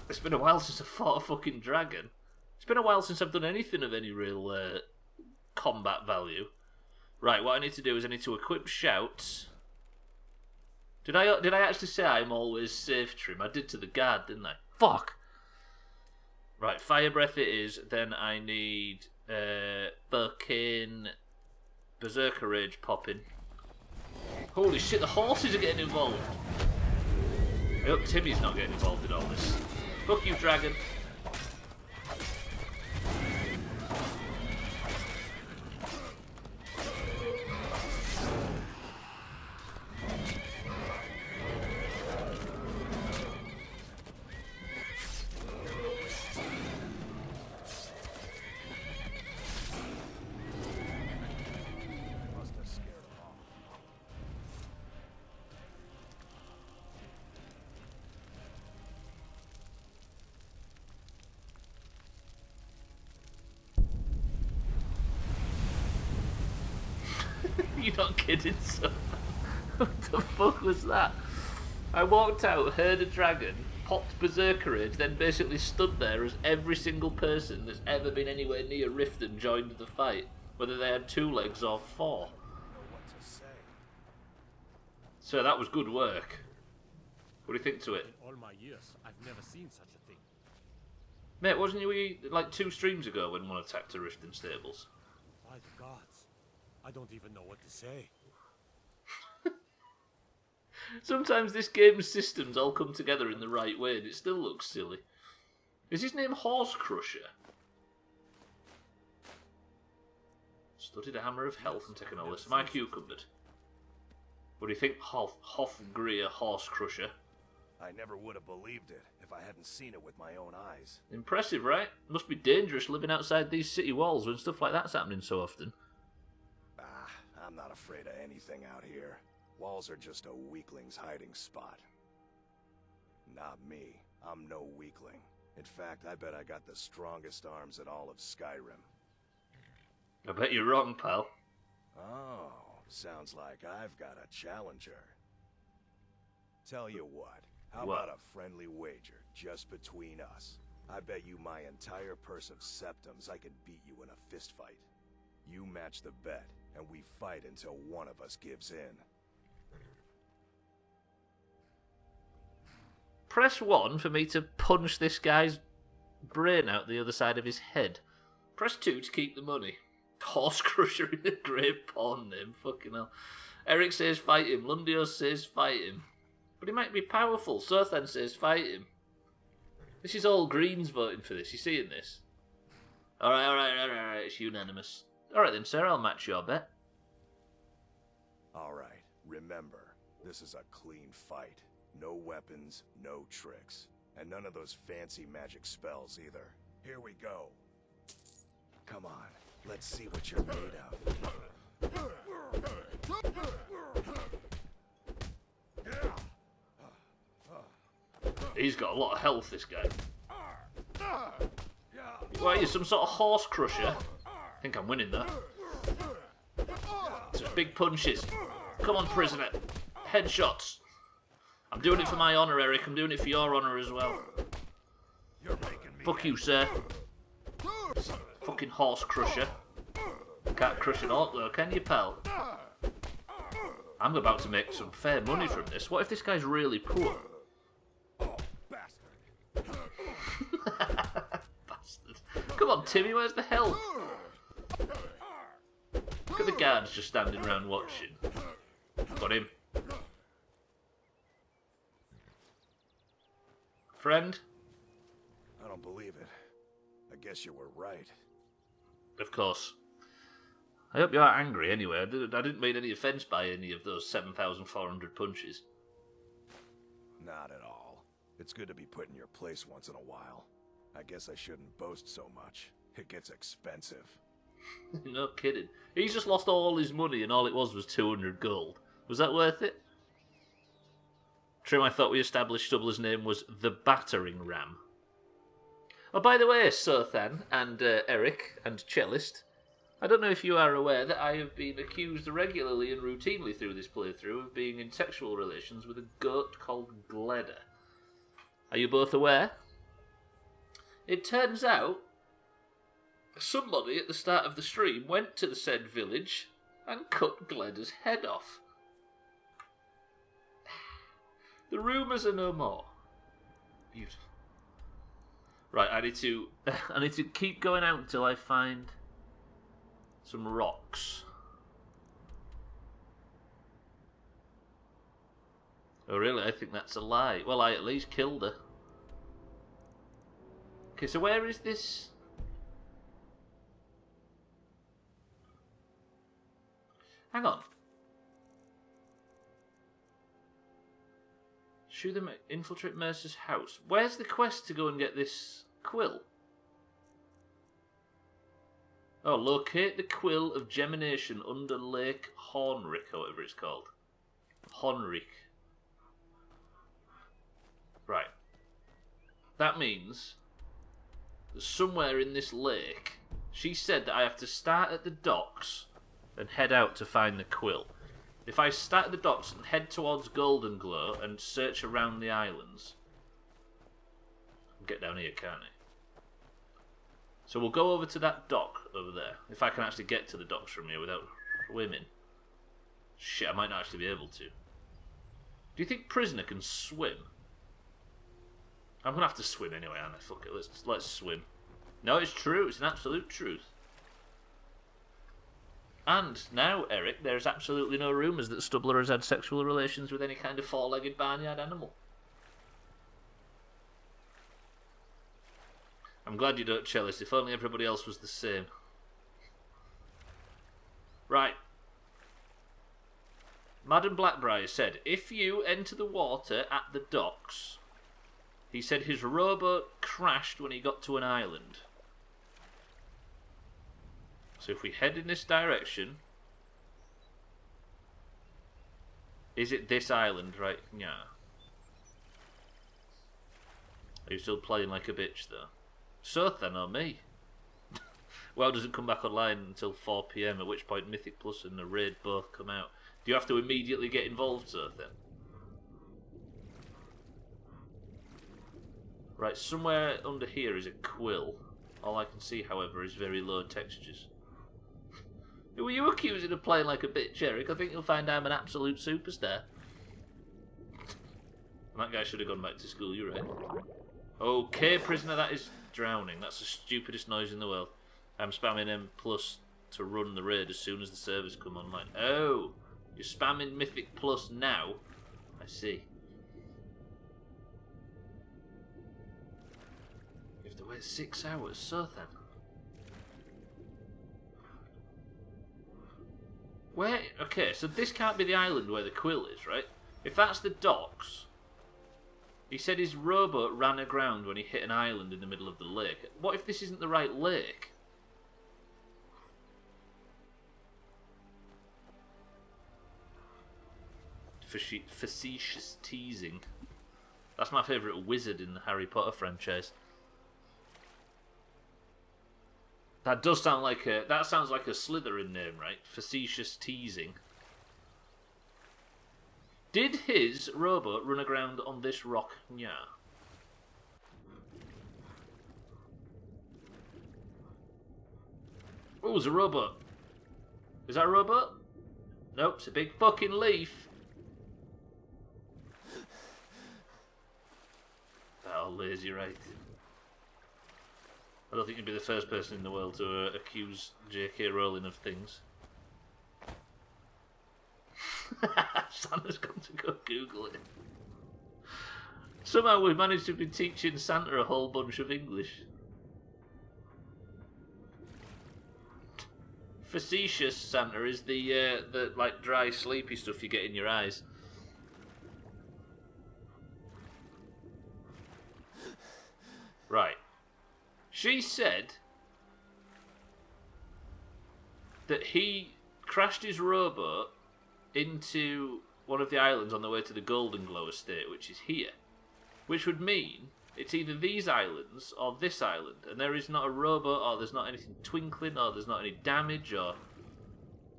It's been a while since I fought a fucking dragon. It's been a while since I've done anything of any real combat value. Right, what I need to do is I need to equip shouts. Did I actually say I'm always safe, Trim? I did to the guard, didn't I? Fuck! Right, fire breath it is. Then I need fucking berserker rage popping. Holy shit, the horses are getting involved. I hope Timmy's not getting involved in all this. Fuck you, dragon. You're not kidding, son. What the fuck was that? I walked out, heard a dragon, popped berserker rage, then basically stood there as every single person that's ever been anywhere near Riften joined the fight, whether they had 2 legs or 4. So that was good work. What do you think to it? In all my years, I've never seen such a thing. Mate, wasn't you like 2 streams ago when one attacked a Riften stables? By the gods, I don't even know what to say. Sometimes this game's systems all come together in the right way and it still looks silly. Is his name Horse Crusher? Studied a hammer of health and taken a list. Am I cucumbered? What do you think, Hofgreer Horse Crusher? I never would have believed it if I hadn't seen it with my own eyes. Impressive, right? Must be dangerous living outside these city walls when stuff like that's happening so often. I'm not afraid of anything out here. Walls are just a weakling's hiding spot. Not me. I'm no weakling. In fact, I bet I got the strongest arms in all of Skyrim. I bet you're wrong, pal. Oh, sounds like I've got a challenger. Tell you what, how about a friendly wager just between us? I bet you my entire purse of septums I can beat you in a fist fight. You match the bet, and we fight until one of us gives in. Press 1 for me to punch this guy's brain out the other side of his head. Press 2 to keep the money. Horse Crusher is a great porn name, fucking hell. Eric says fight him, Lundio says fight him. But he might be powerful, Sothan says fight him. This is all Greens voting for this, you seeing this? Alright, it's unanimous. Alright then, sir, I'll match your bet. Alright, remember, this is a clean fight. No weapons, no tricks. And none of those fancy magic spells either. Here we go. Come on, let's see what you're made of. He's got a lot of health, this guy. What are you, some sort of horse crusher? I think I'm winning that. Such big punches. Come on, prisoner. Headshots. I'm doing it for my honour, Eric. I'm doing it for your honour as well. Fuck you, sir. Fucking horse crusher. Can't crush an orc though, can you, pal? I'm about to make some fair money from this. What if this guy's really poor? Bastard. Come on, Timmy, where's the help? Look at the guards just standing around watching. Got him. Friend? I don't believe it. I guess you were right. Of course. I hope you aren't angry anyway. I didn't mean any offence by any of those 7,400 punches. Not at all. It's good to be put in your place once in a while. I guess I shouldn't boast so much. It gets expensive. No kidding. He's just lost all his money and all it was 200 gold. Was that worth it? Trim, I thought we established Stubbler's name was the Battering Ram. Oh, by the way, Sothan and Eric and Cellist, I don't know if you are aware that I have been accused regularly and routinely through this playthrough of being in sexual relations with a goat called Gleda. Are you both aware? It turns out somebody at the start of the stream went to the said village and cut Gleda's head off. The rumours are no more. Beautiful. Right, I need to keep going out until I find some rocks. Oh really? I think that's a lie. Well, I at least killed her. Okay, so where is this? Hang on. Shoot them, infiltrate Mercer's house. Where's the quest to go and get this quill? Oh, locate the quill of gemination under Lake Hornrick, or whatever it's called. Hornrick. Right. That means that somewhere in this lake, she said that I have to start at the docks and head out to find the quill. If I start at the docks and head towards Golden Glow and search around the islands, I'll get down here, can't I? So we'll go over to that dock over there. If I can actually get to the docks from here without swimming. Shit, I might not actually be able to. Do you think Prisoner can swim? I'm gonna have to swim anyway, aren't I? Fuck it, let's swim. No, it's true. It's an absolute truth. And now, Eric, there's absolutely no rumours that Stubbler has had sexual relations with any kind of four-legged barnyard animal. I'm glad you don't, Chalice. If only everybody else was the same. Right. Madam Blackbriar said, if you enter the water at the docks, he said his rowboat crashed when he got to an island. So if we head in this direction, is it this island right? Yeah. Are you still playing like a bitch though? So then, or me? WoW doesn't come back online until 4 PM, at which point Mythic Plus and the Raid both come out. Do you have to immediately get involved, so then? Right, somewhere under here is a quill. All I can see, however, is very low textures. Who are you accusing of playing like a bitch, Eric? I think you'll find I'm an absolute superstar. That guy should have gone back to school, you're right. Okay, prisoner, that is drowning. That's the stupidest noise in the world. I'm spamming M+ to run the raid as soon as the servers come online. Oh, you're spamming Mythic Plus now? I see. You have to wait 6 hours, so then. Where? Okay, so this can't be the island where the quill is, right? If that's the docks, he said his rowboat ran aground when he hit an island in the middle of the lake. What if this isn't the right lake? Facetious teasing. That's my favourite wizard in the Harry Potter franchise. That does sound like a... That sounds like a Slytherin name, right? Facetious teasing. Did his rowboat run aground on this rock? Yeah. Oh, there's a rowboat. Is that a rowboat? Nope, it's a big fucking leaf. Oh, lazy, right. I don't think you'd be the first person in the world to accuse J.K. Rowling of things. Santa's got to go Google it. Somehow we've managed to be teaching Santa a whole bunch of English. Facetious Santa is the like dry, sleepy stuff you get in your eyes. Right. She said that he crashed his rowboat into one of the islands on the way to the Golden Glow estate, which is here. Which would mean it's either these islands or this island, and there is not a rowboat, or there's not anything twinkling, or there's not any damage, or...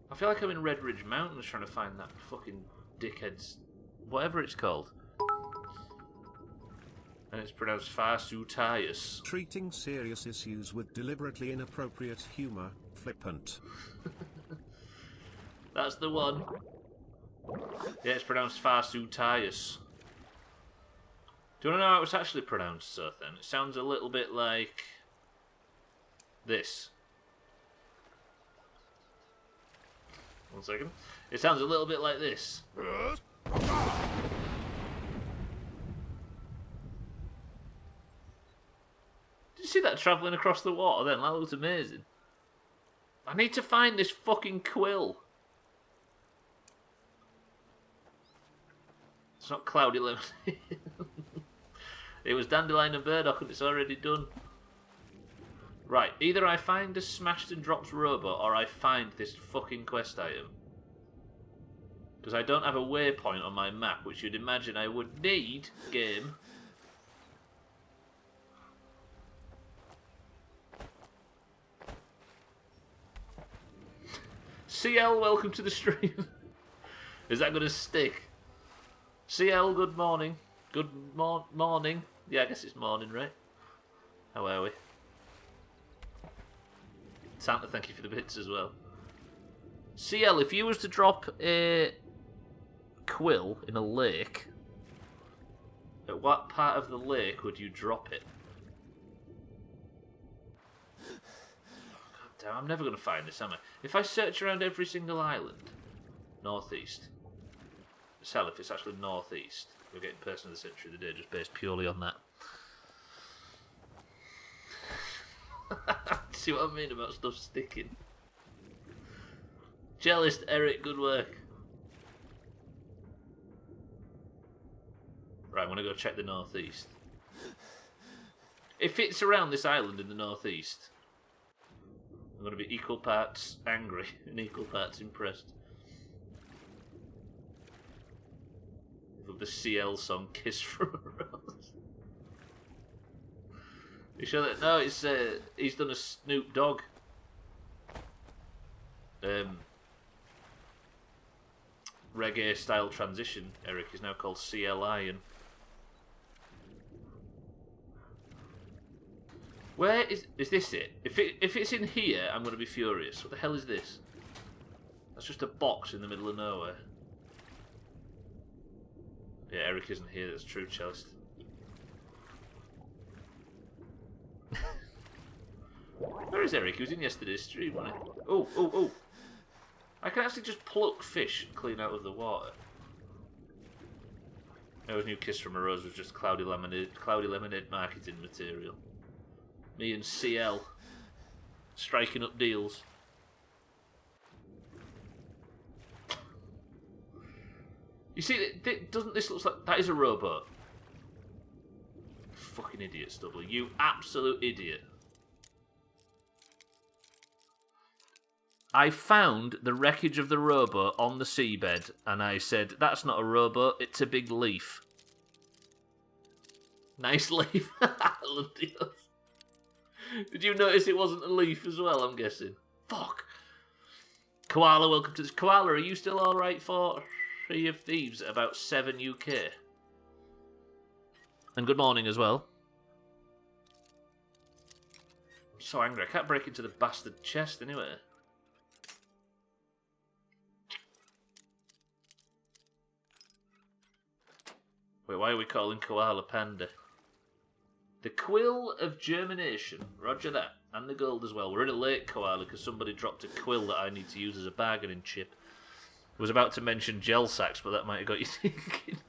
I feel like I'm in Red Ridge Mountains trying to find that fucking dickhead's... whatever it's called. And it's pronounced Farsutius. Treating serious issues with deliberately inappropriate humour, flippant. That's the one. Yeah, it's pronounced Farsutius. Do you want to know how it's actually pronounced, so then? It sounds a little bit like this. One second. It sounds a little bit like this. Did you see that travelling across the water then? That looked amazing. I need to find this fucking quill. It's not Cloudy Lemon. It was Dandelion and Burdock and it's already done. Right, either I find a smashed and dropped robot or I find this fucking quest item. Because I don't have a waypoint on my map, which you'd imagine I would need, game. CL, welcome to the stream. Is that going to stick? CL, good morning. Good morning. Yeah, I guess it's morning, right? How are we? Santa, thank you for the bits as well. CL, if you was to drop a quill in a lake, at what part of the lake would you drop it? God damn, I'm never going to find this, am I? If I search around every single island, northeast, sell if it's actually northeast. We're getting person of the century of the day just based purely on that. See what I mean about stuff sticking? Cellist Eric, good work. Right, I'm going to go check the northeast. If it's around this island in the northeast, I'm going to be equal parts angry and equal parts impressed. With the CL song "Kiss from a Rose." You sure that? No, it's he's done a Snoop Dogg. Reggae style transition. Eric is now called CLI and. Where is this it? If it's in here, I'm going to be furious. What the hell is this? That's just a box in the middle of nowhere. Yeah, Eric isn't here. That's true, Cellist. Where is Eric? He was in yesterday's stream, wasn't he? Oh! I can actually just pluck fish clean out of the water. His new Kiss from a Rose was just cloudy lemonade marketing material. Me and CL striking up deals. You see, doesn't this look like that is a rowboat? Fucking idiot, Stubbler! You absolute idiot! I found the wreckage of the rowboat on the seabed, and I said, "That's not a rowboat; it's a big leaf." Nice leaf. Did you notice it wasn't a leaf as well, I'm guessing? Fuck. Koala, welcome to this. Koala, are you still alright for Sea of Thieves at about 7 UK? And good morning as well. I'm so angry, I can't break into the bastard chest anyway. Wait, why are we calling Koala Panda? The quill of germination. Roger that. And the gold as well. We're in a late Koala because somebody dropped a quill that I need to use as a bargaining chip. I was about to mention gel sacks, but that might have got you thinking.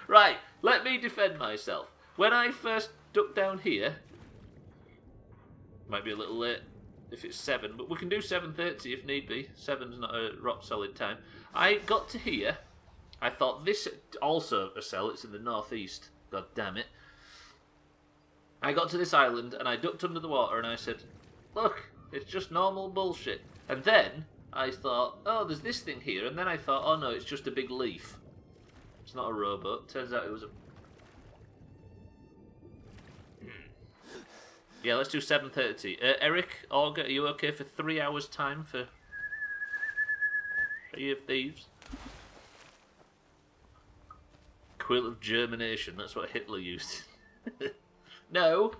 Right, let me defend myself. When I first ducked down here, might be a little late if it's 7, but we can do 7:30 if need be. 7's not a rock solid time. I got to here. I thought this also a cell. It's in the northeast. God damn it. I got to this island and I ducked under the water and I said, look, it's just normal bullshit. And then I thought, oh, there's this thing here. And then I thought, oh no, it's just a big leaf. It's not a rowboat. Turns out it was a... Yeah, let's do 7:30. Eric, Olga, are you okay for 3 hours time for Sea of Thieves? Quill of germination, that's what Hitler used. No.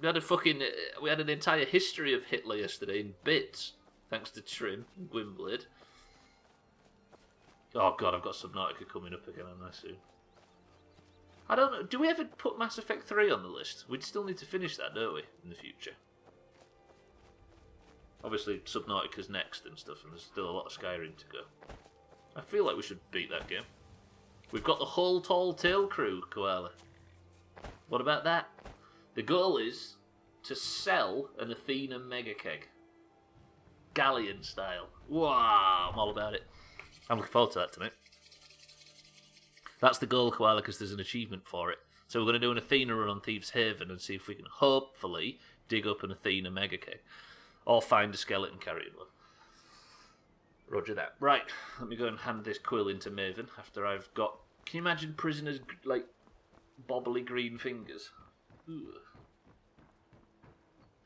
We had an entire history of Hitler yesterday in bits, thanks to Trim and Gwynblade. Oh god, I've got Subnautica coming up again on that soon. I don't know, do we ever put Mass Effect 3 on the list? We'd still need to finish that, don't we, in the future? Obviously, Subnautica's next and stuff, and there's still a lot of Skyrim to go. I feel like we should beat that game. We've got the whole Tall Tale crew, Koala. What about that? The goal is to sell an Athena mega keg. Galleon style. Wow, I'm all about it. I'm looking forward to that tonight. That's the goal, Koala, because there's an achievement for it. So we're going to do an Athena run on Thieves' Haven and see if we can hopefully dig up an Athena mega keg. Or find a skeleton carrying one. Roger that. Right, let me go and hand this quill into Maven after I've got... Can you imagine prisoners, like, bobbly green fingers? Ooh.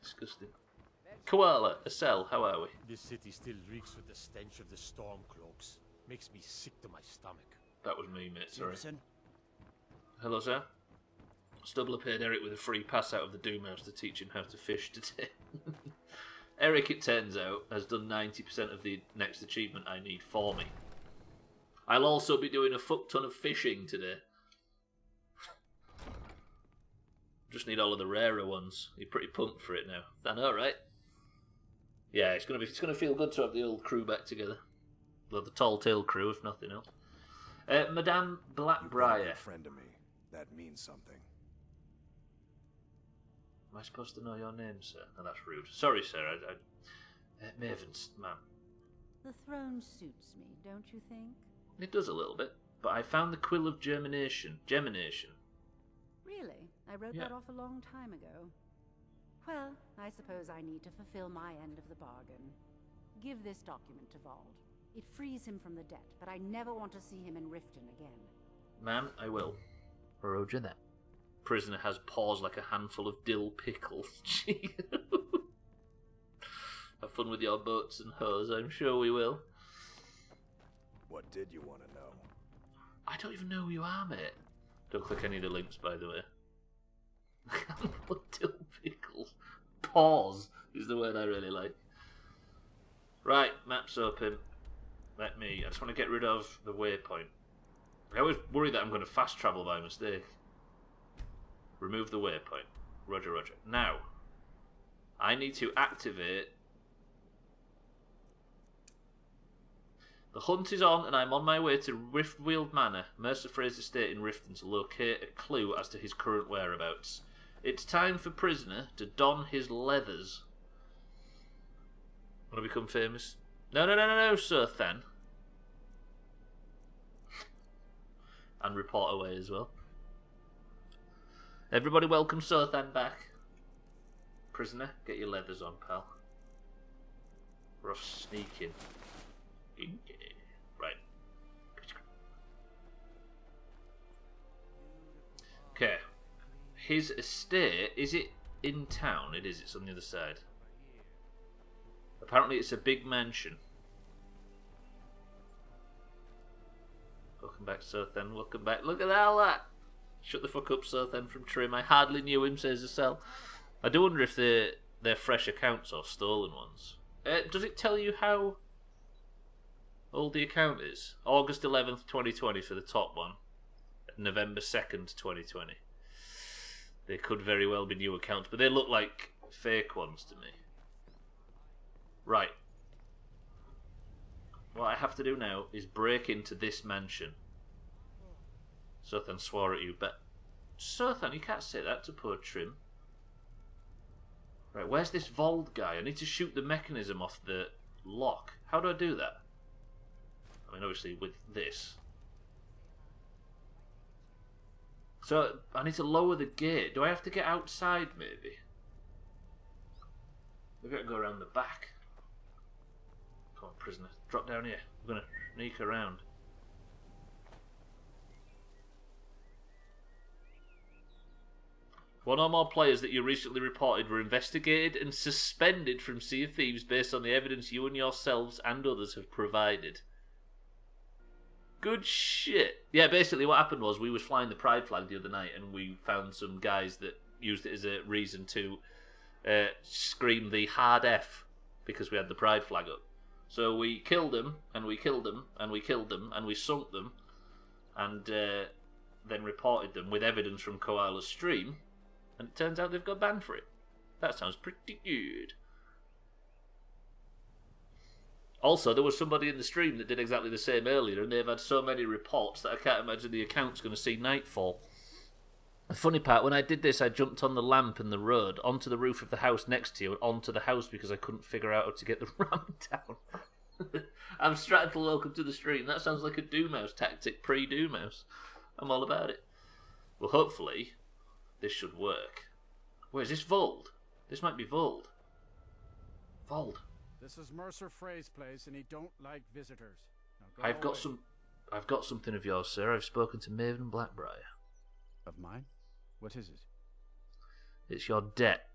Disgusting. Koala, a cell, how are we? This city still reeks with the stench of the Stormcloaks. Makes me sick to my stomach. That was me, mate, sorry. Listen. Hello, sir. Stubbler paid Eric with a free pass out of the Doomhaus to teach him how to fish today. Eric, it turns out, has done 90% of the next achievement I need for me. I'll also be doing a fuck ton of fishing today. Just need all of the rarer ones. You're pretty pumped for it now. I know, right? Yeah, it's gonna feel good to have the old crew back together. Well, the Tall Tale crew, if nothing else. Madame Blackbriar. A friend of me. That means something. Am I supposed to know your name, sir? No, that's rude. Sorry, sir. Maven's man. The throne suits me, don't you think? It does a little bit, but I found the quill of germination. Really? I wrote that off a long time ago. Well, I suppose I need to fulfill my end of the bargain. Give this document to Vald. It frees him from the debt, but I never want to see him in Riften again. Ma'am, I will. Roger that. Prisoner has paws like a handful of dill pickles. Gee. Have fun with your boats and hoes, I'm sure we will. What did you want to know? I don't even know who you are, mate. Don't click any of the links, by the way. Handful of dill pickles. Paws is the word I really like. Right, map's open. I just want to get rid of the waypoint. I always worry that I'm going to fast travel by mistake. Remove the waypoint. Roger, roger. Now, I need to activate... The hunt is on, and I'm on my way to Riftweald Manor, Mercer Frey's estate in Riften, to locate a clue as to his current whereabouts. It's time for Prisoner to don his leathers. Want to become famous? No, Sir Then. And report away as well. Everybody welcome Sir Then back. Prisoner, get your leathers on, pal. We're off sneaking. Right. Okay. His estate, is it in town? It is, it's on the other side. Apparently it's a big mansion. Welcome back, Sir Then. Welcome back. Look at all that! Shut the fuck up, Sir Then from Trim. I hardly knew him, says Acel. I do wonder if they're fresh accounts or stolen ones. Does it tell you how old the account is? August 11th, 2020 for the top one. November 2nd, 2020. They could very well be new accounts, but they look like fake ones to me. Right. What I have to do now is break into this mansion. Sothan swore at you, but... Sothan, you can't say that to poor Trim. Right, where's this Vold guy? I need to shoot the mechanism off the lock. How do I do that? I mean, obviously with this. So, I need to lower the gate. Do I have to get outside, maybe? Maybe I can go around the back. Come on, prisoner. Drop down here. I'm going to sneak around. One or more players that you recently reported were investigated and suspended from Sea of Thieves based on the evidence you and yourselves and others have provided. Good shit. Yeah, basically what happened was we was flying the pride flag the other night and we found some guys that used it as a reason to scream the hard F because we had the pride flag up. So we killed them, and we killed them, and we killed them, and we sunk them, and then reported them with evidence from Koala's stream, and it turns out they've got banned for it. That sounds pretty good. Also, there was somebody in the stream that did exactly the same earlier, and they've had so many reports that I can't imagine the account's going to see nightfall. The funny part, when I did this, I jumped on the lamp in the road, onto the roof of the house next to you, and onto the house because I couldn't figure out how to get the ram down. I'm Stratton, welcome to the stream. That sounds like a Doomhaus tactic, pre-Doomhaus. I'm all about it. Well, hopefully, this should work. Wait, is this Vold? This might be Vold. Vold. This is Mercer Frey's place, and he don't like visitors. Now go I've got something of yours, sir. I've spoken to Maven Blackbriar. Of mine? What is it? It's your debt.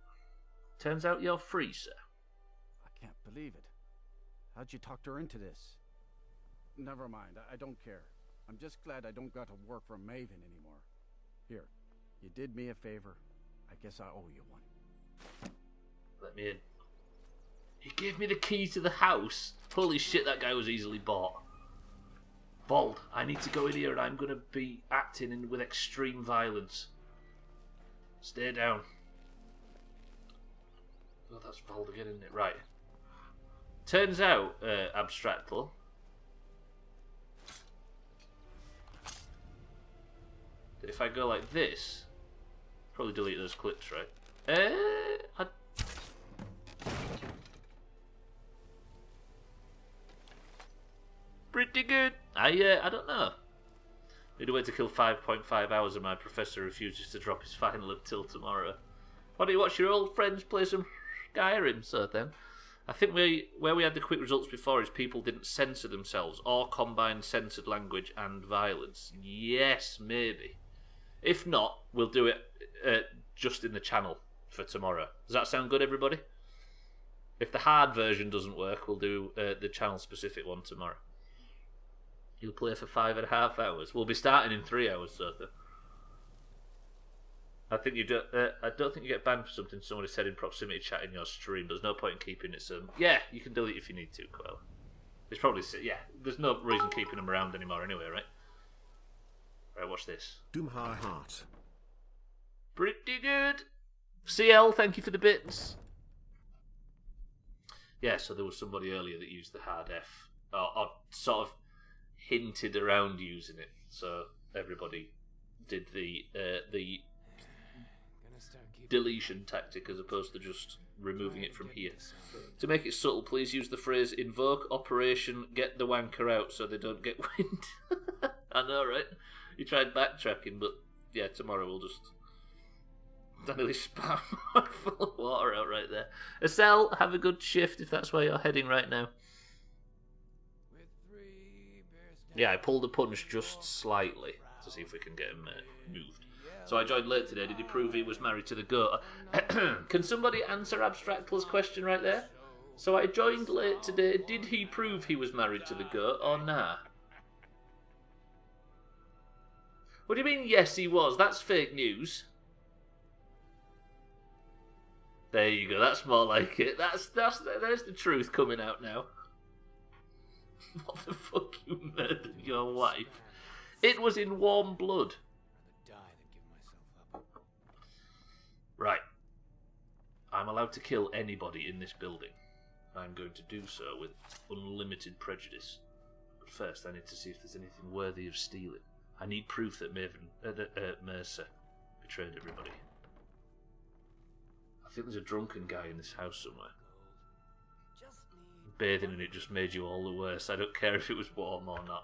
Turns out you're free, sir. I can't believe it. How'd you talk her into this? Never mind, I don't care. I'm just glad I don't got to work for Maven anymore. Here, you did me a favor. I guess I owe you one. Let me in. He gave me the key to the house. Holy shit, that guy was easily bought. Vold, I need to go in here and I'm going to be acting with extreme violence. Stay down. Oh, that's Vold again, isn't it? Right. Turns out, Abstractl, that if I go like this, probably delete those clips, right? Pretty good. I don't know. Need a way to kill 5.5 hours and my professor refuses to drop his final until tomorrow. Why don't you watch your old friends play some Skyrim, so then? I think where we had the quick results before is people didn't censor themselves or combine censored language and violence. Yes, maybe. If not, we'll do it just in the channel for tomorrow. Does that sound good, everybody? If the hard version doesn't work, we'll do the channel-specific one tomorrow. You'll play for 5.5 hours. We'll be starting in 3 hours, Sotha. I think you do. I don't think you get banned for something somebody said in proximity chat in your stream. There's no point in keeping it. So yeah, you can delete if you need to, Quell. It's probably there's no reason keeping them around anymore anyway, right? Right, watch this. Doomhaus. Pretty good. CL, thank you for the bits. Yeah, so there was somebody earlier that used the hard F, or sort of hinted around using it. So everybody did the deletion tactic as opposed to just removing it from here. To make it subtle, please use the phrase invoke Operation Get the Wanker Out so they don't get wind. I know, right? You tried backtracking, but yeah, tomorrow we'll just nearly spam full of water out right there. Estelle, have a good shift if that's where you're heading right now. Yeah, I pulled the punch just slightly to see if we can get him moved. So I joined late today. Did he prove he was married to the goat? Can somebody answer Abstractl's question right there? So I joined late today. Did he prove he was married to the goat or nah? What do you mean, yes he was? That's fake news. There you go. That's more like it. There's the truth coming out now. What the fuck? You murdered your wife? It was in warm blood. Right. I'm allowed to kill anybody in this building. I'm going to do so with unlimited prejudice. But first, I need to see if there's anything worthy of stealing. I need proof that Mercer betrayed everybody. I think there's a drunken guy in this house somewhere. Bathing in it just made you all the worse. I don't care if it was warm or not.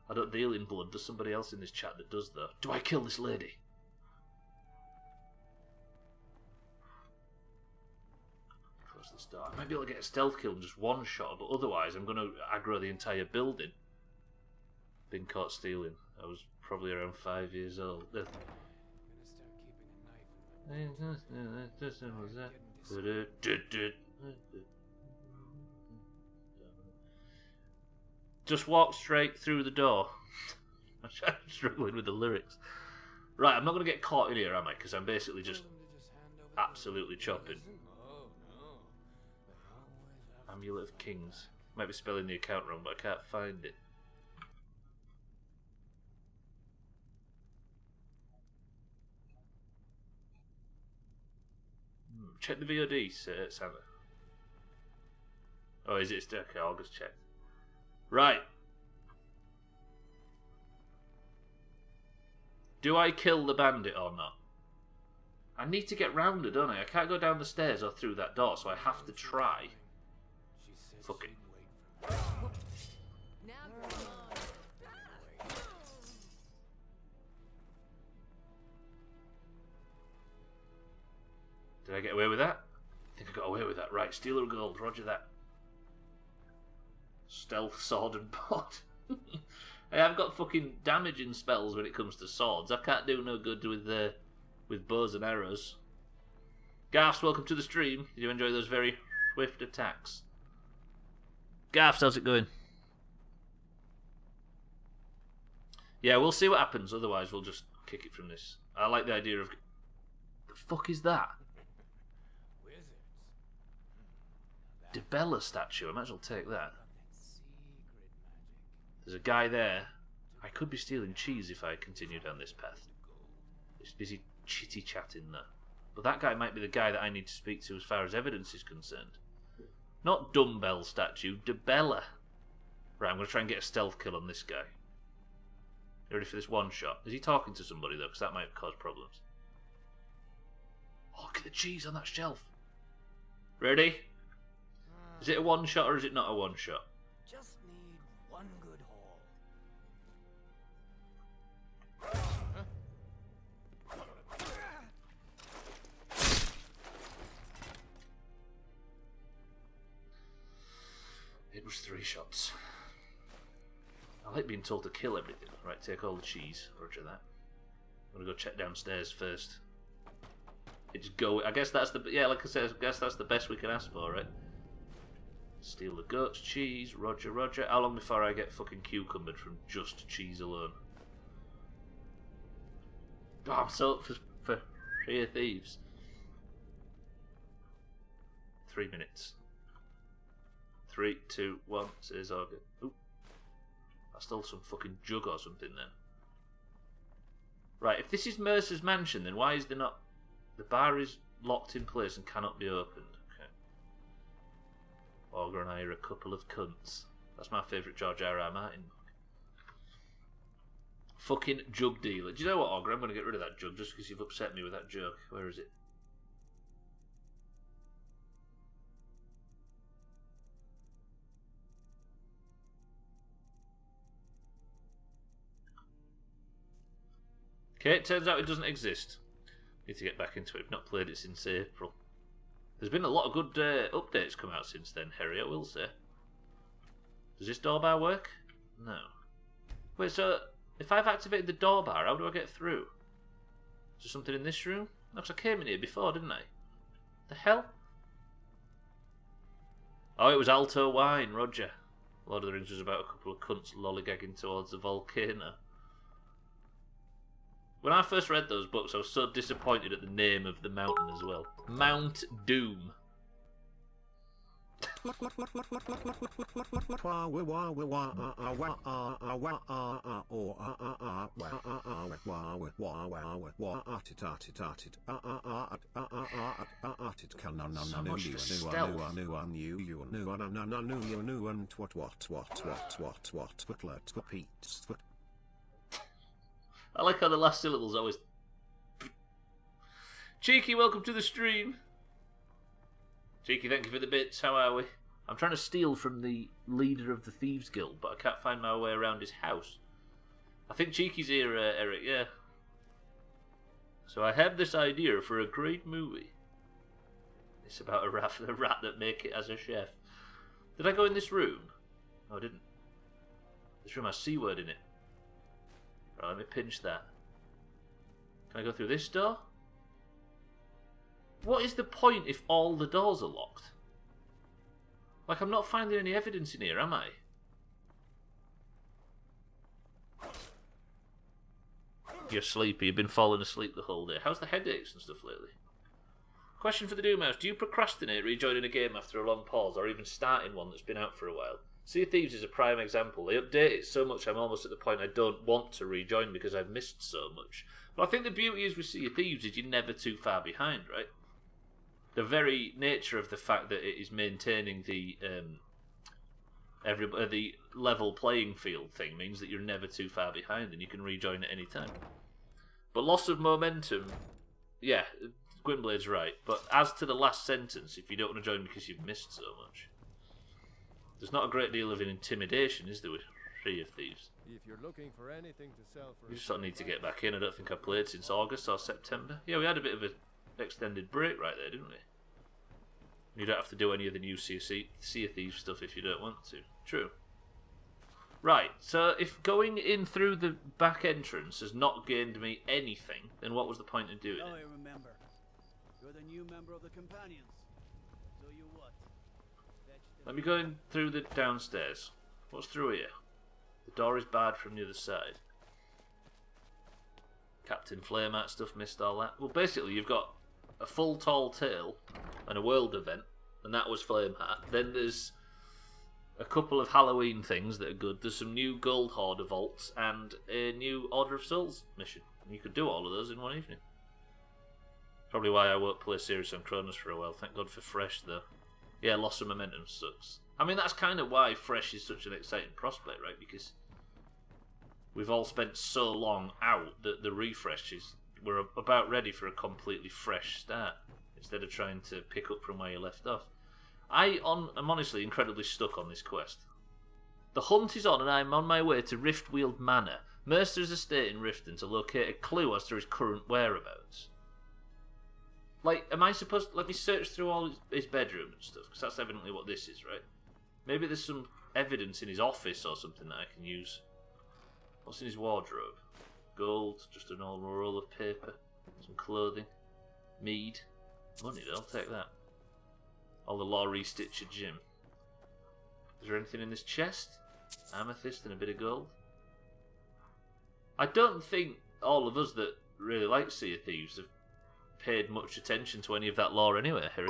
I don't deal in blood. There's somebody else in this chat that does, though. Do I kill this lady? Close this door. I might be able to get a stealth kill in just one shot, but otherwise I'm going to aggro the entire building. Been caught stealing. I was probably around 5 years old. Just walk straight through the door. I'm struggling with the lyrics. Right, I'm not going to get caught in here, am I? Because I'm basically just absolutely chopping. Amulet of Kings. Might be spelling the account wrong, but I can't find it. Check the VOD, Santa. Oh, is it? Okay, I'll just check. Right. Do I kill the bandit or not? I need to get round her, don't I? I can't go down the stairs or through that door, so I have to try. Fuck it. Did I get away with that? I think I got away with that. Right, steal her gold. Roger that. Stealth, sword and pot. Hey, I've got fucking damaging spells when it comes to swords. I can't do no good with bows and arrows. Garfs, welcome to the stream. Did you enjoy those very swift attacks? Garfs, how's it going? Yeah, we'll see what happens. Otherwise, we'll just kick it from this. I like the idea of... The fuck is that? DeBella statue. I might as well take that. There's a guy there. I could be stealing cheese if I continue down this path. He's busy chitty-chatting there. But that guy might be the guy that I need to speak to as far as evidence is concerned. Not Dumbbell statue, DeBella. Right, I'm going to try and get a stealth kill on this guy. You ready for this one shot? Is he talking to somebody though? Because that might cause problems. Oh, look at the cheese on that shelf. Ready? Is it a one shot or is it not a one shot? Just need one good haul. It was 3 shots. I like being told to kill everything. Right, take all the cheese. Roger that. I'm gonna go check downstairs first. It's go. I guess that's the. Yeah, like I said, I guess that's the best we can ask for, right? Steal the goat's cheese. Roger, roger. How long before I get fucking cucumbered from just cheese alone? Oh, I'm so up for sheer thieves. 3 minutes. 3, 2, 1. Says Auger. Oop. I stole some fucking jug or something then. Right, if this is Mercer's mansion, then why is there not... The bar is locked in place and cannot be opened. Okay. Auger and I are a couple of cunts. That's my favourite George R.R. Martin book. Fucking jug dealer. Do you know what, Auger? I'm going to get rid of that jug just because you've upset me with that joke. Where is it? Okay, it turns out it doesn't exist. Need to get back into it. I've not played it since April. There's been a lot of good updates come out since then, Harry, I will say. Does this door bar work? No. Wait, so if I've activated the door bar, how do I get through? Is there something in this room? No, 'cause I came in here before, didn't I? The hell? Oh, it was Alto Wine, Roger. Lord of the Rings was about a couple of cunts lollygagging towards a volcano. When I first read those books, I was so disappointed at the name of the mountain as well. Mount Doom. I like how the last syllable's always... Cheeky, welcome to the stream. Cheeky, thank you for the bits. How are we? I'm trying to steal from the leader of the Thieves Guild, but I can't find my way around his house. I think Cheeky's here, Eric, yeah. So I have this idea for a great movie. It's about a rat that make it as a chef. Did I go in this room? No, I didn't. This room has C-word in it. Right, let me pinch that. Can I go through this door? What is the point if all the doors are locked? Like, I'm not finding any evidence in here, am I? You're sleepy, you've been falling asleep the whole day. How's the headaches and stuff lately? Question for the Doomhaus. Do you procrastinate rejoining a game after a long pause, or even starting one that's been out for a while? Sea of Thieves is a prime example. They update it so much I'm almost at the point I don't want to rejoin because I've missed so much. But I think the beauty is with Sea of Thieves is you're never too far behind, right? The very nature of the fact that it is maintaining the the level playing field thing means that you're never too far behind and you can rejoin at any time. But loss of momentum, yeah, Gwynblade's right. But as to the last sentence, if you don't want to join because you've missed so much, there's not a great deal of intimidation, is there, with Sea of Thieves? If you're looking for anything to sell for... You just sort of need to get back in. I don't think I've played since August or September. Yeah, we had a bit of an extended break right there, didn't we? You don't have to do any of the new Sea of Thieves stuff if you don't want to. True. Right, so if going in through the back entrance has not gained me anything, then what was the point of doing it? I remember. You're the new member of the Companions. So you what? Let me go in through the downstairs. What's through here? The door is barred from the other side. Captain Flameheart stuff, missed all that. Well, basically, you've got a full tall tale and a world event, and that was Flameheart. Then there's a couple of Halloween things that are good. There's some new Gold Hoarder vaults and a new Order of Souls mission. And you could do all of those in one evening. Probably why I won't play Series on Cronus for a while. Thank God for Fresh, though. Yeah, loss of momentum sucks. I mean, that's kind of why Fresh is such an exciting prospect, right? Because we've all spent so long out that the refreshes we're about ready for a completely fresh start instead of trying to pick up from where you left off. I'm honestly incredibly stuck on this quest. The hunt is on and I'm on my way to Riftweald Manor, Mercer's estate in Riften, to locate a clue as to his current whereabouts. Like, am I supposed to let me search through all his bedroom and stuff? Because that's evidently what this is, right? Maybe there's some evidence in his office or something that I can use. What's in his wardrobe? Gold, just an old roll of paper, some clothing, mead, money. I'll take that. All the Laurie Stitcher gym. Is there anything in this chest? Amethyst and a bit of gold. I don't think all of us that really like Sea of Thieves have paid much attention to any of that lore anyway, Harry.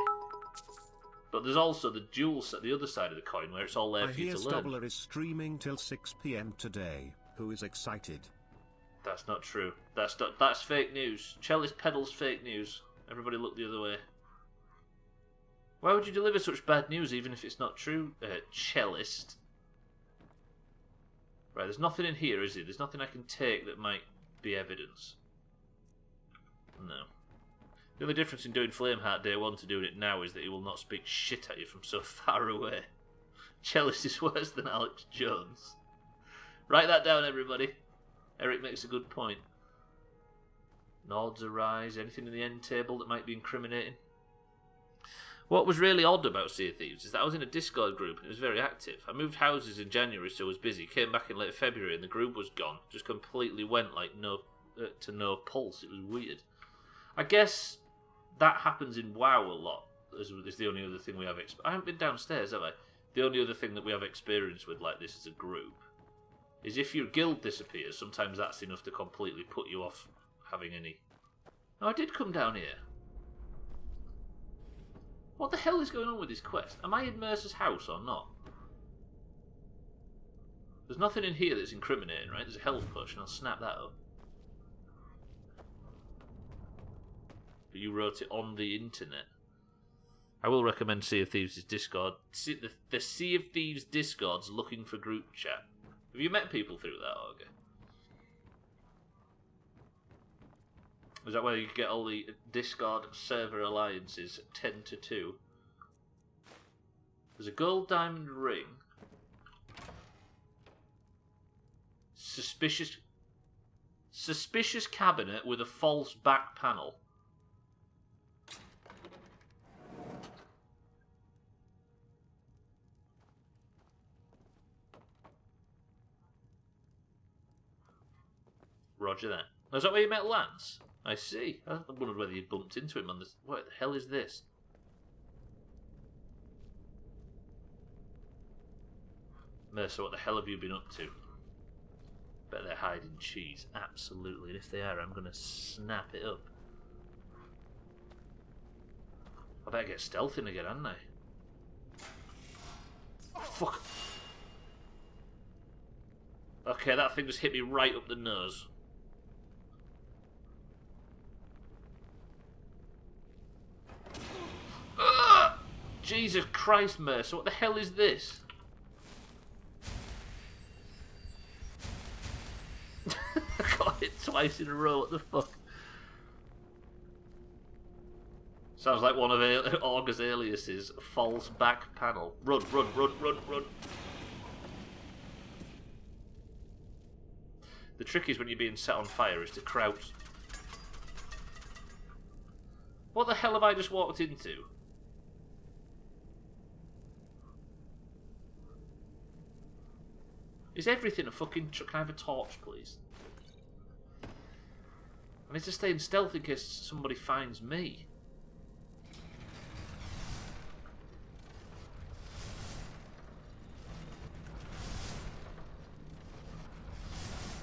But there's also the jewels at the other side of the coin where it's all there for you to learn. Stubbler is streaming till 6 PM today. Who is excited? That's not true. That's fake news. Cellist peddles fake news. Everybody look the other way. Why would you deliver such bad news even if it's not true, Cellist? Right, there's nothing in here, is there? There's nothing I can take that might be evidence. No. The only difference in doing Flameheart Day 1 to doing it now is that he will not speak shit at you from so far away. Cellist is worse than Alex Jones. Write that down, everybody. Eric makes a good point. Nords arise. Anything in the end table that might be incriminating? What was really odd about Sea of Thieves is that I was in a Discord group and it was very active. I moved houses in January, so I was busy. Came back in late February and the group was gone. Just completely went like to no pulse. It was weird. I guess that happens in WoW a lot. Is the only other thing we have. I haven't been downstairs, have I? The only other thing that we have experience with like this as a group is if your guild disappears, sometimes that's enough to completely put you off having any... Oh, I did come down here. What the hell is going on with this quest? Am I in Mercer's house or not? There's nothing in here that's incriminating, right? There's a health potion, I'll snap that up. But you wrote it on the internet. I will recommend Sea of Thieves' Discord. The Sea of Thieves Discord's looking for group chat. Have you met people through that, Auger? Is that where you get all the Discord server alliances 10 to 2? There's a gold diamond ring. Suspicious cabinet with a false back panel. Roger that. Is that where you met Lance? I see. I wondered whether you'd bumped into him on this. What the hell is this? Mercer, what the hell have you been up to? Bet they're hiding cheese. Absolutely. And if they are, I'm going to snap it up. I better get stealthing again, hadn't I? Oh, fuck. Okay, that thing just hit me right up the nose. Jesus Christ, Mercer, what the hell is this? I got hit twice in a row, what the fuck? Sounds like one of Augur's aliases, false back panel. Run, run, run, run, run. The trick is when you're being set on fire is to crouch. What the hell have I just walked into? Is everything a fucking... Can I have a torch, please? I need to stay in stealth in case somebody finds me.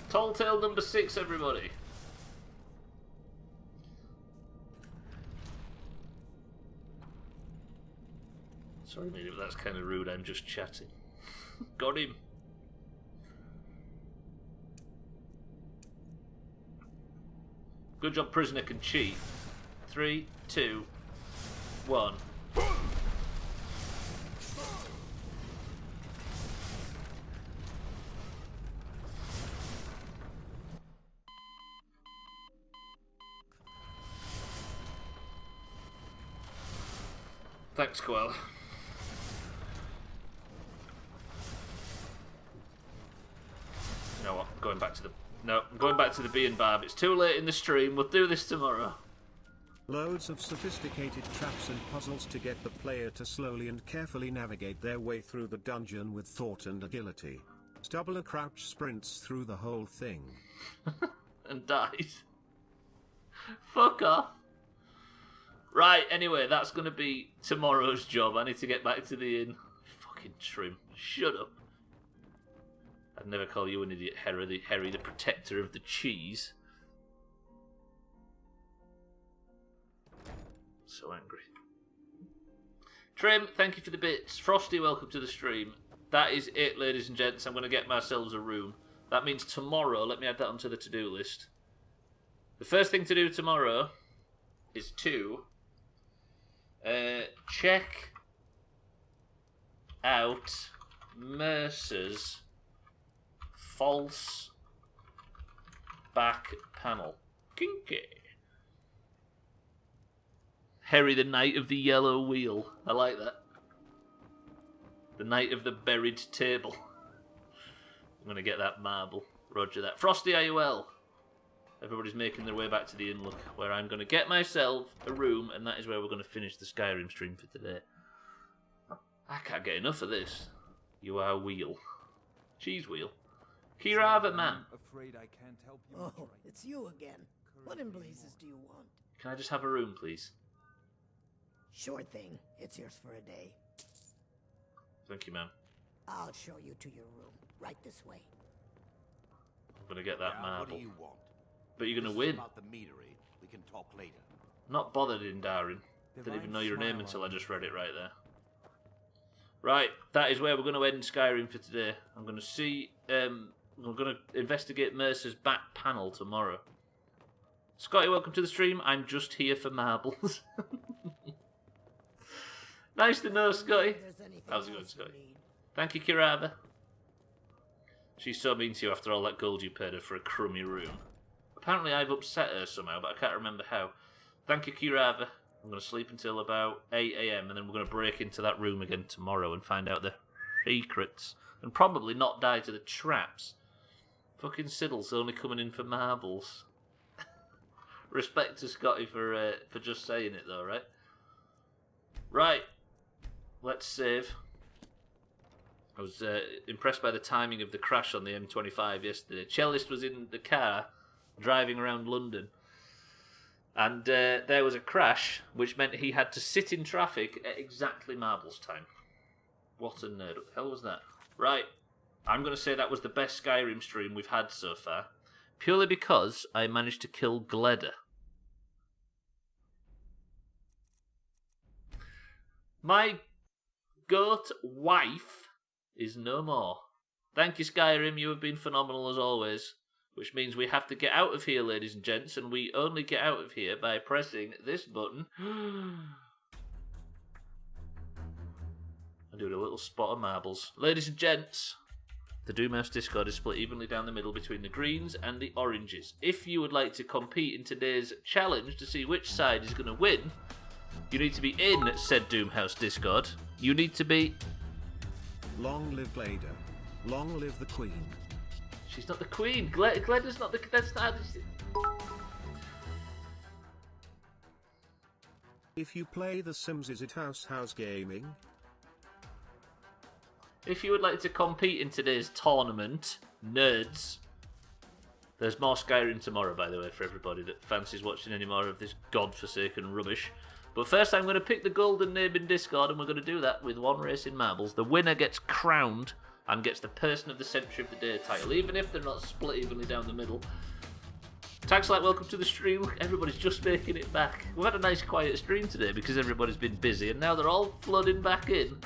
Tall tale number 6, everybody. Sorry, mate, if that's kind of rude. I'm just chatting. Got him. Good job, prisoner can cheat. 3, 2, 1. Thanks, Quell. You know what? I'm going back to the... No, I'm going back to the B and Barb. It's too late in the stream. We'll do this tomorrow. Loads of sophisticated traps and puzzles to get the player to slowly and carefully navigate their way through the dungeon with thought and agility. Stubbler crouch sprints through the whole thing. And dies. Fuck off. Right, anyway, that's going to be tomorrow's job. I need to get back to the inn. Fucking Trim. Shut up. I'd never call you an idiot, Harry, the protector of the cheese. So angry. Trim, thank you for the bits. Frosty, welcome to the stream. That is it, ladies and gents. I'm going to get myself a room. That means tomorrow, let me add that onto the to-do list. The first thing to do tomorrow is to check out Mercer's false back panel. Kinky. Harry, the Knight of the Yellow Wheel. I like that. The Knight of the Buried Table. I'm going to get that marble. Roger that. Frosty, are you well? Everybody's making their way back to the inn, look, where I'm going to get myself a room, and that is where we're going to finish the Skyrim stream for today. I can't get enough of this. You are Wheel. Cheese Wheel. Kirava Man. Afraid I can't help you. Oh, it's you again. What in blazes do you want? Can I just have a room, please? Sure thing. It's yours for a day. Thank you, ma'am. I'll show you to your room. Right this way. I'm going to get that marble. What do you want? But you're going to win. About the metery, we can talk later. Not bothered in Darin. Didn't even know your name until I just read it right there. Right, that is where we're going to end Skyrim for today. I'm going to see... we're going to investigate Mercer's back panel tomorrow. Scotty, welcome to the stream. I'm just here for marbles. Nice to know, Scotty. How's it going, Scotty? Thank you, Kirava. She's so mean to you after all that gold you paid her for a crummy room. Apparently I've upset her somehow, but I can't remember how. Thank you, Kirava. I'm going to sleep until about 8 AM, and then we're going to break into that room again tomorrow and find out the secrets. And probably not die to the traps. Fucking Siddle's only coming in for marbles. Respect to Scotty for just saying it, though, right? Right. Let's save. I was impressed by the timing of the crash on the M25 yesterday. Cellist was in the car driving around London, and there was a crash, which meant he had to sit in traffic at exactly marbles time. What a nerd. What the hell was that? Right. I'm going to say that was the best Skyrim stream we've had so far, purely because I managed to kill Gleda. My goat wife is no more. Thank you, Skyrim. You have been phenomenal as always. Which means we have to get out of here, ladies and gents, and we only get out of here by pressing this button. And doing a little spot of marbles. Ladies and gents, the Doomhaus Discord is split evenly down the middle between the greens and the oranges. If you would like to compete in today's challenge to see which side is going to win, you need to be in said Doomhaus Discord. You need to be... Long live Gleda. Long live the Queen. She's not the Queen. Gleda's not the... That's not... If you play The Sims, is it DoomhausGaming? If you would like to compete in today's tournament, nerds, there's more Skyrim tomorrow, by the way, for everybody that fancies watching any more of this godforsaken rubbish. But first I'm going to pick the golden name in Discord, and we're going to do that with one race in marbles. The winner gets crowned and gets the Person of the Century of the Day title, even if they're not split evenly down the middle. Taxlight, welcome to the stream. Look, everybody's just making it back. We've had a nice quiet stream today because everybody's been busy, and now they're all flooding back in.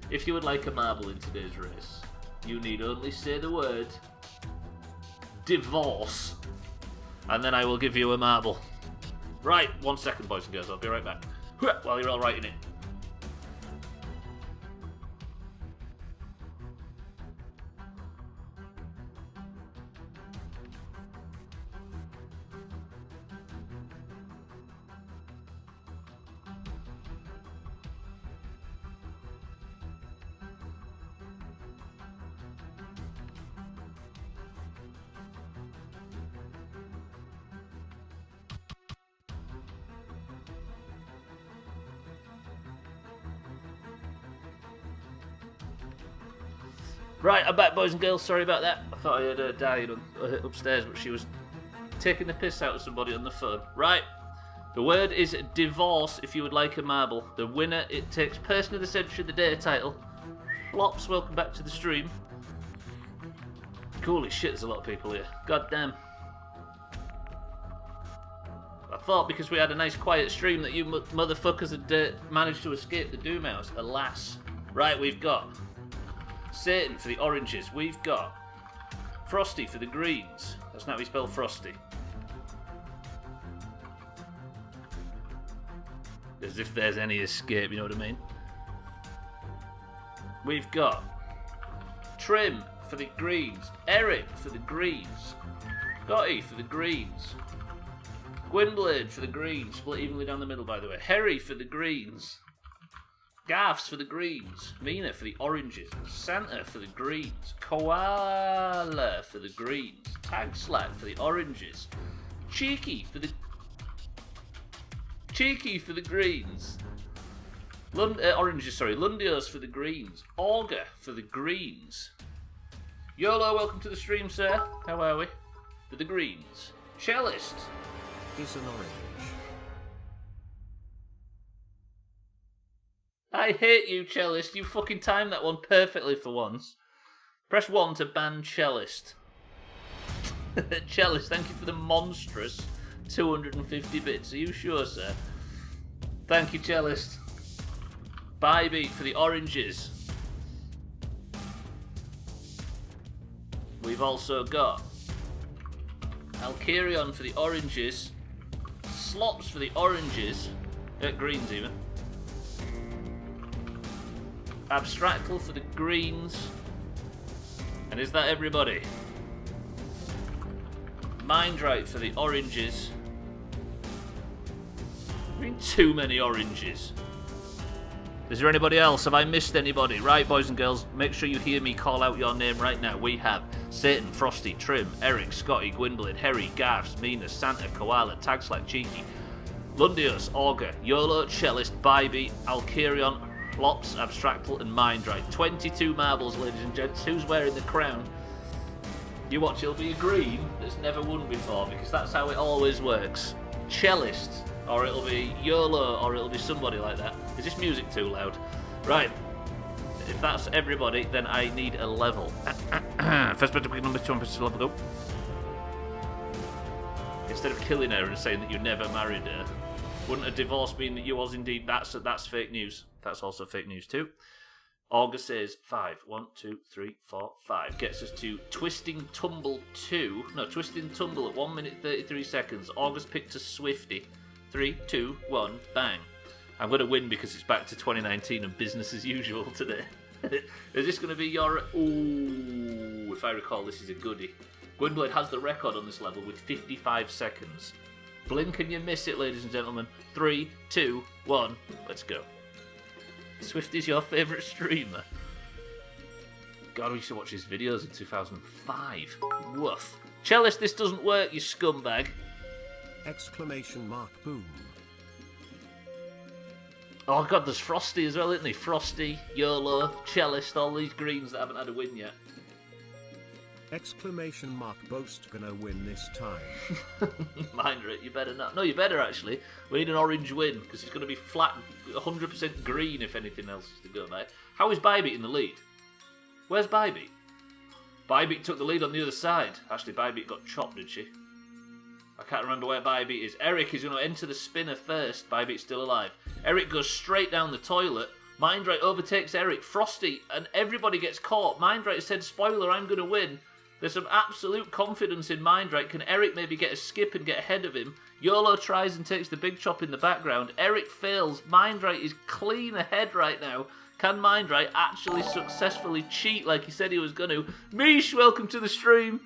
If you would like a marble in today's race, you need only say the word divorce, and then I will give you a marble. Right, 1 second, boys and girls. I'll be right back. While you're all writing it. Right, I'm back, boys and girls. Sorry about that. I thought I heard her dying upstairs, but she was taking the piss out of somebody on the phone. Right, the word is divorce if you would like a marble. The winner, it takes Person of the Century, the day title. Flops, welcome back to the stream. Holy shit, there's a lot of people here. God damn. I thought because we had a nice quiet stream that you motherfuckers had managed to escape the Doomhaus. Alas. Right, we've got Satan for the oranges. We've got Frosty for the greens. That's not how we spell Frosty. As if there's any escape, you know what I mean? We've got Trim for the greens. Eric for the greens. Scotty for the greens. Gwynblade for the greens. Split evenly down the middle, by the way. Harry for the greens. Gaffs for the greens, Mina for the oranges, Santa for the greens, Koala for the greens, Tag Slack for the oranges, Cheeky for the greens, Lundios for the greens, Auger for the greens, YOLO, welcome to the stream, sir. How are we? For the greens, Cellist is an orange. I hate you, Cellist. You fucking timed that one perfectly for once. Press 1 to ban Cellist. Cellist, thank you for the monstrous 250 bits. Are you sure, sir? Thank you, Cellist. Bybeat for the oranges. We've also got Alkirion for the oranges. Slops for the oranges. Greens, even. Abstractal for the greens. And is that everybody? Mindrite for the oranges. I mean, too many oranges. Is there anybody else? Have I missed anybody? Right, boys and girls, make sure you hear me call out your name right now. We have Satan, Frosty, Trim, Eric, Scotty, Gwynblade, Harry, Gaffs, Mina, Santa, Koala, Tagslack, Cheeky, Lundios, Auger, YOLO, Cellist, Bybeat, Alkirion, Flops, Abstractal, and Mindrite. 22 marbles, ladies and gents. Who's wearing the crown? You watch, it'll be a green that's never won before, because that's how it always works. Cellist, or it'll be YOLO, or it'll be somebody like that. Is this music too loud? Right. If that's everybody, then I need a level. First bit to pick number 2 to level, go. Instead of killing her and saying that you never married her, wouldn't a divorce mean that you was indeed... That's fake news. That's also fake news too. August says 5. 1, 2, 3, 4, 5. Gets us to Twisting Tumble 2. No, Twisting Tumble at 1 minute 33 seconds. August picked a Swifty. 3, 2, 1, bang. I'm going to win because it's back to 2019 and business as usual today. Is this going to be your... Ooh, if I recall, this is a goodie. Gwynblade has the record on this level with 55 seconds. Blink and you miss it, ladies and gentlemen. 3, 2, 1, let's go. Swifty's your favourite streamer. God, we used to watch his videos in 2005. Woof. Cellist, this doesn't work, you scumbag. Exclamation mark boom. Oh god, there's Frosty as well, isn't he? Frosty, YOLO, Cellist, all these greens that haven't had a win yet. Exclamation mark boast gonna win this time. Mind it, you better not. No, you better actually. We need an orange win because it's going to be flat, 100% green if anything else is to go by. How is Bybeat in the lead? Where's Bybeat? Bybeat took the lead on the other side. Actually, Bybeat got chopped, did she? I can't remember where Bybeat is. Eric is going to enter the spinner first. Bybeat's still alive. Eric goes straight down the toilet. Mindrite overtakes Eric. Frosty and everybody gets caught. Mindrite said, spoiler, I'm going to win. There's some absolute confidence in Mindright. Can Eric maybe get a skip and get ahead of him? YOLO tries and takes the big chop in the background. Eric fails. Mindright is clean ahead right now. Can Mindright actually successfully cheat like he said he was going to? Mish, welcome to the stream.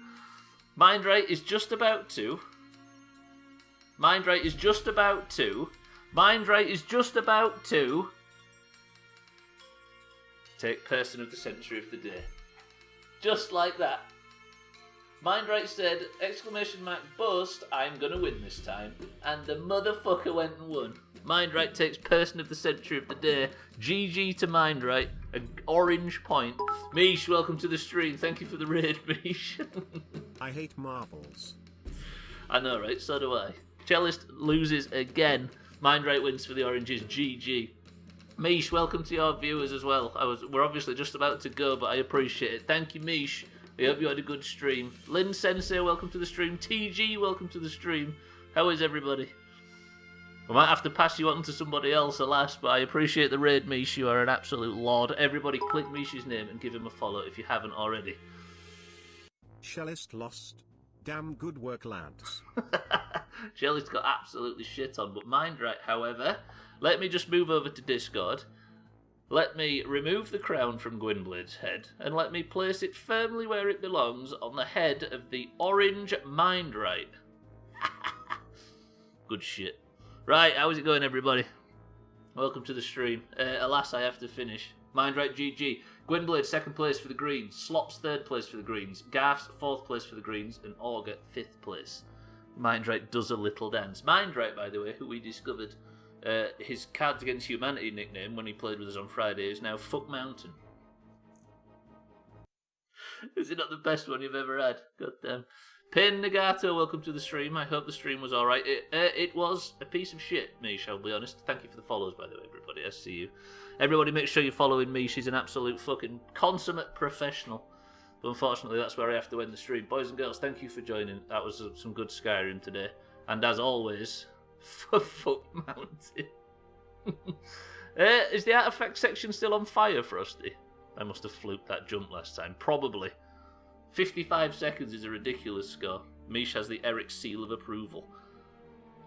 Mindright is just about to. Mindright is just about to. Mindright is just about to take person of the century of the day. Just like that. Mindright said, exclamation mark boast, I'm gonna win this time. And the motherfucker went and won. Mindright takes person of the century of the day. GG to Mindright. An orange point. Mish, welcome to the stream. Thank you for the raid, Mish. I hate marbles. I know, right? So do I. Cellist loses again. Mindright wins for the oranges. GG. Mish, welcome to your viewers as well. We're obviously just about to go, but I appreciate it. Thank you, Mish. I hope you had a good stream. Lynn Sensei, welcome to the stream. TG, welcome to the stream. How is everybody? I might have to pass you on to somebody else, alas, but I appreciate the raid, Mish. You are an absolute lord. Everybody click Mish's name and give him a follow if you haven't already. Shellist lost. Damn good work, lads. Shelley's got absolutely shit on, but Mindright, however, let me just move over to Discord. Let me remove the crown from Gwynblade's head, and let me place it firmly where it belongs on the head of the orange Mindright. Good shit. Right, how's it going, everybody? Welcome to the stream. Alas, I have to finish. Mindright GG. Gwynblade, 2nd place for the Greens. Slops, 3rd place for the Greens. Garth's, 4th place for the Greens. And Augur, 5th place. Mindright does a little dance. Mindright, by the way, who we discovered his Cards Against Humanity nickname when he played with us on Friday, is now Fuck Mountain. Is it not the best one you've ever had? God damn. Pin Nagato, welcome to the stream. I hope the stream was alright. It was a piece of shit, Mish, I'll be honest. Thank you for the follows, by the way, everybody. I see you. Everybody make sure you're following Mish. He's an absolute fucking consummate professional. But unfortunately, that's where I have to end the stream. Boys and girls, thank you for joining. That was some good Skyrim today. And as always, fuck Mountain. Is the artifact section still on fire, Frosty? I must have fluked that jump last time. Probably. 55 seconds is a ridiculous score. Mish has the Eric seal of approval.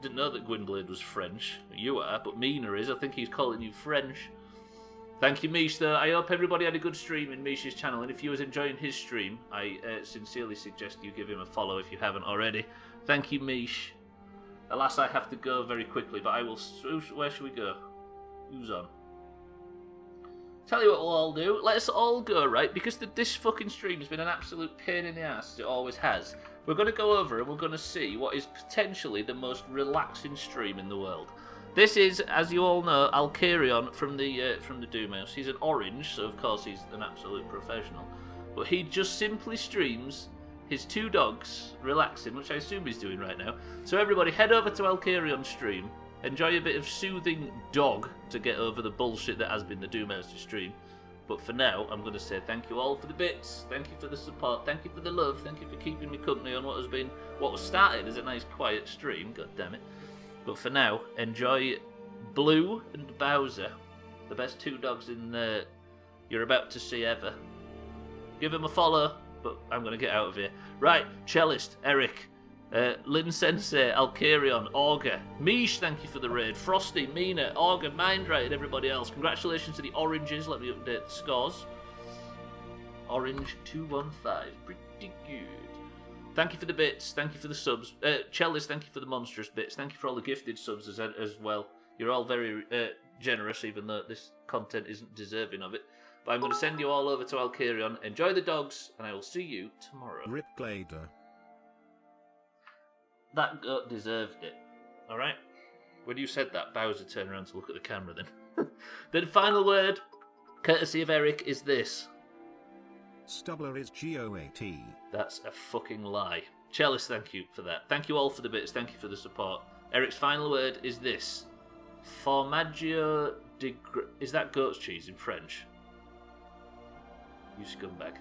Didn't know that Gwynblade was French. You are, but Mina is. I think he's calling you French. Thank you, Mish, though. I hope everybody had a good stream in Mish's channel, and if you was enjoying his stream, I sincerely suggest you give him a follow if you haven't already. Thank you, Mish. Alas, I have to go very quickly, but I will... Where should we go? Who's on? Tell you what we'll all do. Let's all go, right? Because this fucking stream has been an absolute pain in the ass, as it always has. We're going to go over and we're going to see what is potentially the most relaxing stream in the world. This is, as you all know, Alkarion from the Doomhaus. He's an orange, so of course he's an absolute professional. But he just simply streams his 2 dogs relaxing, which I assume he's doing right now. So everybody, head over to Alkarion's stream. Enjoy a bit of soothing dog to get over the bullshit that has been the Doomhaus stream. But for now, I'm going to say thank you all for the bits, thank you for the support, thank you for the love, thank you for keeping me company on what was started as a nice quiet stream, god damn it. But for now, enjoy Blue and Bowser, the best 2 dogs in you're about to see ever. Give them a follow, but I'm going to get out of here. Right, Cellist, Eric, Lynn Sensei, Alkarion, Augur, Mish, thank you for the raid, Frosty, Mina, Augur, Mindright, and everybody else. Congratulations to the oranges. Let me update the scores. Orange 215, pretty good. Thank you for the bits, thank you for the subs. Cellist, thank you for the monstrous bits, thank you for all the gifted subs as well. You're all very generous, even though this content isn't deserving of it. But I'm going to send you all over to Alkarion. Enjoy the dogs, and I will see you tomorrow. Rip Glader. That goat deserved it. Alright? When you said that, Bowser turned around to look at the camera then. The final word, courtesy of Eric, is this. Stubbler is GOAT. That's a fucking lie. Chalice, thank you for that. Thank you all for the bits. Thank you for the support. Eric's final word is this. Formaggio di... Is that goat's cheese in French? You scumbag.